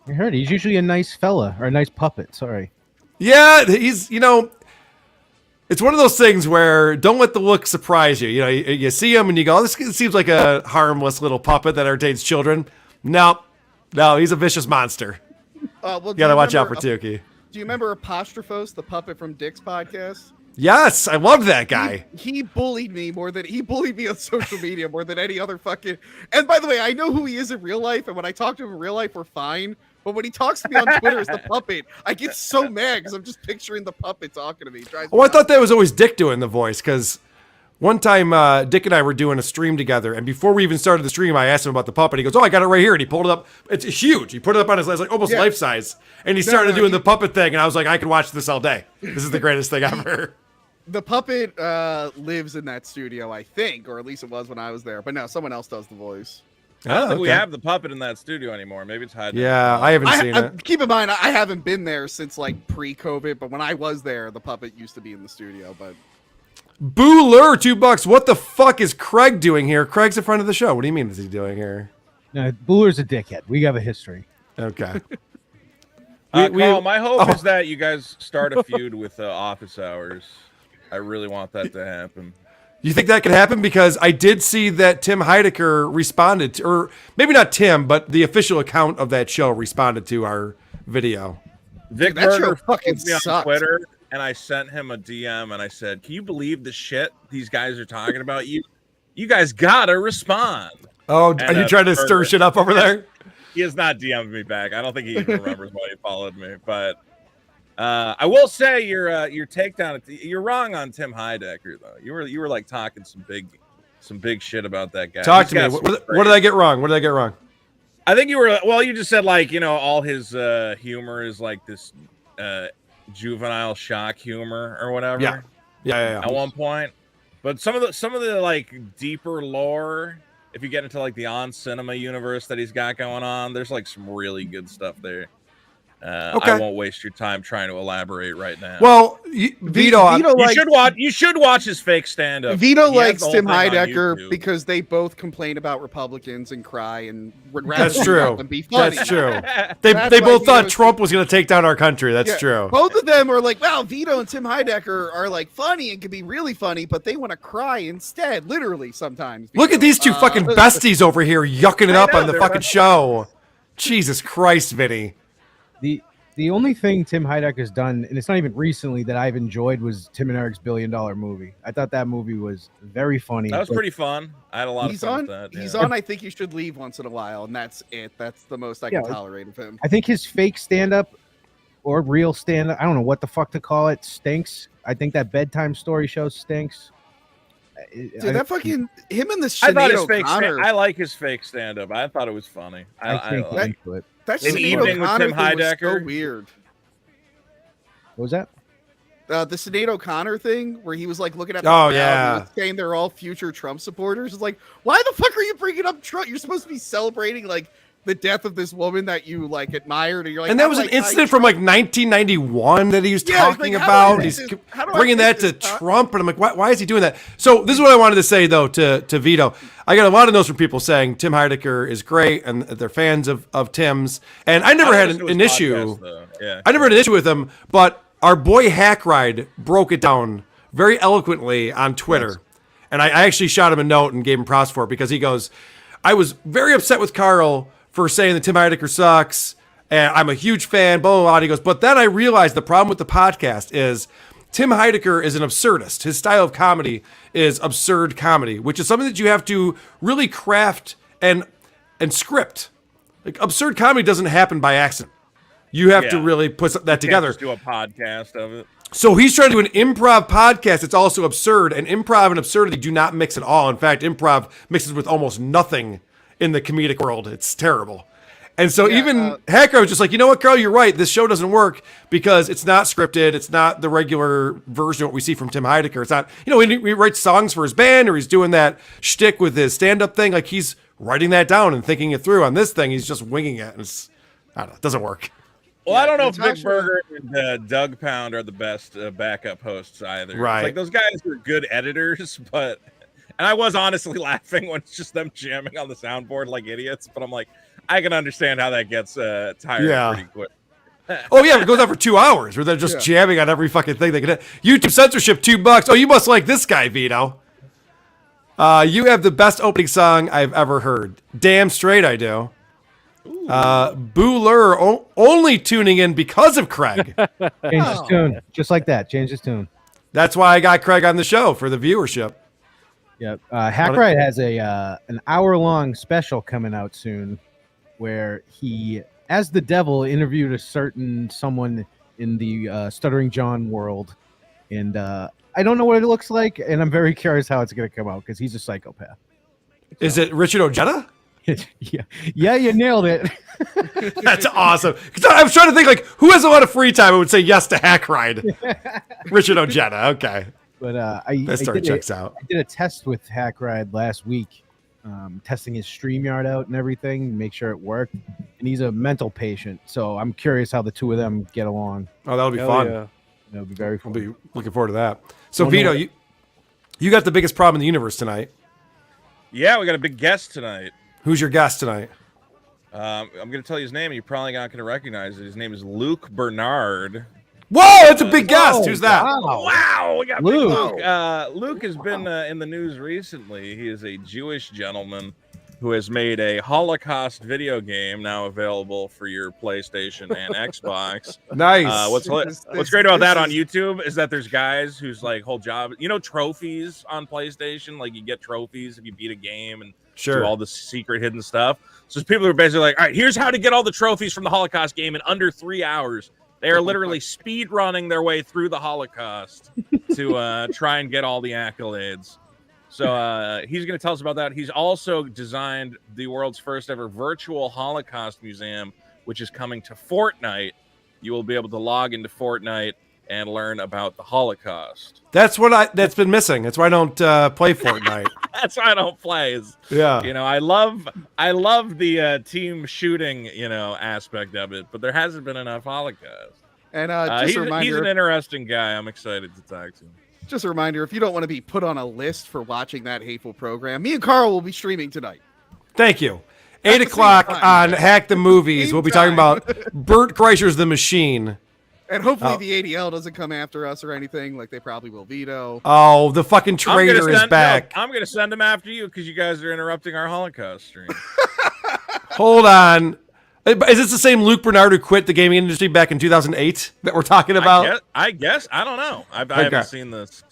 Speaker 11: I heard he's usually a nice fella or a nice puppet. Sorry.
Speaker 2: Yeah, he's it's one of those things where don't let the look surprise you. You see him and you go, oh, this seems like a harmless little puppet that entertains children. No, he's a vicious monster. You gotta watch out for Tukey.
Speaker 9: Do you remember Apostrophos, the puppet from Dick's podcast?
Speaker 2: Yes, I loved that guy.
Speaker 9: He bullied me on social media more than any other fucking. And by the way, I know who he is in real life, and when I talk to him in real life, we're fine. But when he talks to me on Twitter as the puppet, I get so mad because I'm just picturing the puppet talking to me.
Speaker 2: I thought that was always Dick doing the voice because one time Dick and I were doing a stream together, and before we even started the stream, I asked him about the puppet. He goes, "Oh, I got it right here," and he pulled it up. It's huge. He put it up on his like almost life size, and he started doing the puppet thing, and I was like, I could watch this all day. This is the greatest thing ever.
Speaker 9: The puppet lives in that studio, I think, or at least it was when I was there. But no, someone else does the voice.
Speaker 12: I don't think we have the puppet in that studio anymore. Maybe it's hiding.
Speaker 2: Yeah, I haven't seen it.
Speaker 9: Keep in mind, I haven't been there since like pre-COVID, but when I was there, the puppet used to be in the studio. But
Speaker 2: Booler, $2. What the fuck is Craig doing here? Craig's a friend of the show. What do you mean is he doing here?
Speaker 11: No, Booler's a dickhead. We have a history.
Speaker 2: Okay.
Speaker 12: Carl, my hope is that you guys start a feud with Office Hours. I really want that to happen.
Speaker 2: You think that could happen? Because I did see that Tim Heidecker responded to, or maybe not Tim, but the official account of that show responded to our video.
Speaker 12: Vic
Speaker 9: that show
Speaker 12: Berger
Speaker 9: fucking
Speaker 12: followed me on
Speaker 9: sucked.
Speaker 12: Twitter, and I sent him a DM, and I said, "Can you believe the shit these guys are talking about you? You guys gotta respond."
Speaker 2: Oh,
Speaker 12: And,
Speaker 2: are you trying to stir shit up over there?
Speaker 12: He has not DM'd me back. I don't think he even remembers why he followed me. But I will say your takedown. You're wrong on Tim Heidecker though. You were like talking some big shit about that guy.
Speaker 2: Talk to me. What did I get wrong? What did I get wrong?
Speaker 12: I think you were. Well, you just said like all his humor is like this juvenile shock humor or whatever.
Speaker 2: Yeah.
Speaker 12: At one point, but some of the like deeper lore. If you get into like the On Cinema universe that he's got going on, there's like some really good stuff there.
Speaker 2: Okay.
Speaker 12: I won't waste your time trying to elaborate right now.
Speaker 2: Well, Vito,
Speaker 12: you should watch his fake stand-up.
Speaker 9: Vito
Speaker 12: He has
Speaker 9: likes
Speaker 12: the whole
Speaker 9: Tim
Speaker 12: thing on
Speaker 9: Heidecker
Speaker 12: YouTube.
Speaker 9: because they both complain about Republicans and cry and would
Speaker 2: That's
Speaker 9: rather
Speaker 2: true.
Speaker 9: than be funny.
Speaker 2: That's true. They
Speaker 9: That's
Speaker 2: both
Speaker 9: why
Speaker 2: thought
Speaker 9: Vito's-
Speaker 2: Trump was going to take down our country. That's
Speaker 9: Yeah,
Speaker 2: true.
Speaker 9: Both of them are like, wow, Vito and Tim Heidecker are like funny and can be really funny, but they want to cry instead, literally sometimes.
Speaker 2: Look at these two fucking besties over here yucking it
Speaker 12: I
Speaker 2: up
Speaker 12: know,
Speaker 2: on the
Speaker 12: they're
Speaker 2: fucking show. Jesus Christ, Vinny.
Speaker 11: The only thing Tim Heidecker's done, and it's not even recently, that I've enjoyed was Tim and Eric's $1 Billion movie. I thought that movie was very funny.
Speaker 12: That was pretty fun. I had a lot of fun with that.
Speaker 9: He's
Speaker 12: yeah.
Speaker 9: on I Think You Should Leave once in a while, and that's it. That's the most I can tolerate of him.
Speaker 11: I think his fake stand-up or real stand. I don't know what the fuck to call it. Stinks. I think that bedtime story show stinks.
Speaker 9: Dude, that fucking him and the
Speaker 12: I thought his
Speaker 9: Sinead
Speaker 12: fake.
Speaker 9: O'Connor.
Speaker 12: I like his fake stand-up. I thought it was funny.
Speaker 11: I can't get into it.
Speaker 9: That
Speaker 12: In
Speaker 9: Sinead
Speaker 12: Evening with
Speaker 9: O'Connor
Speaker 12: Tim
Speaker 9: thing was so
Speaker 12: Heidecker.
Speaker 9: weird.
Speaker 11: What was that?
Speaker 9: The Sinead O'Connor thing, where he was like looking at the
Speaker 2: Oh,
Speaker 9: crowd
Speaker 2: yeah.
Speaker 9: and was saying they're all future Trump supporters. It's like, why the fuck are you bringing up Trump? You're supposed to be celebrating like the death of this woman that you like admired, and you're like,
Speaker 2: And that
Speaker 9: I'm
Speaker 2: was an
Speaker 9: like,
Speaker 2: incident from like 1991 that he was
Speaker 9: Yeah,
Speaker 2: talking
Speaker 9: like, how do I
Speaker 2: about.
Speaker 9: fix
Speaker 2: He's
Speaker 9: this? How do I
Speaker 2: bringing
Speaker 9: fix
Speaker 2: that to
Speaker 9: this, huh?
Speaker 2: Trump, and I'm like, why is he doing that? So this is what I wanted to say though to Vito. I got a lot of notes from people saying Tim Heidecker is great and they're fans of Tim's, and I never had an issue.
Speaker 12: Yeah.
Speaker 2: I never had an issue with him, but our boy Hackride broke it down very eloquently on Twitter. And I actually shot him a note and gave him props for it because he goes, I was very upset with Karl for saying that Tim Heidecker sucks, and I'm a huge fan, blah, blah, blah. And he goes, but then I realized the problem with the podcast is Tim Heidecker is an absurdist. His style of comedy is absurd comedy, which is something that you have to really craft and script. Like, absurd comedy doesn't happen by accident. You have to really put that
Speaker 12: You can't
Speaker 2: together.
Speaker 12: just do a podcast of it.
Speaker 2: So he's trying to do an improv podcast that's also absurd, and improv and absurdity do not mix at all. In fact, improv mixes with almost nothing in the comedic world. It's terrible. And so even Hacker was just like, you know what, Karl, you're right. This show doesn't work because it's not scripted. It's not the regular version of what we see from Tim Heidecker. It's not, you know, he writes songs for his band or he's doing that shtick with his stand-up thing. Like he's writing that down and thinking it through. On this thing, he's just winging it. And I don't know, it doesn't work.
Speaker 12: Well, I don't know if Big Burger and Doug Pound are the best backup hosts either.
Speaker 2: Right.
Speaker 12: It's like those guys are good editors, but and I was honestly laughing when it's just them jamming on the soundboard like idiots. But I'm like, I can understand how that gets tired pretty quick.
Speaker 2: Oh yeah, it goes on for 2 hours where they're just jamming on every fucking thing they can. YouTube censorship, $2. Oh, you must like this guy, Vito. You have the best opening song I've ever heard. Damn straight I do. Boo only tuning in because of Craig.
Speaker 11: Change his tune, just like that. Change his tune.
Speaker 2: That's why I got Craig on the show for the viewership.
Speaker 11: Yep. Hackride has an hour-long special coming out soon, where he, as the devil, interviewed someone in the Stuttering John world, and I don't know what it looks like, and I'm very curious how it's going to come out because he's a psychopath.
Speaker 2: Is it Richard Ojeda?
Speaker 11: Yeah, you nailed it.
Speaker 2: That's awesome. Because I was trying to think, like, who has a lot of free time and would say yes to Hackride? Richard Ojeda. Okay.
Speaker 11: But
Speaker 2: that story checks out.
Speaker 11: I did a test with Hackride last week, testing his StreamYard out and everything, make sure it worked. And he's a mental patient, so I'm curious how the two of them get along.
Speaker 2: Oh, that'll be fun.
Speaker 11: Yeah. That'll be very fun.
Speaker 2: We'll be looking forward to that. So, Vito, you got the biggest problem in the universe tonight.
Speaker 12: Yeah, we got a big guest tonight.
Speaker 2: Who's your guest tonight?
Speaker 12: I'm going to tell you his name. You're probably not going to recognize it. His name is Luke Bernard.
Speaker 2: Whoa, that's a big guest. Who's that?
Speaker 12: Wow, we got
Speaker 11: Luke.
Speaker 12: Luke. Luke has been in the news recently. He is a Jewish gentleman who has made a Holocaust video game now available for your PlayStation and Xbox.
Speaker 2: Nice.
Speaker 12: What's great about that on YouTube is that there's guys whose like whole job, trophies on PlayStation. Like you get trophies if you beat a game and do all the secret hidden stuff. So there's people who are basically like, all right, here's how to get all the trophies from the Holocaust game in under 3 hours. They are literally speed running their way through the Holocaust to try and get all the accolades. So he's going to tell us about that. He's also designed the world's first ever virtual Holocaust museum, which is coming to Fortnite. You will be able to log into Fortnite and learn about the Holocaust.
Speaker 2: That's been missing. That's why I don't play Fortnite.
Speaker 12: That's why I don't play. I love the team shooting, aspect of it, but there hasn't been enough Holocaust.
Speaker 9: And
Speaker 12: he's an interesting guy. I'm excited to talk to him.
Speaker 9: Just a reminder, if you don't want to be put on a list for watching that hateful program, me and Karl will be streaming tonight.
Speaker 2: Thank you. 8 o'clock on Hack the Movies. We'll be talking about Bert Kreischer's The Machine.
Speaker 9: And hopefully the ADL doesn't come after us or anything, like they probably will Vito.
Speaker 2: Oh, the fucking traitor is back.
Speaker 12: No, I'm going to send him after you because you guys are interrupting our Holocaust stream.
Speaker 2: Hold on. Is this the same Luke Bernard who quit the gaming industry back in 2008 that we're talking about?
Speaker 12: I guess. I don't know. I haven't seen this.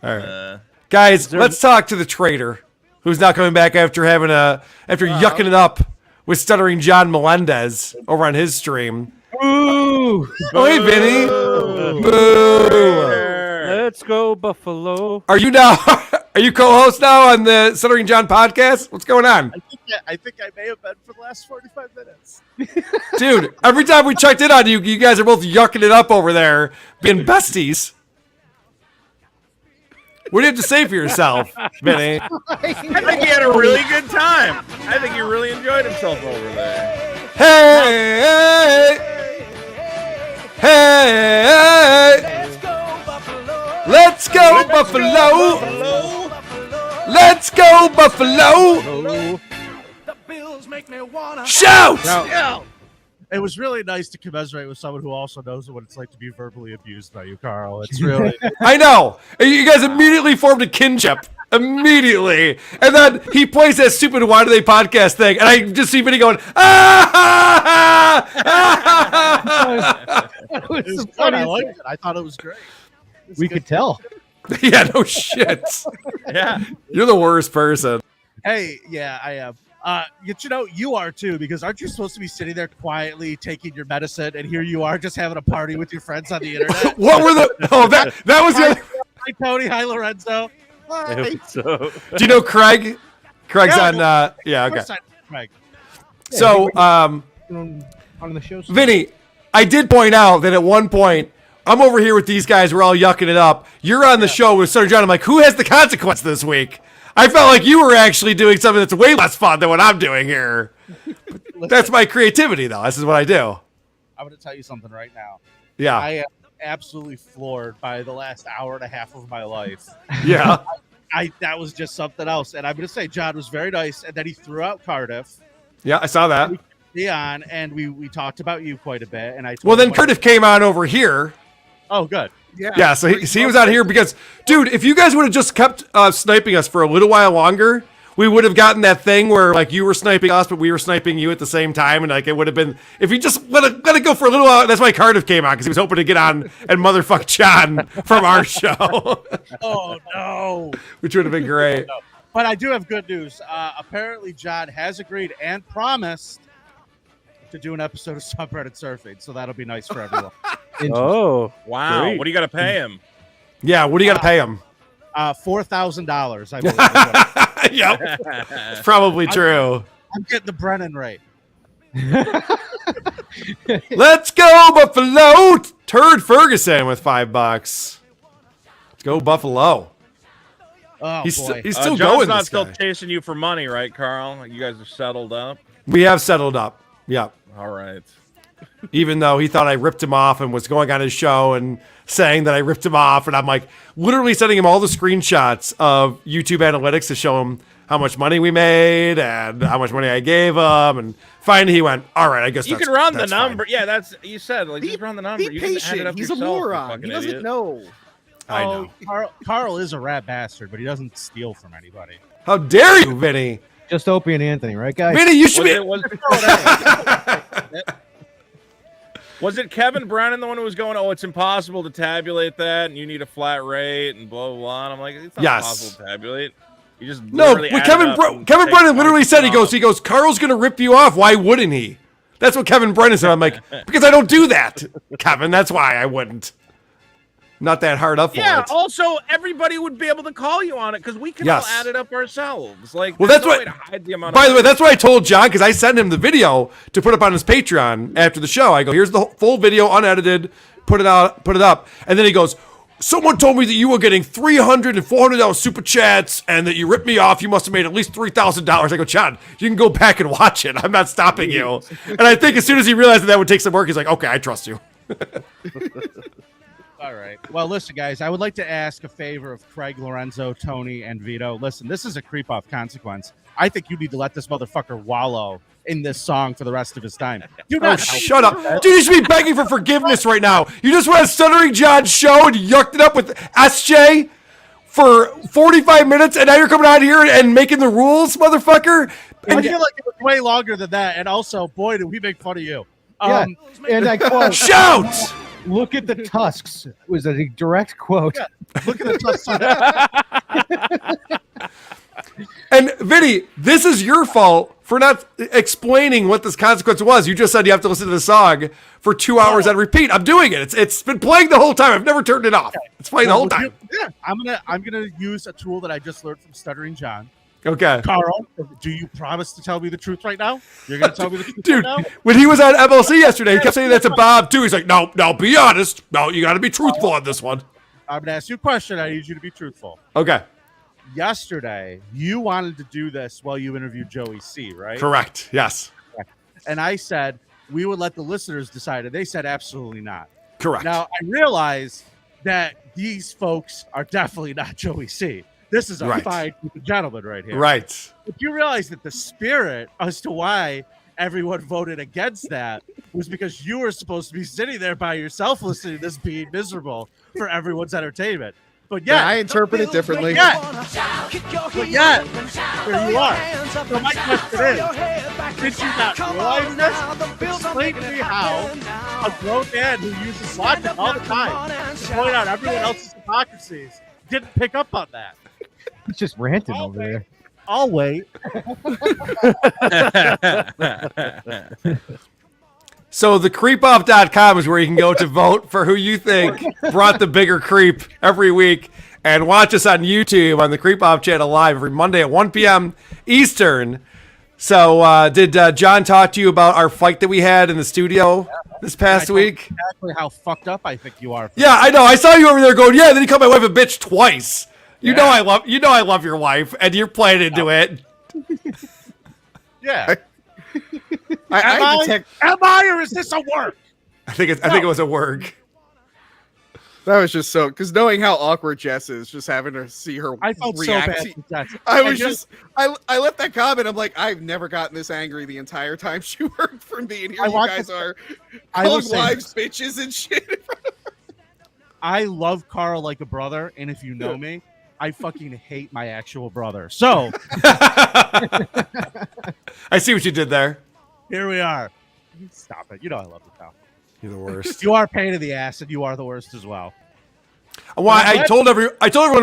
Speaker 2: All right. Guys, let's talk to the traitor who's not coming back after yucking it up with Stuttering John Melendez over on his stream.
Speaker 11: Ooh. Boo.
Speaker 2: Oh, hey, Vinny. Boo.
Speaker 8: Let's go, Buffalo.
Speaker 2: Are you co-host now on the Stuttering John podcast? What's going on?
Speaker 3: I think I may have been for the last 45 minutes.
Speaker 2: Dude, every time we checked in on you, you guys are both yucking it up over there, being besties. What do you have to say for yourself, Vinny?
Speaker 12: I think he had a really good time. I think he really enjoyed himself over there.
Speaker 2: Hey, hey, let's go Buffalo. Let's go Buffalo. Shout!
Speaker 3: Yeah. It was really nice to commiserate with someone who also knows what it's like to be verbally abused by you, Carl. It's really.
Speaker 2: I know. You guys immediately formed a kinship. Immediately. And then he plays that stupid Why Do They podcast thing. And I just see Vinny going, ah!
Speaker 3: It was fun. I liked it. I thought it was great.
Speaker 11: We could tell.
Speaker 2: Yeah, no shit.
Speaker 12: Yeah.
Speaker 2: You're the worst person.
Speaker 3: Hey, yeah, I am. You are too, because aren't you supposed to be sitting there quietly taking your medicine, and here you are just having a party with your friends on the internet?
Speaker 2: What were the? Oh, that was the.
Speaker 3: Hi, Tony. Hi, Lorenzo. Hi.
Speaker 8: So,
Speaker 2: Do you know Craig? Craig's
Speaker 3: Yeah,
Speaker 2: on. Yeah,
Speaker 3: Of
Speaker 2: okay.
Speaker 3: course I know Craig.
Speaker 2: So,
Speaker 11: On the show.
Speaker 2: Vinny, I did point out that at one point, I'm over here with these guys. We're all yucking it up. You're on the show with Sir John. I'm like, who has the consequence this week? I felt like you were actually doing something that's way less fun than what I'm doing here. That's my creativity, though. This is what I do.
Speaker 3: I'm going to tell you something right now.
Speaker 2: Yeah.
Speaker 3: I am absolutely floored by the last hour and a half of my life.
Speaker 2: Yeah.
Speaker 3: That was just something else. And I'm going to say John was very nice. And then he threw out Cardiff.
Speaker 2: Yeah, I saw that.
Speaker 3: Leon, and we talked about you quite a bit. And I told
Speaker 2: Well, then
Speaker 3: him
Speaker 2: Cardiff came on over here.
Speaker 3: Oh, good.
Speaker 2: Yeah, so he was out here because, dude, if you guys would have just kept sniping us for a little while longer, we would have gotten that thing where, like, you were sniping us, but we were sniping you at the same time, and, like, it would have been, if you just let it go for a little while, that's why Cardiff came on, because he was hoping to get on and motherfuck John from our show.
Speaker 3: Oh, no.
Speaker 2: Which would have been great.
Speaker 3: But I do have good news. Apparently, John has agreed and promised to do an episode of Subreddit Surfing, so that'll be nice for everyone.
Speaker 8: oh,
Speaker 12: wow.
Speaker 8: great.
Speaker 12: What do you got to pay him?
Speaker 2: Yeah, what do you got to pay him?
Speaker 3: $4,000, I believe.
Speaker 2: Yep. Probably true.
Speaker 3: I'm getting the Brennan rate.
Speaker 2: Let's go, Buffalo! Turd Ferguson with $5. Let's go, Buffalo.
Speaker 3: Oh,
Speaker 2: he's
Speaker 3: boy.
Speaker 2: he's still
Speaker 12: John's
Speaker 2: going.
Speaker 12: not
Speaker 2: This
Speaker 12: still
Speaker 2: guy.
Speaker 12: chasing you for money, right, Carl? You guys are settled up.
Speaker 2: We have settled up. Yeah.
Speaker 12: All right.
Speaker 2: Even though he thought I ripped him off and was going on his show and saying that I ripped him off, and I'm like literally sending him all the screenshots of YouTube analytics to show him how much money we made and how much money I gave him, and finally he went, "All right, I guess
Speaker 12: You
Speaker 2: that's,
Speaker 12: can run the
Speaker 2: that's
Speaker 12: number.
Speaker 2: fine."
Speaker 12: Yeah, that's you said. Like, just run the number.
Speaker 9: Be
Speaker 12: You can add it
Speaker 9: patient.
Speaker 12: up
Speaker 9: He's a
Speaker 12: yourself, you
Speaker 9: moron.
Speaker 12: fucking
Speaker 9: He doesn't
Speaker 12: idiot.
Speaker 9: know.
Speaker 2: I know.
Speaker 3: Carl is a rat bastard, but he doesn't steal from anybody.
Speaker 2: How dare you, Vinny?
Speaker 11: Just Opie and Anthony, right, guys?
Speaker 2: Vinny, you should be.
Speaker 12: Was it Kevin Brennan the one who was going, "Oh, it's impossible to tabulate that, and you need a flat rate, and blah blah blah"? And I'm like, it's not
Speaker 2: Yes.
Speaker 12: possible to tabulate. You just
Speaker 2: No,
Speaker 12: literally
Speaker 2: what
Speaker 12: add it up and
Speaker 2: Kevin
Speaker 12: take
Speaker 2: Brennan literally said, he
Speaker 12: 20%
Speaker 2: goes, Carl's gonna rip you off. Why wouldn't he? That's what Kevin Brennan said. I'm like, because I don't do that, Kevin. That's why I wouldn't. Not that hard up for
Speaker 12: Yeah.
Speaker 2: it.
Speaker 12: Also, everybody would be able to call you on it because we can
Speaker 2: Yes.
Speaker 12: all add it up ourselves. Like,
Speaker 2: Well,
Speaker 12: there's
Speaker 2: that's
Speaker 12: no
Speaker 2: what-
Speaker 12: way to hide the amount.
Speaker 2: By
Speaker 12: of
Speaker 2: the way, that's what I told John, because I sent him the video to put up on his Patreon after the show. I go, here's the full video, unedited, put it up. And then he goes, someone told me that you were getting $300 and $400 super chats and that you ripped me off. You must have made at least $3,000. I go, John, you can go back and watch it. I'm not stopping you. And I think as soon as he realized that would take some work, he's like, okay, I trust you.
Speaker 3: All right. Well, listen, guys, I would like to ask a favor of Craig, Lorenzo, Tony, and Vito. Listen, this is a creep off consequence. I think you need to let this motherfucker wallow in this song for the rest of his time. Do
Speaker 2: Oh,
Speaker 3: not
Speaker 2: shut up. Dude, you should be begging for forgiveness right now. You just went on Stuttering John's show and you yucked it up with SJ for 45 minutes, and now you're coming out here and making the rules, motherfucker.
Speaker 3: I
Speaker 2: And
Speaker 3: feel like it was way longer than that. And also, boy, did we make fun of you.
Speaker 11: Yeah. And I quote,
Speaker 2: shout!
Speaker 11: "Look at the tusks." Was a direct quote.
Speaker 3: Look at the
Speaker 2: And Vinny, this is your fault for not explaining what this consequence was. You just said you have to listen to the song for 2 hours on repeat. I'm doing it. It's been playing the whole time. I've never turned it off. It's playing the whole time.
Speaker 3: I'm gonna use a tool that I just learned from Stuttering John.
Speaker 2: Okay.
Speaker 3: Carl, do you promise to tell me the truth right now? You're gonna tell me the truth,
Speaker 2: Dude,
Speaker 3: right now?
Speaker 2: when he was on MLC yesterday, he kept saying that to Bob too. He's like, no, be honest. No, you got to be truthful on this one.
Speaker 3: I'm gonna ask you a question. I need you to be truthful.
Speaker 2: Okay.
Speaker 3: Yesterday, you wanted to do this while you interviewed Joey C, right?
Speaker 2: Correct. Yes.
Speaker 3: And I said we would let the listeners decide, and they said absolutely not.
Speaker 2: Correct.
Speaker 3: Now I realize that these folks are definitely not Joey C. This is a
Speaker 2: Right.
Speaker 3: fine group of gentlemen right here.
Speaker 2: Right.
Speaker 3: But you realize that the spirit as to why everyone voted against that was because you were supposed to be sitting there by yourself listening to this being miserable for everyone's entertainment. But
Speaker 9: Yeah, I interpret it differently.
Speaker 3: But yet, there you are. So my question is, did you not realize this? Explain to me how a grown man who uses logic all the time to point out everyone else's hypocrisies didn't pick up on that.
Speaker 11: He's just ranting over there.
Speaker 3: I'll wait.
Speaker 2: So the creepoff.com is where you can go to vote for who you think brought the bigger creep every week, and watch us on YouTube on the Creepoff channel live every Monday at 1 p.m. Eastern. So did John talk to you about our fight that we had in the studio this past week?
Speaker 3: Exactly how fucked up I think you are.
Speaker 2: Yeah, I know. I saw you over there going, yeah, then he called my wife a bitch twice. You know I love your wife, and you're playing into it.
Speaker 3: Yeah.
Speaker 9: I
Speaker 3: Am I, or is this a work?
Speaker 2: I think it was a work.
Speaker 9: That was just so, because knowing how awkward Jess is, just having to see her
Speaker 3: I felt
Speaker 9: react.
Speaker 3: so bad with Jess.
Speaker 9: I
Speaker 3: And
Speaker 9: was
Speaker 3: just-
Speaker 9: I left that comment. I'm like, I've never gotten this angry the entire time she worked for me, and here
Speaker 3: I
Speaker 9: you
Speaker 3: watched
Speaker 9: guys
Speaker 3: it-
Speaker 9: are
Speaker 3: I will
Speaker 9: calling
Speaker 3: say
Speaker 9: wives bitches and shit.
Speaker 3: I love Karl like a brother, and if you know me, I fucking hate my actual brother. So
Speaker 2: I see what you did there.
Speaker 3: here we are. Stop it. You know I love you, pal.
Speaker 2: You're the worst.
Speaker 3: You are a pain in the ass, and you are the worst as well.
Speaker 2: Why I told everyone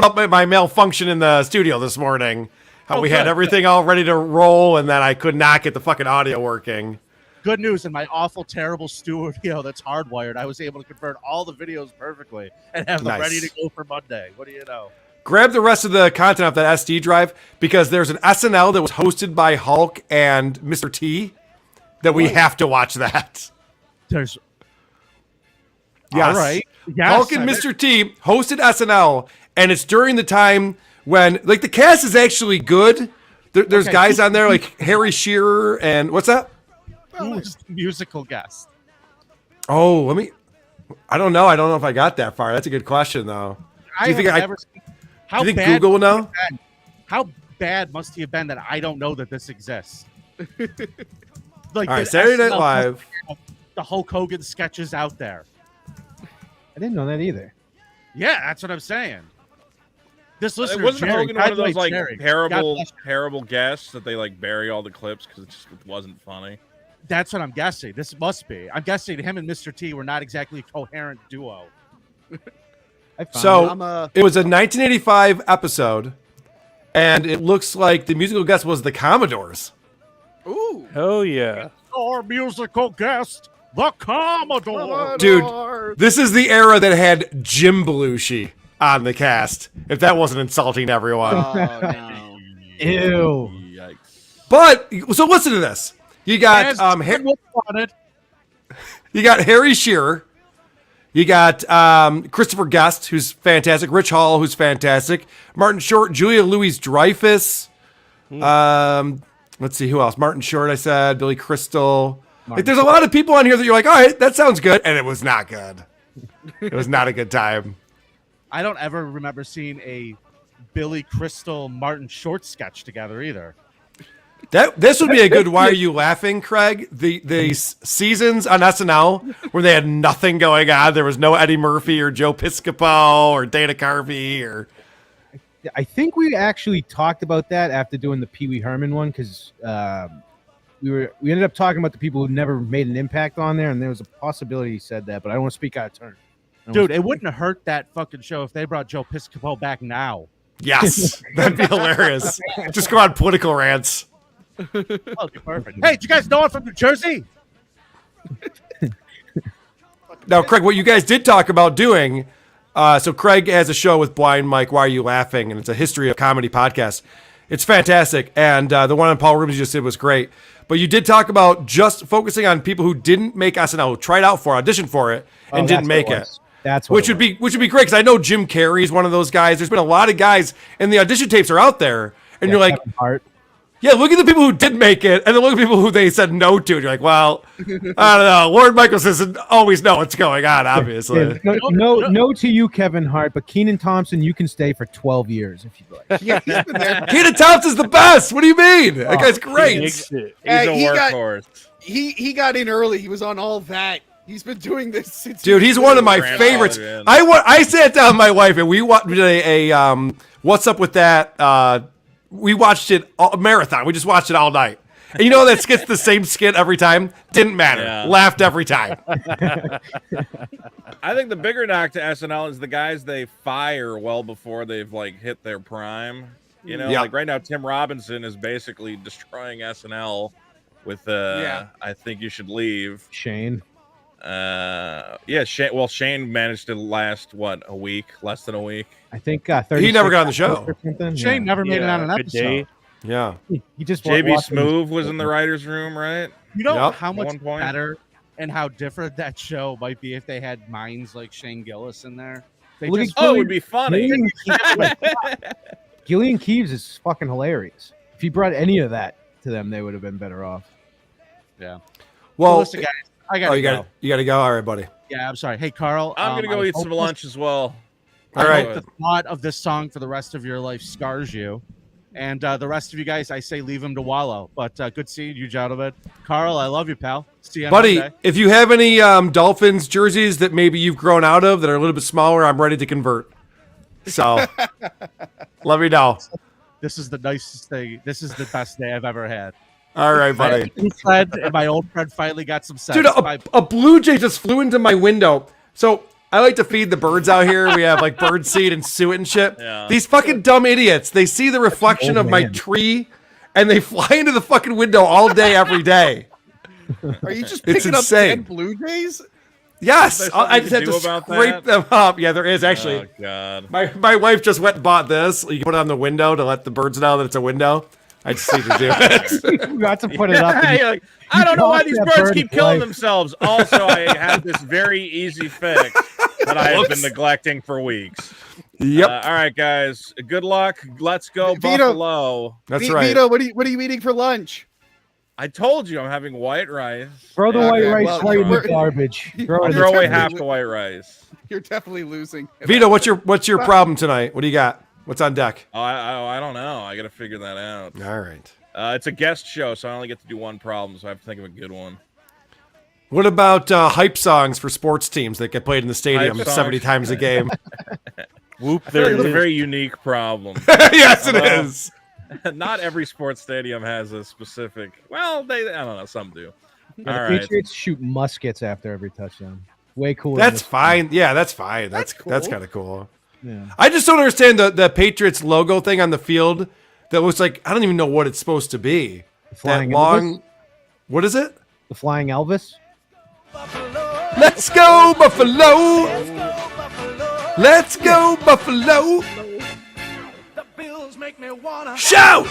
Speaker 2: about my malfunction in the studio this morning. How we had
Speaker 3: good,
Speaker 2: everything all ready to roll, and then I could not get the fucking audio working.
Speaker 3: Good news, in my awful, terrible studio that's hardwired, I was able to convert all the videos perfectly and have them
Speaker 2: Nice.
Speaker 3: ready to go for Monday. What do you know?
Speaker 2: Grab the rest of the content off that SD drive, because there's an SNL that was hosted by Hulk and Mr. T that we have to watch that.
Speaker 3: There's
Speaker 2: Yes.
Speaker 3: all right. Yes,
Speaker 2: Hulk and Mr. T hosted SNL, and it's during the time when, like, the cast is actually good. There's
Speaker 3: Okay.
Speaker 2: guys on there like Harry Shearer and what's that?
Speaker 3: Who was the musical guest?
Speaker 2: Oh, I don't know. I don't know if I got that far. That's a good question, though.
Speaker 3: I
Speaker 2: Do you think
Speaker 3: have
Speaker 2: I-
Speaker 3: never seen. How
Speaker 2: Do you think
Speaker 3: bad
Speaker 2: Google will
Speaker 3: must he
Speaker 2: know?
Speaker 3: have been? How bad must he have been that I don't know that this exists? Like,
Speaker 2: All right,
Speaker 3: the
Speaker 2: Saturday Night
Speaker 3: SNL
Speaker 2: Live.
Speaker 3: the Hulk Hogan sketches out there.
Speaker 11: I didn't know that either.
Speaker 3: Yeah, that's what I'm saying. This listener,
Speaker 12: Wasn't
Speaker 3: Jerry,
Speaker 12: Hogan one of
Speaker 3: by the
Speaker 12: those
Speaker 3: way,
Speaker 12: like
Speaker 3: Jerry, God
Speaker 12: terrible,
Speaker 3: bless you.
Speaker 12: terrible guests that they like bury all the clips because it wasn't funny?
Speaker 3: That's what I'm guessing. This must be. I'm guessing him and Mr. T were not exactly a coherent duo.
Speaker 2: So
Speaker 9: I'm
Speaker 2: it was a 1985 episode, and it looks like the musical guest was the Commodores.
Speaker 9: Ooh,
Speaker 8: Hell yeah.
Speaker 3: Our musical guest, the Commodore.
Speaker 2: Dude, this is the era that had Jim Belushi on the cast, if that wasn't insulting to everyone.
Speaker 9: oh no.
Speaker 11: Ew.
Speaker 12: Yikes!
Speaker 2: But, so listen to this. You got
Speaker 3: As wanted.
Speaker 2: you got Harry Shearer. You got Christopher Guest, who's fantastic. Rich Hall, who's fantastic. Martin Short, Julia Louis-Dreyfus. Let's see, who else? Martin Short, I said. Billy Crystal. Like, there's a lot of people on here that you're like, all right, that sounds good. And it was not good. It was not a good time.
Speaker 3: I don't ever remember seeing a Billy Crystal Martin Short sketch together either.
Speaker 2: This would be a good Why Are You Laughing, Craig? The seasons on SNL where they had nothing going on. There was no Eddie Murphy or Joe Piscopo or Dana Carvey or...
Speaker 11: I think we actually talked about that after doing the Pee Wee Herman one, because we ended up talking about the people who never made an impact on there, and there was a possibility he said that, but I don't want to speak out of turn.
Speaker 3: Dude, it wouldn't have hurt that fucking show if they brought Joe Piscopo back now.
Speaker 2: Yes, that'd be hilarious. Just go on political rants.
Speaker 3: Okay, perfect. Hey, did you guys know I'm from New Jersey?
Speaker 2: Now, Craig, what you guys did talk about doing. So Craig has a show with Blind Mike, Why Are You Laughing? And it's a history of comedy podcast. It's fantastic. And the one on Paul Rubens you just did was great. But you did talk about just focusing on people who didn't make SNL, who tried out for, auditioned for it, and didn't make it.
Speaker 11: That's what
Speaker 2: which would be great, because I know Jim Carrey's one of those guys. There's been a lot of guys, and the audition tapes are out there, and you're like, yeah, look at the people who did make it, and then look at the people who they said no to. And you're like, well, I don't know. Lord Michaels doesn't always know what's going on, obviously.
Speaker 11: No to you, Kevin Hart, but Keenan Thompson, you can stay for 12 years if you'd like.
Speaker 9: Yeah, he's been there.
Speaker 2: Keenan Thompson's the best. What do you mean? That guy's great.
Speaker 12: He's a workhorse.
Speaker 9: He got in early. He was on all that. He's been doing this since.
Speaker 2: Dude, he's one of my favorites. I sat down with my wife and we did a What's Up With That. We watched it a marathon. We just watched it all night. And you know that skit's the same skit every time? Didn't matter.
Speaker 12: Yeah.
Speaker 2: Laughed every time.
Speaker 12: I think the bigger knock to SNL is the guys they fire well before they've like hit their prime. You know, like right now, Tim Robinson is basically destroying SNL with I think you should leave.
Speaker 11: Shane.
Speaker 12: Shane. Well, Shane managed to last a week, less than a week.
Speaker 11: I think
Speaker 2: he never got on the show.
Speaker 3: Shane never made it on an episode.
Speaker 2: Yeah,
Speaker 11: he just
Speaker 12: JB Smoove was in the writers' room, right?
Speaker 3: You know how much better and how different that show might be if they had minds like Shane Gillis in there.
Speaker 12: It would be funny.
Speaker 11: Gillian Keeves is fucking hilarious. If he brought any of that to them, they would have been better off.
Speaker 3: Yeah.
Speaker 2: Well,
Speaker 3: listen, guys, I gotta go.
Speaker 2: You gotta go. All right, buddy.
Speaker 3: Yeah, I'm sorry. Hey, Carl.
Speaker 12: I'm gonna go eat some lunch as well.
Speaker 2: All right.
Speaker 3: The thought of this song for the rest of your life scars you. And the rest of you guys, I say leave them to wallow. But good seeing you, gentlemen. Carl, I love you, pal. See you on
Speaker 2: Buddy,
Speaker 3: Monday.
Speaker 2: if you have any Dolphins jerseys that maybe you've grown out of that are a little bit smaller, I'm ready to convert. So, let me know.
Speaker 3: This is the nicest thing. This is the best day I've ever had.
Speaker 2: All right, buddy.
Speaker 3: My old friend finally got some sense.
Speaker 2: Dude, a blue jay just flew into my window. So I like to feed the birds out here. We have like bird seed and suet and shit.
Speaker 12: Yeah.
Speaker 2: These fucking dumb idiots. They see the reflection of my tree and they fly into the fucking window all day, every day.
Speaker 9: Are you just picking up 10 Blue Jays?
Speaker 2: Yes, I just have to scrape them up. Yeah, there is actually.
Speaker 12: Oh God.
Speaker 2: My wife just went and bought this. You can put it on the window to let the birds know that it's a window. I just need to do it.
Speaker 11: You got to put it up.
Speaker 12: Like, I don't know why these birds keep killing themselves. Also, I have this very easy fix that I have been neglecting for weeks.
Speaker 2: Yep.
Speaker 12: All right, guys. Good luck. Let's go,
Speaker 9: Vito.
Speaker 12: Buffalo.
Speaker 2: That's right.
Speaker 9: Vito, what are you eating for lunch?
Speaker 12: I told you I'm having white rice.
Speaker 11: Throw the white rice
Speaker 9: well,
Speaker 11: right in the garbage.
Speaker 12: I'll throw away half the white rice.
Speaker 9: You're definitely losing.
Speaker 2: Vito, what's your problem tonight? What do you got? What's on deck?
Speaker 12: Oh, I don't know. I got to figure that out.
Speaker 2: All right.
Speaker 12: It's a guest show, so I only get to do one problem, so I have to think of a good one.
Speaker 2: What about hype songs for sports teams that get played in the stadium 70 times a game?
Speaker 8: Whoop,
Speaker 12: There
Speaker 8: there
Speaker 12: is a
Speaker 8: it is.
Speaker 12: very unique problem.
Speaker 2: Yes, it is.
Speaker 12: Not every sports stadium has a specific. Well, I don't know. Some do.
Speaker 11: The
Speaker 12: All right.
Speaker 11: Patriots shoot muskets after every touchdown. Way cooler.
Speaker 2: That's fine. Yeah, that's fine. That's
Speaker 9: cool.
Speaker 2: kind of cool.
Speaker 11: Yeah.
Speaker 2: I just don't understand the Patriots logo thing on the field. That looks like I don't even know what it's supposed to be.
Speaker 11: Flying
Speaker 2: that long.
Speaker 11: Elvis?
Speaker 2: What is it?
Speaker 11: The Flying Elvis.
Speaker 2: Let's go Buffalo. Let's go Buffalo.
Speaker 1: The Bills make me wanna
Speaker 2: Shout!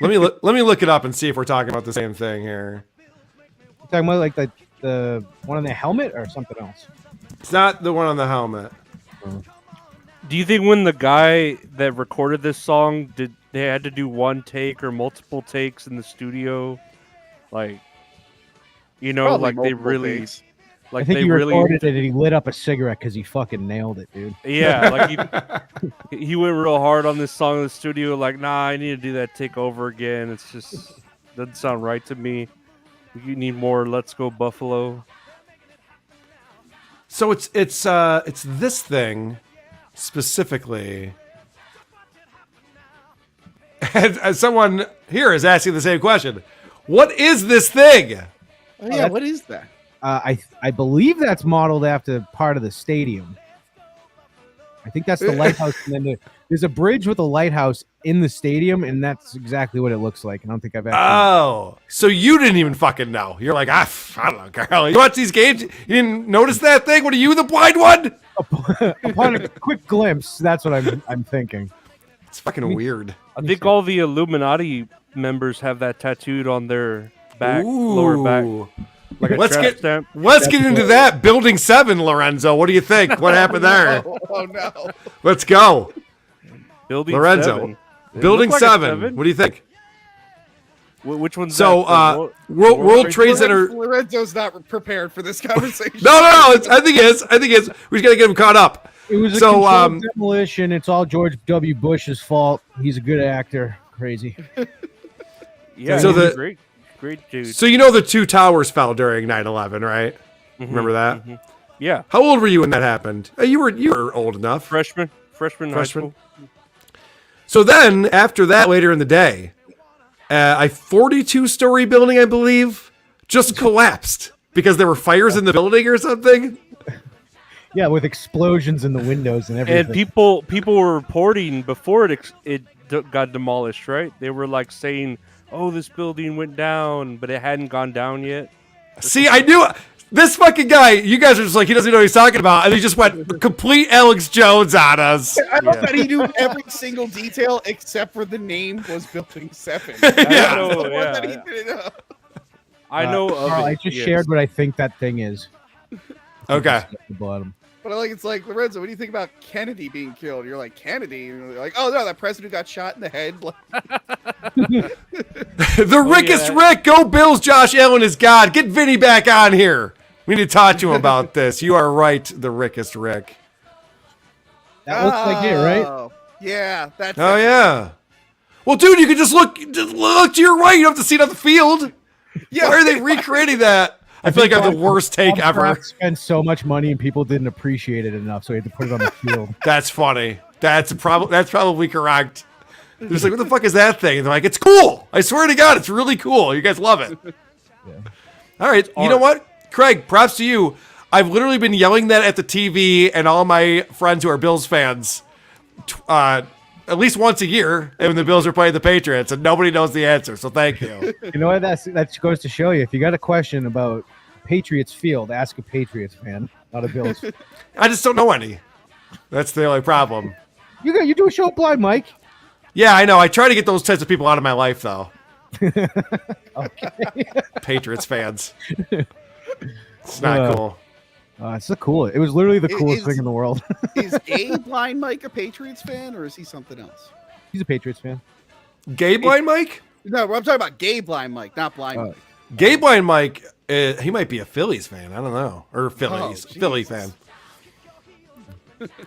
Speaker 2: Let me look it up and see if we're talking about the same thing here.
Speaker 11: You talking about like the one on the helmet or something else?
Speaker 2: It's not the one on the helmet.
Speaker 8: Do you think when the guy that recorded this song they had to do one take or multiple takes in the studio? Like, you know,
Speaker 9: Probably
Speaker 8: like they
Speaker 9: multiple
Speaker 8: really,
Speaker 9: takes.
Speaker 11: I think he recorded it and he lit up a cigarette because he fucking nailed it, dude.
Speaker 8: Yeah, like he went real hard on this song in the studio. Like, nah, I need to do that take over again. It's just doesn't sound right to me. You need more. Let's go Buffalo.
Speaker 2: So it's this thing specifically. And someone here is asking the same question. What is this thing?
Speaker 9: Oh, yeah, what is that?
Speaker 11: I believe that's modeled after part of the stadium. I think that's the lighthouse, and then there's a bridge with a lighthouse in the stadium, and that's exactly what it looks like. I don't think I've actually.
Speaker 2: Oh, so you didn't even fucking know. You're like, I don't know, Carl. You watch these games? You didn't notice that thing? What are you, the blind one?
Speaker 11: Upon a quick glimpse, that's what I'm thinking.
Speaker 2: It's fucking weird.
Speaker 8: I think all the Illuminati members have that tattooed on their back, lower back. Like
Speaker 2: let's get into that. Building 7, Lorenzo. What do you think? What happened there?
Speaker 9: Oh no.
Speaker 2: Let's go.
Speaker 8: Building
Speaker 2: Lorenzo.
Speaker 8: 7.
Speaker 2: Building
Speaker 8: Like
Speaker 2: 7. What do you think?
Speaker 8: Which one's
Speaker 2: so?
Speaker 8: that?
Speaker 2: World Trade Center.
Speaker 9: Lorenzo's not prepared for this conversation.
Speaker 2: No. I think it is. We just gotta get him caught up.
Speaker 11: It was a controlled demolition. It's all George W. Bush's fault. He's a good actor. Crazy.
Speaker 8: Yeah.
Speaker 2: So
Speaker 8: great dude.
Speaker 2: So you know the 2 towers fell during 9/11, right?
Speaker 8: Mhm,
Speaker 2: Remember that?
Speaker 8: mhm. Yeah.
Speaker 2: How old were you when that happened? You were old enough.
Speaker 8: Freshman high school.
Speaker 2: So then, after that, later in the day, a 42-story building, I believe, just collapsed because there were fires in the building or something.
Speaker 11: Yeah, with explosions in the windows and everything.
Speaker 8: And people were reporting before it got demolished, right? They were like saying, "Oh, this building went down," but it hadn't gone down yet.
Speaker 2: See, I knew this fucking guy. You guys are just like, he doesn't know what he's talking about, and he just went complete Alex Jones on us.
Speaker 9: I love that he knew every single detail except for the name was Building 7.
Speaker 2: Yeah.
Speaker 8: I know of
Speaker 11: Carl,
Speaker 8: it.
Speaker 11: I just
Speaker 8: yes.
Speaker 11: shared what I think that thing is.
Speaker 2: Okay.
Speaker 11: At the bottom.
Speaker 9: But it's like, Lorenzo, what do you think about Kennedy being killed? You're like, Kennedy? And you're like, oh no, that president who got shot in the head.
Speaker 2: The Rickest Rick, go Bills. Josh Allen is God. Get Vinnie back on here. We need to talk to him about this. You are right, the Rickest Rick.
Speaker 11: That looks like it, right?
Speaker 9: Yeah, that's.
Speaker 2: Oh yeah. Well, dude, you could just look to your right. You don't have to see it on the field.
Speaker 9: Yeah.
Speaker 2: Why are they recreating that? I feel like I have the worst take ever.
Speaker 11: Kraft spent so much money and people didn't appreciate it enough, so he had to put it on the field.
Speaker 2: That's funny. That's probably correct. They're just like, what the fuck is that thing? And they're like, it's cool. I swear to God, it's really cool. You guys love it.
Speaker 11: Yeah.
Speaker 2: All right. You know what? Craig, props to you. I've literally been yelling that at the TV and all my friends who are Bills fans at least once a year when the Bills are playing the Patriots, and nobody knows the answer. So thank you.
Speaker 11: You know what? That goes to show you. If you got a question about Patriots field, ask a Patriots fan, not a Bills.
Speaker 2: I just don't know any. That's the only problem.
Speaker 11: You do a show blind, Mike.
Speaker 2: Yeah, I know. I try to get those types of people out of my life, though.
Speaker 11: Okay.
Speaker 2: Patriots fans. It's not cool.
Speaker 11: It's cool. It was literally the coolest thing in the world.
Speaker 9: Is gay blind Mike a Patriots fan or is he something else?
Speaker 11: He's a Patriots fan.
Speaker 2: Gay blind Mike?
Speaker 9: No, I'm talking about gay blind Mike, not blind Mike.
Speaker 2: Gay blind Mike, he might be a Phillies fan. I don't know. Or Philly fan.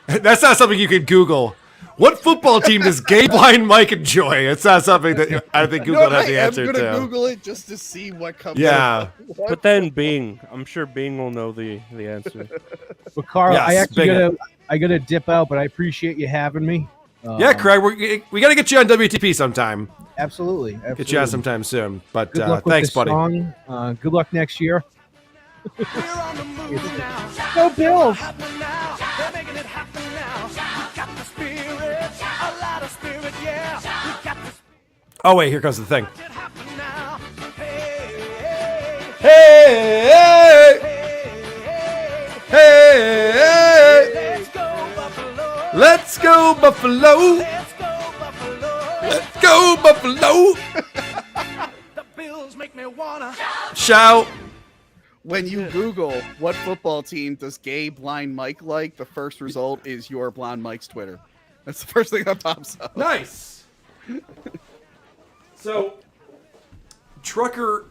Speaker 2: That's not something you could Google. What football team does gay blind Mike enjoy? It's not something that I think Google would have the answer
Speaker 9: I'm gonna
Speaker 2: to.
Speaker 9: Google it just to see what comes
Speaker 2: Yeah.
Speaker 9: up.
Speaker 8: Put that in Bing. I'm sure Bing will know the answer.
Speaker 11: But Carl,
Speaker 2: Yes,
Speaker 11: I actually
Speaker 2: Bing.
Speaker 11: I gotta dip out, but I appreciate you having me.
Speaker 2: Yeah, Craig, we got to get you on WTP sometime.
Speaker 11: Absolutely.
Speaker 2: Get you on sometime soon. But
Speaker 11: Good luck with
Speaker 2: thanks,
Speaker 11: this
Speaker 2: buddy.
Speaker 11: song. Good luck next year.
Speaker 1: We're on the move now.
Speaker 11: Go Bills!
Speaker 1: Happening now. They're making it happen now. We got the spirit, a lot of spirit, yeah. We got the
Speaker 2: Oh, wait, here comes the thing.
Speaker 1: spirit happen now. Hey,
Speaker 2: Hey,
Speaker 1: hey,
Speaker 2: hey, hey,
Speaker 1: let's go Buffalo.
Speaker 2: let's go, Buffalo.
Speaker 1: Let's go Buffalo.
Speaker 2: Let's go, Buffalo.
Speaker 1: The Bills make me wanna.
Speaker 2: Shout.
Speaker 9: When you Google what football team does gay blind Mike like, the first result is your blonde Mike's Twitter. That's the first thing that pops up.
Speaker 2: Nice. So, Trucker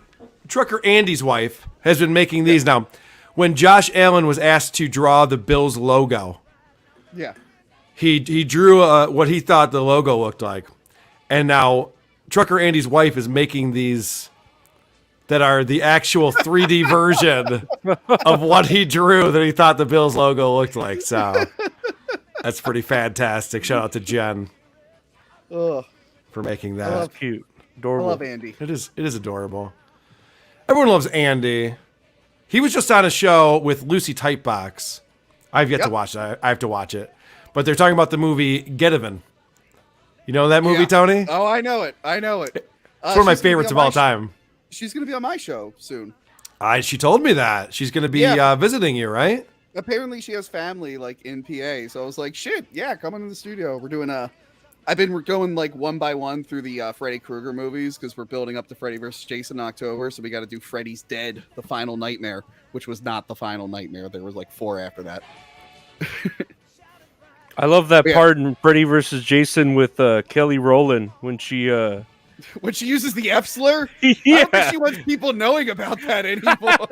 Speaker 2: Andy's wife has been making these now. When Josh Allen was asked to draw the Bills logo,
Speaker 9: Yeah.
Speaker 2: he drew what he thought the logo looked like, and now Trucker Andy's wife is making these that are the actual 3D version of what he drew that he thought the Bills logo looked like. So that's pretty fantastic. Shout out to Jen
Speaker 9: Ugh.
Speaker 2: for making
Speaker 9: I
Speaker 2: that.
Speaker 9: love,
Speaker 8: Cute.
Speaker 9: I
Speaker 8: Adorable.
Speaker 9: love Andy.
Speaker 2: It is adorable. Everyone loves Andy. He was just on a show with Lucy Tightbox. I've yet to watch it. I have to watch it. But but they're talking about the movie Get Even. You know that movie, Tony?
Speaker 9: Oh, I know it. It's
Speaker 2: one of my favorites of all time.
Speaker 9: She's going to be on my show soon.
Speaker 2: She told me that. She's going to be visiting you, right?
Speaker 9: Apparently she has family like in PA. So I was like, shit, yeah, come in the studio. We're doing I've been going like one by one through the Freddy Krueger movies because we're building up to Freddy vs. Jason in October. So we got to do Freddy's Dead, the final nightmare, which was not the final nightmare. There was like 4 after that.
Speaker 8: I love that part in Freddy vs. Jason with Kelly Rowland when she
Speaker 9: uses the F slur.
Speaker 8: Yeah.
Speaker 9: I don't think she wants people knowing about that anymore.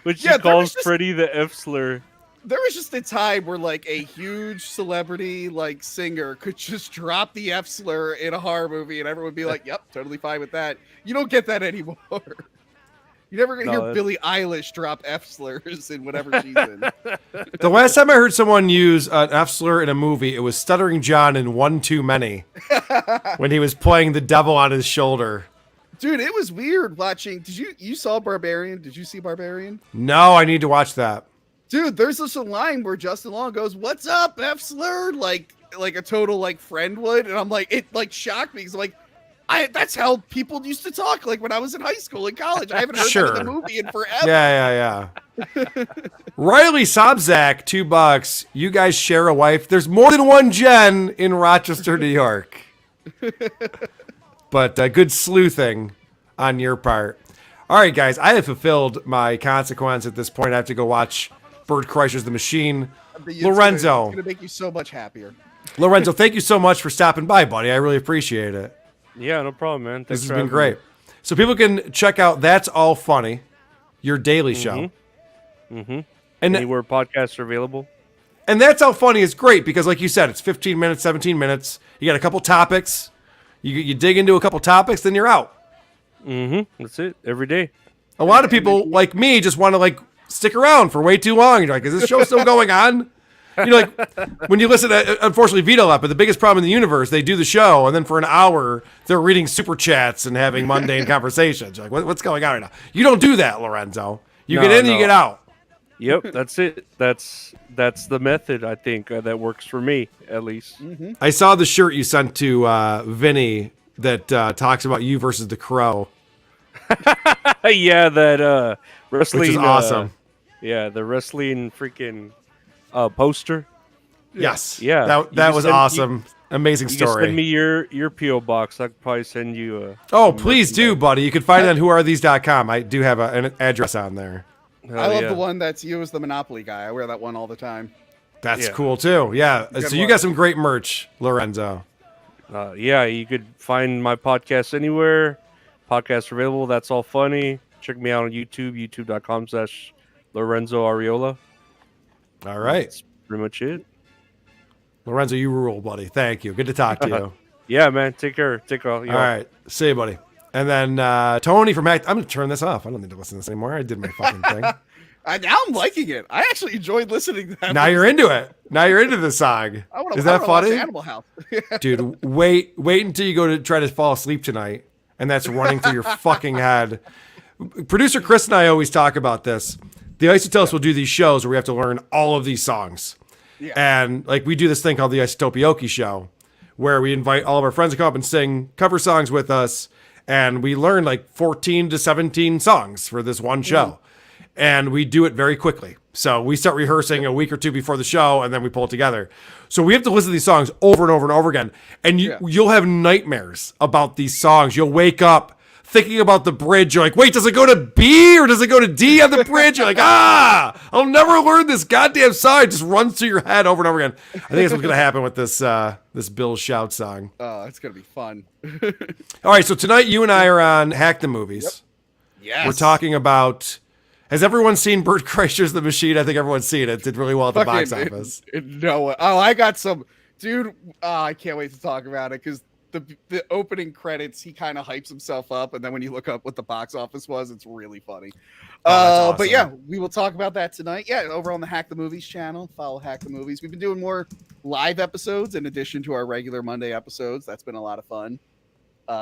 Speaker 8: When she calls Freddy the F slur.
Speaker 9: There was just a time where like a huge celebrity like singer could just drop the F slur in a horror movie and everyone would be like, yep, totally fine with that. You don't get that anymore. You're never gonna hear Billie Eilish drop F slurs in whatever she's in.
Speaker 2: The last time I heard someone use an F slur in a movie, it was Stuttering John in One Too Many when he was playing the devil on his shoulder.
Speaker 9: Dude, it was weird watching. You saw Barbarian? Did you see Barbarian?
Speaker 2: No, I need to watch that.
Speaker 9: Dude, there's just a line where Justin Long goes, "What's up, F slur?" Like a total like friend would, and I'm like, it like shocked me because like, that's how people used to talk like when I was in high school and college. I haven't heard that in the movie in forever.
Speaker 2: Yeah. Riley Sobzak, $2. You guys share a wife. There's more than one Jen in Rochester, New York. But good sleuthing on your part. All right, guys, I have fulfilled my consequence at this point. I have to go watch Bert Kreischer's The Machine. Lorenzo.
Speaker 9: It's going to make you so much happier.
Speaker 2: Lorenzo, thank you so much for stopping by, buddy. I really appreciate it.
Speaker 8: Yeah, no problem, man.
Speaker 2: This has been great. So people can check out That's All Funny, your daily show.
Speaker 8: And
Speaker 2: Anywhere
Speaker 8: podcasts are available.
Speaker 2: And That's All Funny is great because, like you said, it's 15 minutes, 17 minutes. You got a couple topics. You dig into a couple topics, then you're out.
Speaker 8: That's it. Every day.
Speaker 2: A lot of people like me just want to like stick around for way too long. You're like, is this show still going on? You know, like when you listen to, unfortunately, Vito left, but the biggest problem in the universe, they do the show, and then for an hour, they're reading super chats and having mundane conversations. You're like, what's going on right now? You don't do that, Lorenzo. You get in, you get out.
Speaker 8: Yep, that's it. That's the method, I think, that works for me, at least.
Speaker 2: I saw the shirt you sent to Vinnie that talks about you versus the Crow.
Speaker 8: Yeah, that wrestling.
Speaker 2: Which is awesome.
Speaker 8: Yeah, the wrestling freaking poster.
Speaker 2: Yes.
Speaker 8: Yeah.
Speaker 2: That was awesome. Amazing
Speaker 8: you
Speaker 2: story.
Speaker 8: Can send me your P.O. box. I could probably send you
Speaker 2: please do, buddy. You can find it on whoarethese.com. I do have an address on there.
Speaker 9: I love the one that's you as the Monopoly guy. I wear that one all the time.
Speaker 2: That's cool too. Yeah. So you got some great merch, Lorenzo.
Speaker 8: Yeah, you could find my podcast anywhere. Podcasts available. That's All Funny. Check me out on YouTube, youtube.com/Lorenzo Ariola.
Speaker 2: All right.
Speaker 8: That's pretty much it.
Speaker 2: Lorenzo, you rule, buddy. Thank you. Good to talk to you.
Speaker 8: Yeah, man. Take care. Take care.
Speaker 2: All right. See you, buddy. And then Tony from Act. I'm going to turn this off. I don't need to listen to this anymore. I did my fucking thing.
Speaker 9: Now I'm liking it. I actually enjoyed listening to that.
Speaker 2: Now you're into it. Now you're into the song. Is that funny?
Speaker 9: Animal House.
Speaker 2: Dude, wait until you go to try to fall asleep tonight, and that's running through your fucking head. Producer Chris and I always talk about this. The Isotops will do these shows where we have to learn all of these songs. Yeah. And like we do this thing called the Isotopioki Show, where we invite all of our friends to come up and sing cover songs with us, and we learn like 14 to 17 songs for this one show. And we do it very quickly. So we start rehearsing a week or two before the show, and then we pull it together. So we have to listen to these songs over and over and over again. And you'll have nightmares about these songs. You'll wake up thinking about the bridge. You're like, wait, does it go to B or does it go to D on the bridge? You're like, I'll never learn this goddamn song. It just runs through your head over and over again. I think that's what's going to happen with this this Bill Shout song.
Speaker 9: Oh, it's going to be fun.
Speaker 2: All right, so tonight you and I are on Hack the Movies.
Speaker 9: Yep. Yes.
Speaker 2: We're talking about... Has everyone seen Bert Kreischer's The Machine? I think everyone's seen it. It did really well at the box office.
Speaker 9: No. Oh, I got some... Dude, I can't wait to talk about it because the opening credits, he kind of hypes himself up, and then when you look up what the box office was, it's really funny.
Speaker 2: Awesome.
Speaker 9: But yeah, we will talk about that tonight. Yeah, over on the Hack the Movies channel. Follow Hack the Movies. We've been doing more live episodes in addition to our regular Monday episodes. That's been a lot of fun.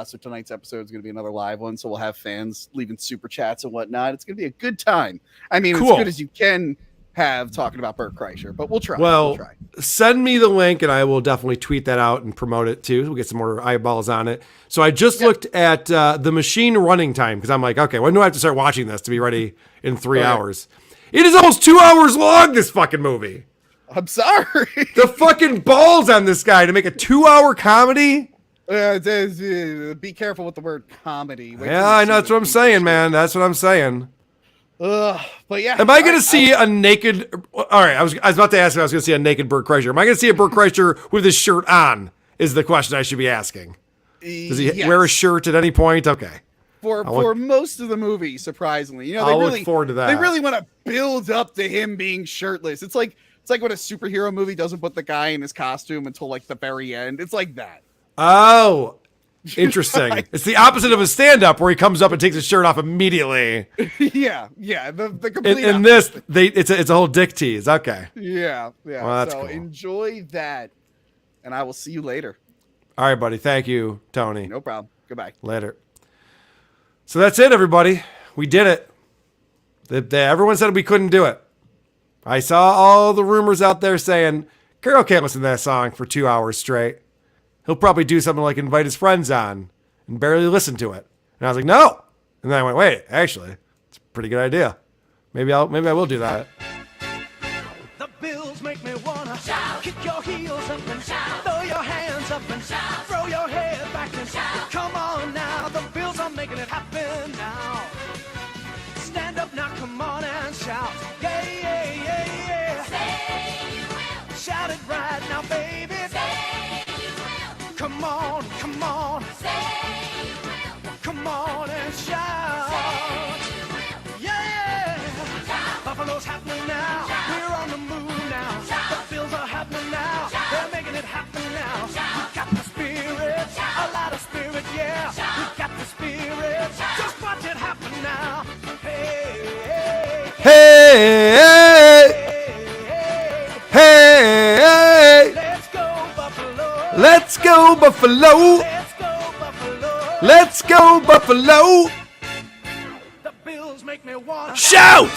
Speaker 9: So tonight's episode is going to be another live one. So we'll have fans leaving super chats and whatnot. It's going to be a good time. I mean,
Speaker 2: cool.
Speaker 9: As good as you can have talking about Bert Kreischer, but we'll try.
Speaker 2: Well,
Speaker 9: we'll try.
Speaker 2: send me the link and I will definitely tweet that out and promote it too. We'll get some more eyeballs on it. So I just looked at the machine running time because I'm like, okay, when do I have to start watching this to be ready in 3 hours? It is almost 2 hours long, this fucking movie.
Speaker 9: I'm sorry.
Speaker 2: The fucking balls on this guy to make a 2-hour comedy.
Speaker 9: Be careful with the word comedy.
Speaker 2: Yeah, I know. That's what I'm saying, man. That's what I'm saying.
Speaker 9: But yeah.
Speaker 2: Am I going to see a naked... All right, I was about to ask if I was going to see a naked Bert Kreischer. Am I going to see a Bert Kreischer with his shirt on is the question I should be asking. Does he wear a shirt at any point? Okay.
Speaker 9: For most of the movie, surprisingly. You know,
Speaker 2: I'll look forward to that.
Speaker 9: They really want to build up to him being shirtless. It's like when a superhero movie doesn't put the guy in his costume until like the very end. It's like that.
Speaker 2: Oh, interesting. It's the opposite of a stand-up where he comes up and takes his shirt off immediately.
Speaker 9: Yeah. The complete
Speaker 2: in this, it's a whole dick tease. Okay.
Speaker 9: Yeah.
Speaker 2: Well, that's
Speaker 9: so
Speaker 2: cool.
Speaker 9: Enjoy that, and I will see you later.
Speaker 2: All right, buddy. Thank you, Tony.
Speaker 9: No problem. Goodbye.
Speaker 2: Later. So that's it, everybody. We did it. Everyone said we couldn't do it. I saw all the rumors out there saying, Carl can't listen to that song for 2 hours straight. He'll probably do something like invite his friends on and barely listen to it. And I was like, no. And then I went, wait, actually, it's a pretty good idea. Maybe I will do that.
Speaker 1: The bills make me wanna shout, kick your heels up and shout, throw your hands up and shout, throw your head back and shout. Come on now, the bills are making it happen now. Stand up now, come on and shout. Yeah, yeah, yeah, yeah. Say you will. Shout it right now, baby. Say you will. Come on, come on. Say you will. Come on and shout. Say you will. Yeah. Shout. Buffalo's happening now. Shout. We're on the move now. Shout. The bills are happening now. Shout. They're making it happen now. Shout. We got the spirit, shout. A lot of spirit, yeah. Shout. We got the spirit. Shout. Just watch it happen now.
Speaker 2: Hey, hey,
Speaker 1: let's go Buffalo.
Speaker 2: Let's go Buffalo.
Speaker 1: Let's go Buffalo.
Speaker 2: Let's go Buffalo.
Speaker 1: The bills make me wanna
Speaker 2: shout.